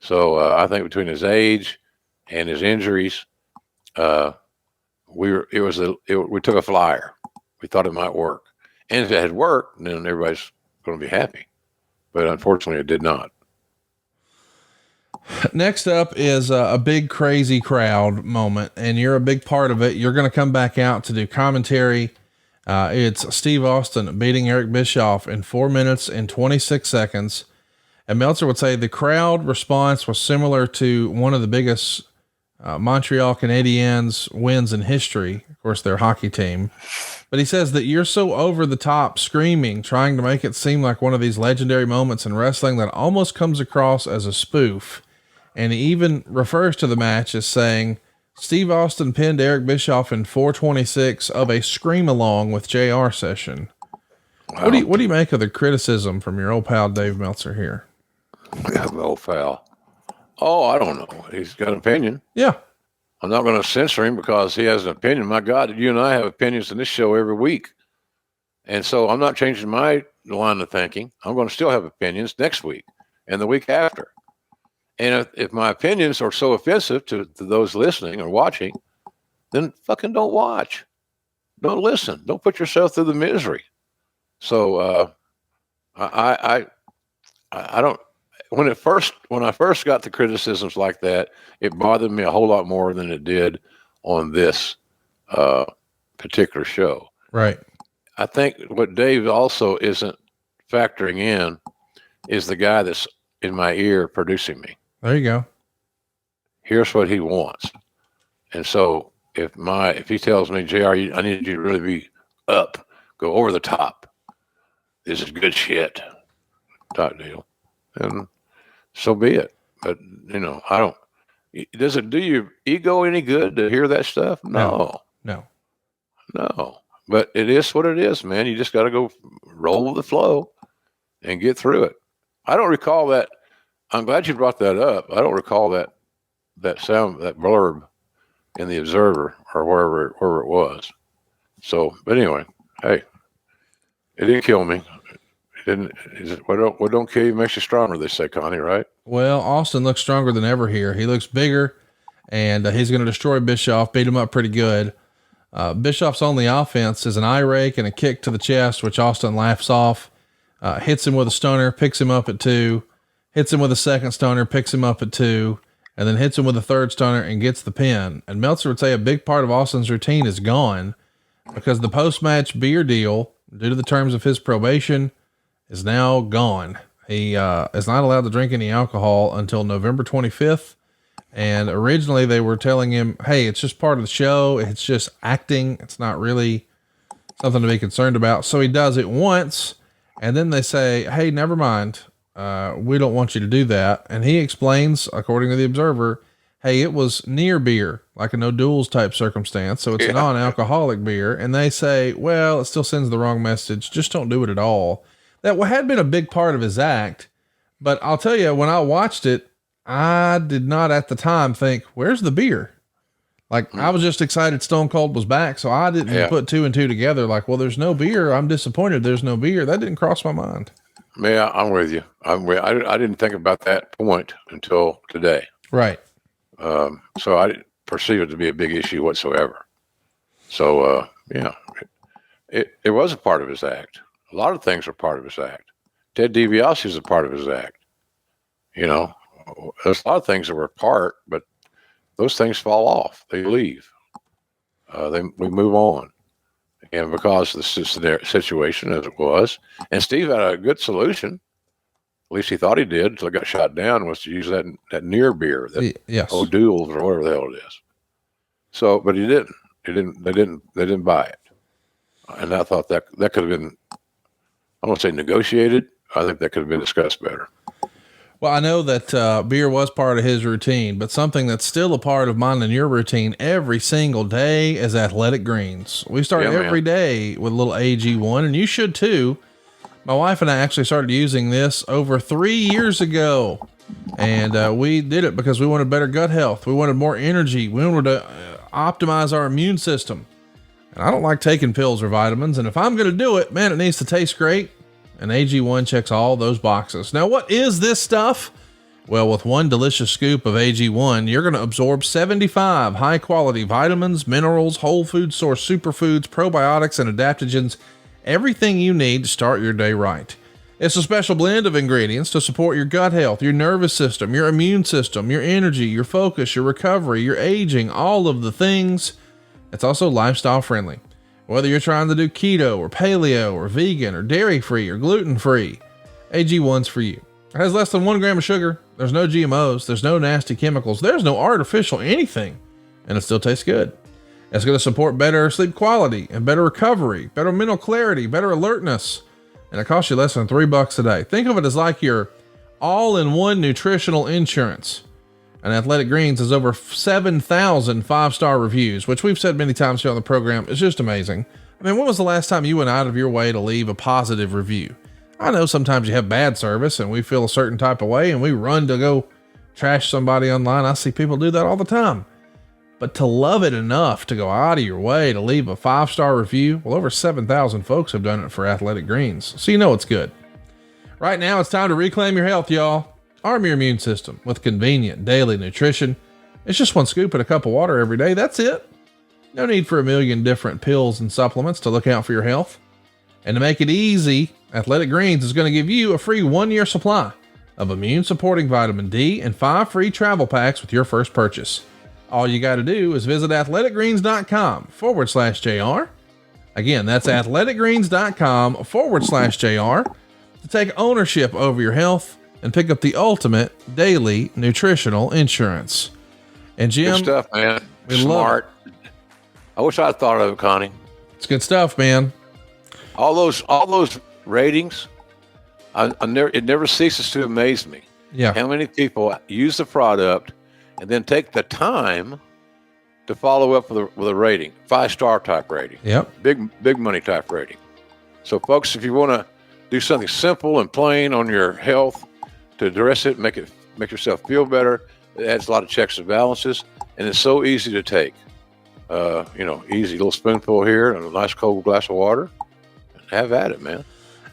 S2: So I think between his age and his injuries, we took a flyer. We thought it might work. And if it had worked, then everybody's going to be happy. But unfortunately, it did not.
S1: Next up is a big crazy crowd moment, and you're a big part of it. You're going to come back out to do commentary. It's Steve Austin beating Eric Bischoff in 4 minutes and 26 seconds. And Meltzer would say the crowd response was similar to one of the biggest Montreal Canadiens wins in history. Of course, their hockey team. But he says that you're so over the top screaming, trying to make it seem like one of these legendary moments in wrestling that almost comes across as a spoof. And he even refers to the match as saying, Steve Austin pinned Eric Bischoff in 426 of a scream along with JR session. Wow. What do you make of the criticism from your old pal, Dave Meltzer here?
S2: Yeah, old pal. Oh, I don't know. He's got an opinion.
S1: Yeah.
S2: I'm not going to censor him because he has an opinion. My God, you and I have opinions in this show every week. And so I'm not changing my line of thinking. I'm going to still have opinions next week and the week after. And if my opinions are so offensive to those listening or watching, then fucking don't watch. Don't listen. Don't put yourself through the misery. So I don't. When I first got the criticisms like that, it bothered me a whole lot more than it did on this particular show.
S1: Right.
S2: I think what Dave also isn't factoring in is the guy that's in my ear producing me.
S1: There you go.
S2: Here's what he wants. And so if he tells me, JR, I need you to really be up, go over the top. This is good shit type deal. And so be it. But, you know, does it do your ego any good to hear that stuff? No. But it is what it is, man. You just got to go roll with the flow and get through it. I don't recall that. I'm glad you brought that up. I don't recall that sound, that blurb in the Observer or wherever it was. So, but anyway, hey, it didn't kill me. What don't kill you makes you stronger, they say, Connie, right?
S1: Well, Austin looks stronger than ever here. He looks bigger, and he's going to destroy Bischoff, beat him up pretty good. Bischoff's only offense is an eye rake and a kick to the chest, which Austin laughs off, hits him with a stunner, picks him up at 2, hits him with a second stunner, picks him up at 2, and then hits him with a third stunner and gets the pin. And Meltzer would say a big part of Austin's routine is gone because the post-match beer deal, due to the terms of his probation, is now gone. He is not allowed to drink any alcohol until November 25th. And originally they were telling him, hey, it's just part of the show. It's just acting. It's not really something to be concerned about. So he does it once. And then they say, hey, never mind. We don't want you to do that. And he explains, according to the Observer, hey, it was near beer, like a no duels type circumstance. So it's a non-alcoholic beer. And they say, well, it still sends the wrong message. Just don't do it at all. That had been a big part of his act, but I'll tell you, when I watched it, I did not at the time think, where's the beer? Like I was just excited Stone Cold was back. So I didn't put 2 and 2 together. Like, well, there's no beer. I'm disappointed. There's no beer. That didn't cross my mind.
S2: Yeah, I'm with you. I didn't think about that point until today.
S1: Right.
S2: So I didn't perceive it to be a big issue whatsoever. So, it was a part of his act. A lot of things are part of his act. Ted DiBiase is a part of his act. You know, there's a lot of things that were a part, but those things fall off. They leave. We move on. And because the situation as it was, and Steve had a good solution, at least he thought he did, until he got shot down, was to use that near beer, that
S1: yes,
S2: O'Doul's or whatever the hell it is. So, but he didn't. They didn't buy it. And I thought that could have been, I don't say negotiated. I think that could have been discussed better.
S1: Well, I know that beer was part of his routine, but something that's still a part of mine and your routine every single day is athletic greens. We start every day with a little AG1, and you should too. My wife and I actually started using this over 3 years ago, and we did it because we wanted better gut health. We wanted more energy. We wanted to optimize our immune system. And I don't like taking pills or vitamins, and if I'm going to do it, man, it needs to taste great. And AG1 checks all those boxes. Now, what is this stuff? Well, with one delicious scoop of AG1, you're going to absorb 75 high quality vitamins, minerals, whole food source superfoods, probiotics, and adaptogens. Everything you need to start your day right. It's a special blend of ingredients to support your gut health, your nervous system, your immune system, your energy, your focus, your recovery, your aging, all of the things. It's also lifestyle friendly. Whether you're trying to do keto or paleo or vegan or dairy free or gluten free, AG1's for you. It has less than 1 gram of sugar. There's no GMOs. There's no nasty chemicals. There's no artificial anything, and it still tastes good. It's going to support better sleep quality and better recovery, better mental clarity, better alertness. And it costs you less than $3 a day. Think of it as like your all-in-one nutritional insurance. And Athletic Greens has over 7,000 5-star reviews, which we've said many times here on the program. It's just amazing. I mean, when was the last time you went out of your way to leave a positive review? I know sometimes you have bad service and we feel a certain type of way and we run to go trash somebody online. I see people do that all the time. But to love it enough to go out of your way to leave a 5-star review, well, over 7,000 folks have done it for Athletic Greens. So you know it's good. Right now, it's time to reclaim your health, y'all. Arm your immune system with convenient daily nutrition. It's just 1 scoop and a cup of water every day. That's it. No need for a million different pills and supplements to look out for your health. And to make it easy, Athletic Greens is going to give you a free 1-year supply of immune supporting vitamin D and 5 free travel packs with your first purchase. All you got to do is visit athleticgreens.com/JR. Again, that's athleticgreens.com/JR to take ownership over your health and pick up the ultimate daily nutritional insurance. And Jim,
S2: good stuff, man. Smart. I wish I'd thought of it, Connie.
S1: It's good stuff, man.
S2: All those ratings, it never ceases to amaze me.
S1: Yeah.
S2: How many people use the product and then take the time to follow up with a rating, 5-star type rating.
S1: Yep.
S2: Big money type rating. So folks, if you want to do something simple and plain on your health to address it, make yourself feel better, it adds a lot of checks and balances, and it's so easy to take. Easy little spoonful here and a nice cold glass of water. Have at it, man.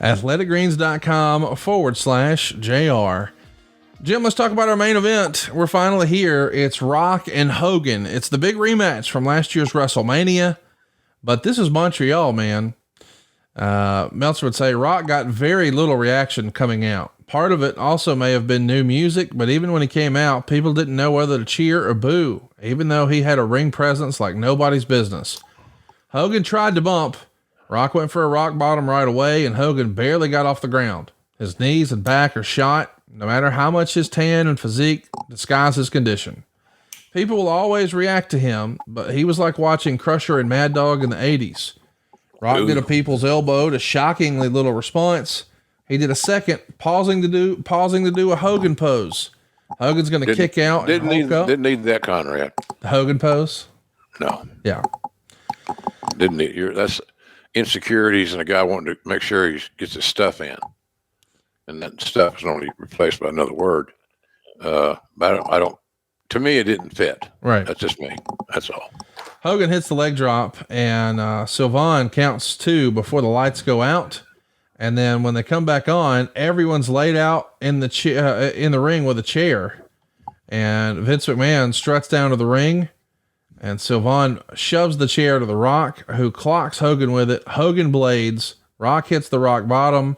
S1: athleticgreens.com/JR. Jim, let's talk about our main event. We're finally here. It's Rock and Hogan. It's the big rematch from last year's WrestleMania, but this is Montreal, man. Meltzer would say Rock got very little reaction coming out. Part of it also may have been new music, but even when he came out, people didn't know whether to cheer or boo, even though he had a ring presence like nobody's business. Hogan tried to bump. Rock went for a rock bottom right away, and Hogan barely got off the ground. His knees and back are shot, no matter how much his tan and physique disguise his condition. People will always react to him, but he was like watching Crusher and Mad Dog in the 80s. Rock did a people's elbow to shockingly little response. He did a second, pausing to do a Hogan pose. Hogan's going to kick out.
S2: Didn't need that, Conrad.
S1: The Hogan pose?
S2: No.
S1: Yeah.
S2: Didn't need that's insecurities and a guy wanting to make sure he gets his stuff in. And that stuff is only replaced by another word. But I don't, to me, it didn't fit.
S1: Right.
S2: That's just me. That's all.
S1: Hogan hits the leg drop, and Sylvain counts 2 before the lights go out. And then when they come back on, everyone's laid out in the in the ring with a chair, and Vince McMahon struts down to the ring, and Sylvain shoves the chair to the Rock, who clocks Hogan with it. Hogan blades. Rock hits the rock bottom.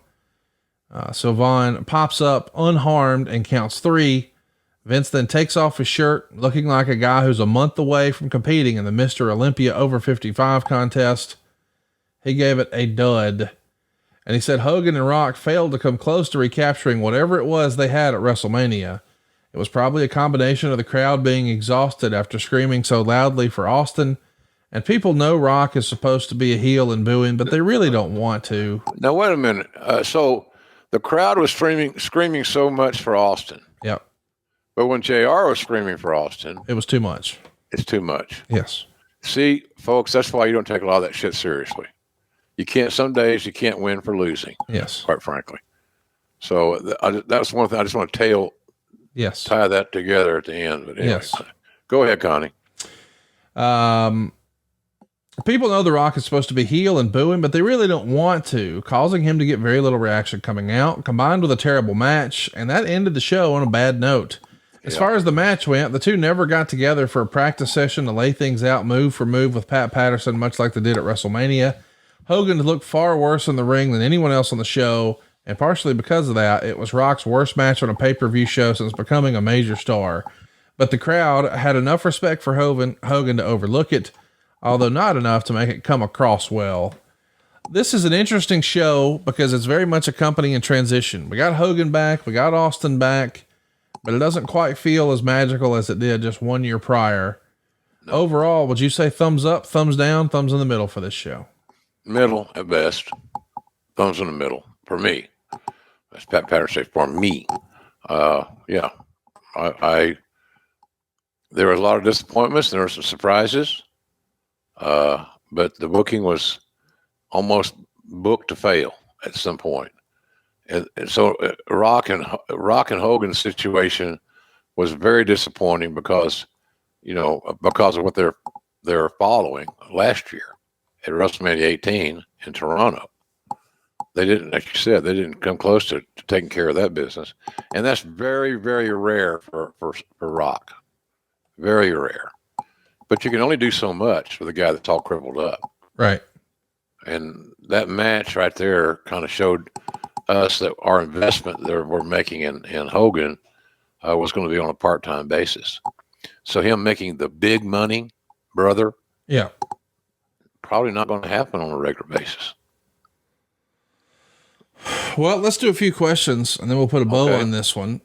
S1: Sylvain pops up unharmed and counts 3. Vince then takes off his shirt, looking like a guy who's a month away from competing in the Mr. Olympia over 55 contest. He gave it a dud. And he said Hogan and Rock failed to come close to recapturing whatever it was they had at WrestleMania. It was probably a combination of the crowd being exhausted after screaming so loudly for Austin. And people know Rock is supposed to be a heel and booing, but they really don't want to.
S2: Now, wait a minute. So the crowd was screaming so much for Austin.
S1: Yep.
S2: But when JR was screaming for Austin,
S1: it was too much.
S2: It's too much.
S1: Yes.
S2: See, folks, that's why you don't take a lot of that shit seriously. You can't, some days you can't win for losing.
S1: Yes.
S2: Quite frankly. So that's one thing. I just want to tie that together at the end. But anyway,
S1: yes.
S2: Go ahead, Connie.
S1: People know The Rock is supposed to be heel and booing, but they really don't want to, causing him to get very little reaction coming out, combined with a terrible match. And that ended the show on a bad note. As far as the match went, the two never got together for a practice session to lay things out move for move with Pat Patterson, much like they did at WrestleMania. Hogan looked far worse in the ring than anyone else on the show, and partially because of that, it was Rock's worst match on a pay-per-view show since becoming a major star. But the crowd had enough respect for Hogan to overlook it, although not enough to make it come across well. This is an interesting show because it's very much a company in transition. We got Hogan back, we got Austin back, but it doesn't quite feel as magical as it did just 1 year prior. No. Overall, would you say thumbs up, thumbs down, thumbs in the middle for this show?
S2: Middle at best. Thumbs in the middle for me. That's Pat Patterson for me. Yeah. There were a lot of disappointments. There were some surprises. But the booking was almost booked to fail at some point. And so Rock and Hogan's situation was very disappointing because of what they're following last year at WrestleMania 18 in Toronto. They didn't, like you said, they didn't come close to taking care of that business. And that's very, very rare for Rock. Very rare. But you can only do so much with a guy that's all crippled up.
S1: Right.
S2: And that match right there kind of showed us that our investment that we're making in Hogan was going to be on a part-time basis. So him making the big money, brother.
S1: Yeah.
S2: Probably not going to happen on a regular basis.
S1: Well, let's do a few questions and then we'll put a bow on this one.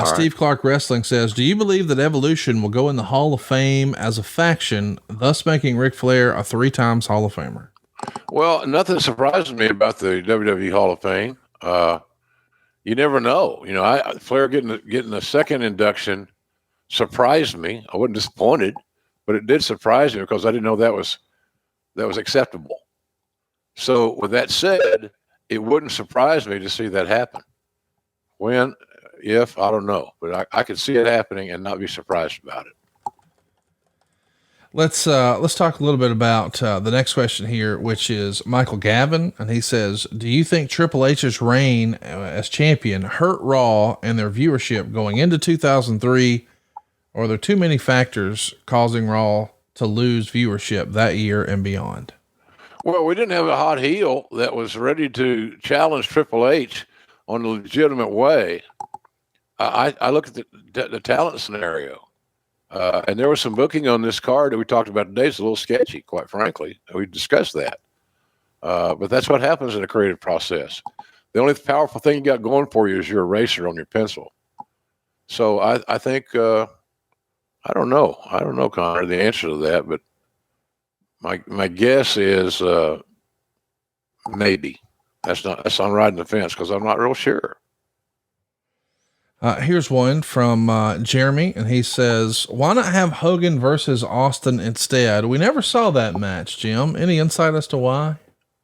S1: Steve Clark Wrestling says, do you believe that Evolution will go in the Hall of Fame as a faction, thus making Ric Flair a 3 times Hall of Famer?
S2: Well, nothing surprises me about the WWE Hall of Fame. You never know. Flair getting a second induction surprised me. I wasn't disappointed, but it did surprise me because I didn't know that was acceptable. So with that said, it wouldn't surprise me to see that happen. When, if, I don't know, but I could see it happening and not be surprised about it.
S1: Let's talk a little bit about the next question here, which is Michael Gavin. And he says, do you think Triple H's reign as champion hurt Raw and their viewership going into 2003? Or are there too many factors causing Raw to lose viewership that year and beyond?
S2: Well, we didn't have a hot heel that was ready to challenge Triple H on a legitimate way. I look at the talent scenario. And there was some booking on this card that we talked about today. It's a little sketchy, quite frankly. We discussed that. But that's what happens in a creative process. The only powerful thing you got going for you is your eraser on your pencil. So I think, I don't know. I don't know, Connor, the answer to that, but my guess is maybe. That's on riding the fence because I'm not real sure.
S1: Here's one from Jeremy, and he says, why not have Hogan versus Austin instead? We never saw that match, Jim. Any insight as to why?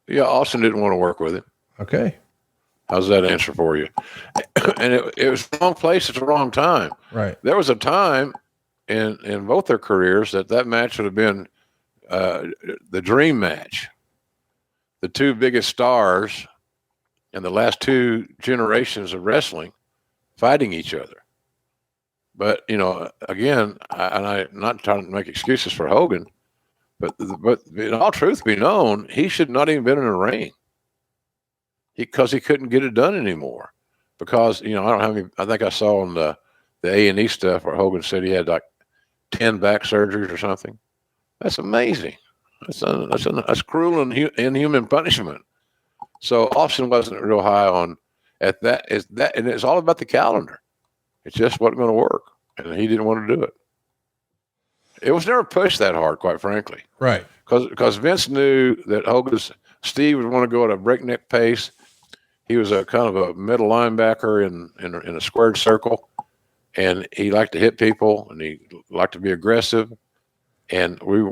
S2: Yeah, Austin didn't want to work with him.
S1: Okay.
S2: How's that answer for you? And it was the wrong place at the wrong time.
S1: Right.
S2: There was a time in both their careers that match would have been the dream match. The two biggest stars in the last 2 generations of wrestling fighting each other. But, again, I'm not trying to make excuses for Hogan, but in all truth be known, he should not even been in a ring because he couldn't get it done anymore. Because, I don't have any, I think I saw on the A&E stuff where Hogan said he had like 10 back surgeries or something. That's amazing. That's cruel and inhuman punishment. So Austin wasn't real high on at that. And it's all about the calendar. It just wasn't going to work, and he didn't want to do it. It was never pushed that hard, quite frankly.
S1: Right.
S2: Because Vince knew that Steve would want to go at a breakneck pace. He was a kind of a middle linebacker in a squared circle, and he liked to hit people, and he liked to be aggressive. And we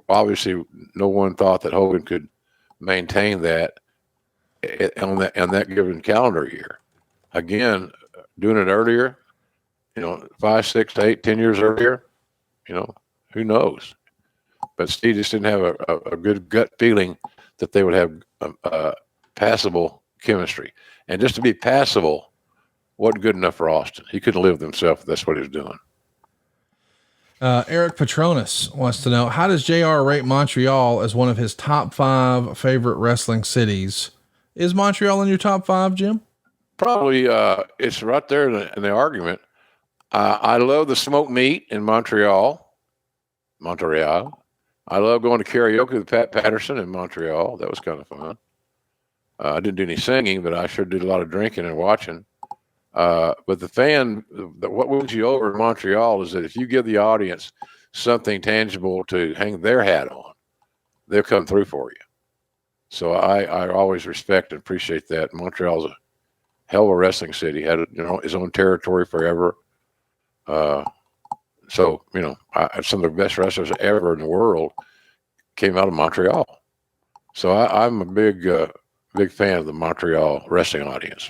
S2: obviously, no one thought that Hogan could maintain that on that given calendar year. Again, doing it earlier, 5, 6, 8, 10 years earlier, who knows? But Steve just didn't have a good gut feeling that they would have passable chemistry. And just to be passable wasn't good enough for Austin. He couldn't live with himself if that's what he was doing.
S1: Eric Petronas wants to know, how does JR rate Montreal as one of his top 5 favorite wrestling cities? Is Montreal in your top 5, Jim?
S2: Probably. It's right there in the argument. I love the smoked meat in Montreal. I love going to karaoke with Pat Patterson in Montreal. That was kind of fun. I didn't do any singing, but I sure did a lot of drinking and watching. But what wins you over in Montreal is that if you give the audience something tangible to hang their hat on, they'll come through for you. So I always respect and appreciate that. Montreal's a hell of a wrestling city. Had his own territory forever. So some of the best wrestlers ever in the world came out of Montreal. So I'm a big fan of the Montreal wrestling audience.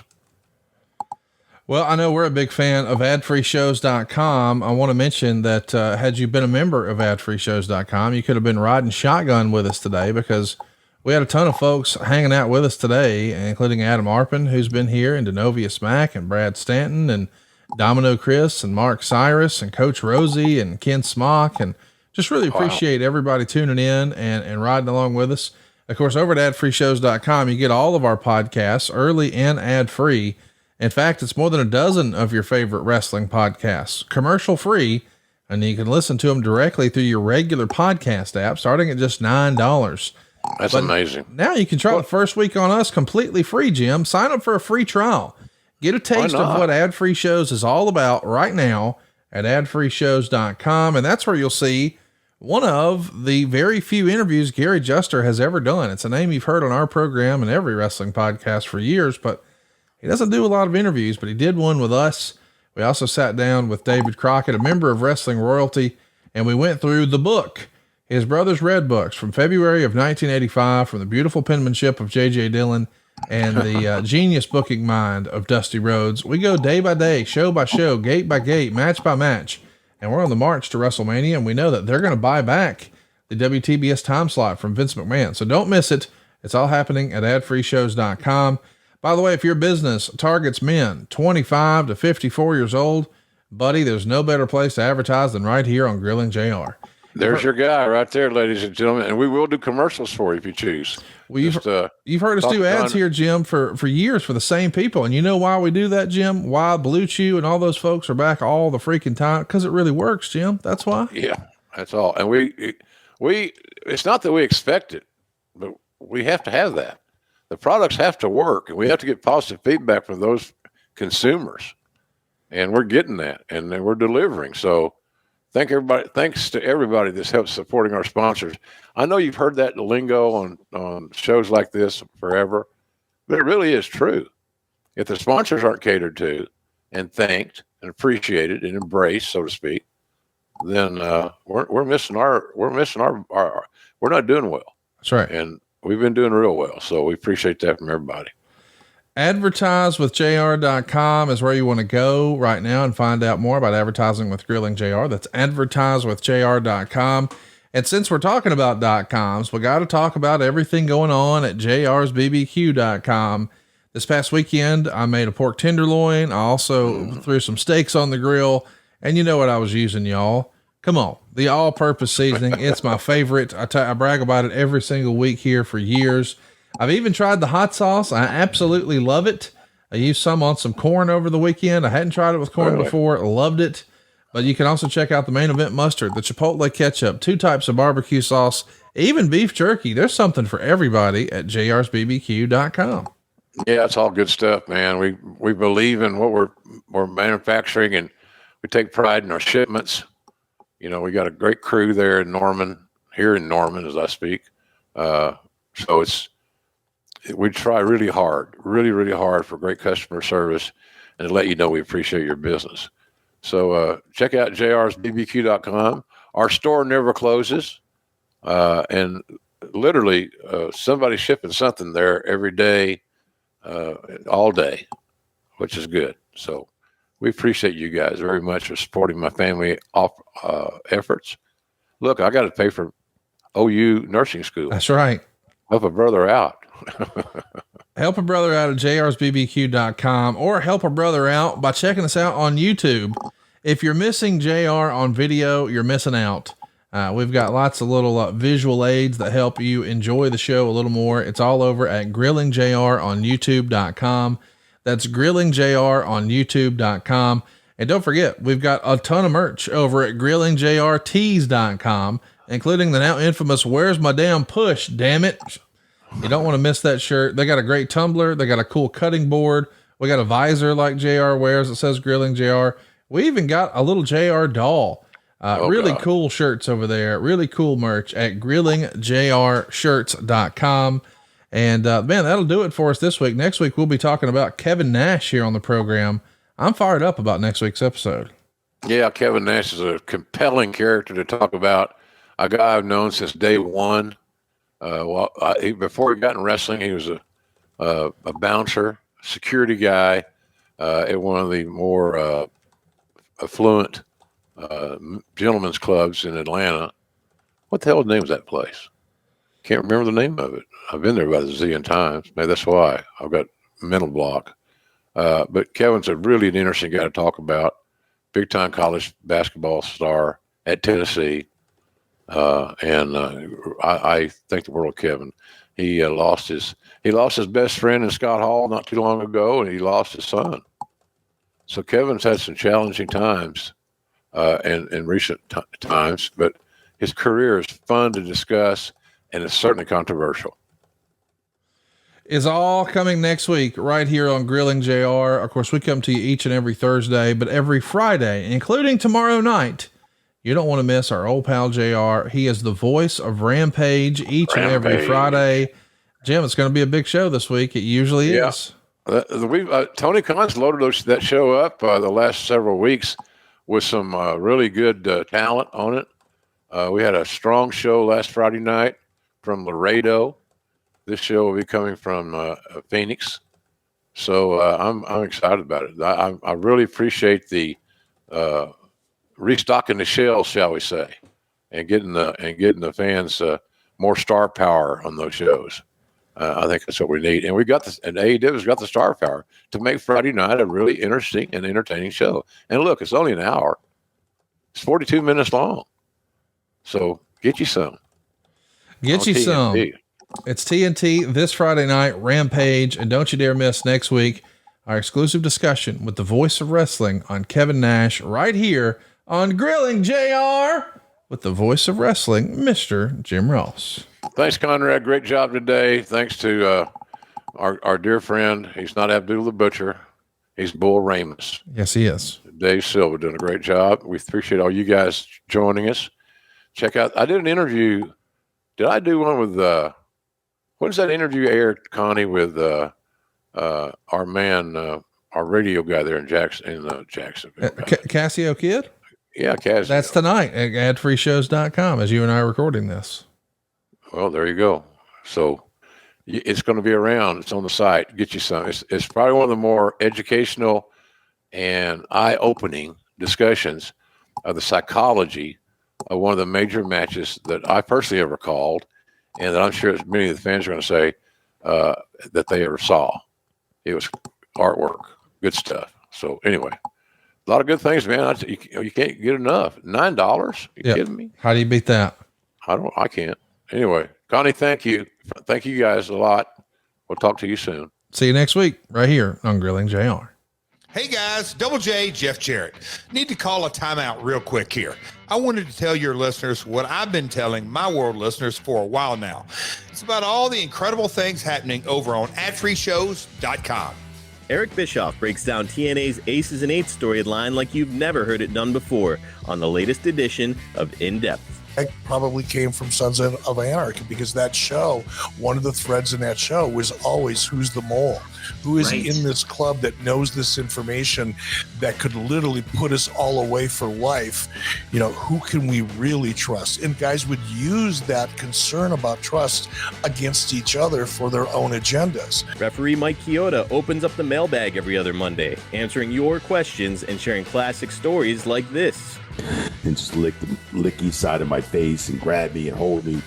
S1: Well, I know we're a big fan of adfreeshows.com. I want to mention that, had you been a member of adfreeshows.com, you could have been riding shotgun with us today, because we had a ton of folks hanging out with us today, including Adam Arpin, who's been here, and Denovia Smack, and Brad Stanton, and Domino Chris, and Mark Cyrus, and Coach Rosie, and Ken Smock, and just really appreciate everybody tuning in and riding along with us. Of course, over at adfreeshows.com, you get all of our podcasts early and ad free. In fact, it's more than a dozen of your favorite wrestling podcasts, commercial free, and you can listen to them directly through your regular podcast app, starting at just $9.
S2: That's amazing.
S1: Now you can try the first week on us completely free, Jim. Sign up for a free trial. Get a taste of what Ad Free Shows is all about right now at adfreeshows.com. And that's where you'll see one of the very few interviews Gary Juster has ever done. It's a name you've heard on our program and every wrestling podcast for years, but he doesn't do a lot of interviews, but he did one with us. We also sat down with David Crockett, a member of Wrestling Royalty, and we went through the book, his brother's Red Books, from February of 1985, from the beautiful penmanship of J.J. Dillon and the genius booking mind of Dusty Rhodes. We go day by day, show by show, gate by gate, match by match, and we're on the march to WrestleMania, and we know that they're going to buy back the WTBS time slot from Vince McMahon. So don't miss it. It's all happening at adfreeshows.com. By the way, if your business targets men 25 to 54 years old, buddy, there's no better place to advertise than right here on Grilling JR.
S2: There's your guy right there, ladies and gentlemen. And we will do commercials for you if you choose.
S1: Well, you've heard us do ads here, Jim, for years for the same people. And you know why we do that, Jim? Why Blue Chew and all those folks are back all the freaking time? Because it really works, Jim. That's why.
S2: Yeah, that's all. And we it's not that we expect it, but we have to have that. The products have to work, and we have to get positive feedback from those consumers. And we're getting that, and then we're delivering. So thanks to everybody that's helped supporting our sponsors. I know you've heard that lingo on shows like this forever, but it really is true. If the sponsors aren't catered to and thanked and appreciated and embraced, so to speak, then we're missing our we're not doing well.
S1: That's right.
S2: And we've been doing real well. So we appreciate that from everybody.
S1: Advertisewithjr.com is where you want to go right now and find out more about advertising with Grilling JR. That's advertisewithjr.com. And since we're talking about .coms, we got to talk about everything going on at jrsbbq.com. This past weekend, I made a pork tenderloin. I also threw some steaks on the grill, and you know what I was using, y'all. Come on. The all-purpose seasoning. It's my favorite. I brag about it every single week here for years. I've even tried the hot sauce. I absolutely love it. I used some on some corn over the weekend. I hadn't tried it with corn before. Loved it. But you can also check out the main event mustard, the Chipotle ketchup, 2 types of barbecue sauce, even beef jerky. There's something for everybody at jrsbbq.com.
S2: Yeah, it's all good stuff, man. We believe in what we're manufacturing, and we take pride in our shipments. You know, we got a great crew there in Norman, here in Norman as I speak. So we try really hard for great customer service and to let you know we appreciate your business. So check out jrsbbq.com. Our store never closes. And literally somebody's shipping something there every day, all day, which is good. So we appreciate you guys very much for supporting my family efforts. Look, I got to pay for OU nursing school.
S1: That's right.
S2: Help a brother out.
S1: Help a brother out at jrsbbq.com, or help a brother out by checking us out on YouTube. If you're missing JR on video, you're missing out. We've got lots of little visual aids that help you enjoy the show a little more. It's all over at GrillingJR on YouTube.com. That's GrillingJR on YouTube.com. And don't forget, we've got a ton of merch over at GrillingJRtees.com, including the now infamous "Where's My Damn Push, Damn It." You don't want to miss that shirt. They got a great tumbler. They got a cool cutting board. We got a visor like JR wears that says Grilling JR. We even got a little JR doll. Really God. Cool shirts over there. Really cool merch at GrillingJRshirts.com. And man, that'll do it for us this week. Next week, we'll be talking about Kevin Nash here on the program. I'm fired up about next week's episode.
S2: Yeah, Kevin Nash is a compelling character to talk about. A guy I've known since day one. Before he got in wrestling, he was a bouncer, security guy at one of the more affluent gentlemen's clubs in Atlanta. What the hell name is that place? Can't remember the name of it. I've been there about a zillion times. Maybe that's why I've got mental block. But Kevin's really an interesting guy to talk about. Big time college basketball star at Tennessee. I think the world of Kevin. He lost his best friend in Scott Hall not too long ago, and he lost his son. So Kevin's had some challenging times in recent times, but his career is fun to discuss, and it's certainly controversial.
S1: Is all coming next week right here on Grilling JR. Of course, we come to you each and every Thursday, but every Friday, including tomorrow night. You don't want to miss our old pal JR. He is the voice of Rampage each and every Friday. Jim, it's going to be a big show this week. It usually is.
S2: Tony Khan's loaded that show up the last several weeks with some really good talent on it. We had a strong show last Friday night from Laredo. This show will be coming from Phoenix. So I'm excited about it. I really appreciate the restocking the shelves, shall we say, and getting the fans more star power on those shows. I think that's what we need, and we got this. And AEW's got the star power to make Friday night a really interesting and entertaining show. And look, it's only an hour; it's 42 minutes long. So get you some.
S1: Get you some. It's TNT this Friday night, Rampage, and don't you dare miss next week our exclusive discussion with the voice of wrestling on Kevin Nash right here on Grilling JR with the voice of wrestling, Mr. Jim Ross.
S2: Thanks, Conrad. Great job today. Thanks to our dear friend. He's not Abdul the Butcher. He's Bull Ramus.
S1: Yes, he is.
S2: Dave Silva doing a great job. We appreciate all you guys joining us. Check out, I did an interview. Did I do one with, when's that interview aired, Connie, with our man, our radio guy there in Jacksonville?
S1: Cassio Kid?
S2: Yeah, Cassio.
S1: That's tonight at adfreeshows.com as you and I are recording this.
S2: Well, there you go. So it's going to be around. It's on the site. Get you some. It's probably one of the more educational and eye-opening discussions of the psychology of one of the major matches that I personally ever called, and that I'm sure many of the fans are going to say that they ever saw. It was artwork, good stuff. So anyway, a lot of good things, man. You can't get enough. $9? You kidding me?
S1: How do you beat that?
S2: I can't. Anyway, Connie, thank you. Thank you guys a lot. We'll talk to you soon.
S1: See you next week right here on Grilling JR.
S3: Hey guys, Double J, Jeff Jarrett. Need to call a timeout real quick here. I wanted to tell your listeners what I've been telling my world listeners for a while now. It's about all the incredible things happening over on adfreeshows.com.
S4: Eric Bischoff breaks down TNA's Aces and Eights storyline like you've never heard it done before on the latest edition of In Depth.
S5: I probably came from Sons of Anarchy, because that show, one of the threads in that show was always who's the mole? Who is in this club that knows this information that could literally put us all away for life? You know, who can we really trust? And guys would use that concern about trust against each other for their own agendas.
S4: Referee Mike Chioda opens up the mailbag every other Monday, answering your questions and sharing classic stories like this.
S6: And just lick each side of my face and grab me and hold me.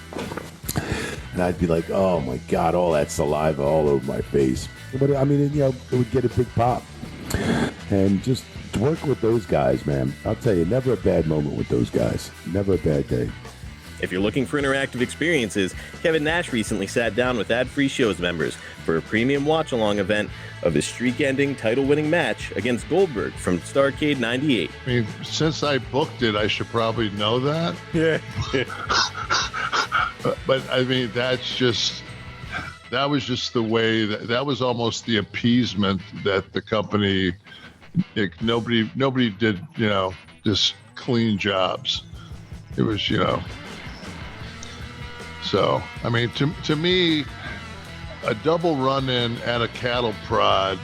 S6: And I'd be like, oh my God, all that saliva all over my face. But I mean, you know, it would get a big pop. And just work with those guys, man. I'll tell you, never a bad moment with those guys. Never a bad day.
S4: If you're looking for interactive experiences, Kevin Nash recently sat down with Ad-Free Shows members for a premium watch-along event of his streak-ending, title-winning match against Goldberg from Starrcade 98.
S7: I mean, since I booked it, I should probably know that.
S6: Yeah.
S7: But I mean, that was just the way that was almost the appeasement that the company, nobody did, you know, just clean jobs. It was, you know. So, I mean, to me, a double run-in and a cattle prod,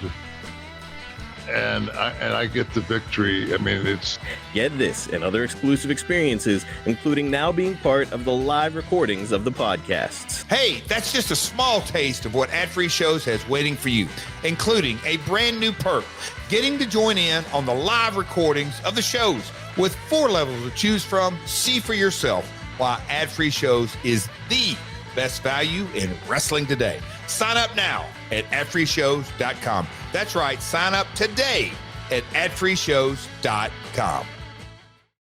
S7: and I get the victory. I mean, it's...
S4: Get this and other exclusive experiences, including now being part of the live recordings of the podcasts.
S3: Hey, that's just a small taste of what Ad-Free Shows has waiting for you, including a brand new perk, getting to join in on the live recordings of the shows with 4 levels to choose from. See for yourself why Ad-Free Shows is the best value in wrestling today. Sign up now at adfreeshows.com. That's right, sign up today at adfreeshows.com.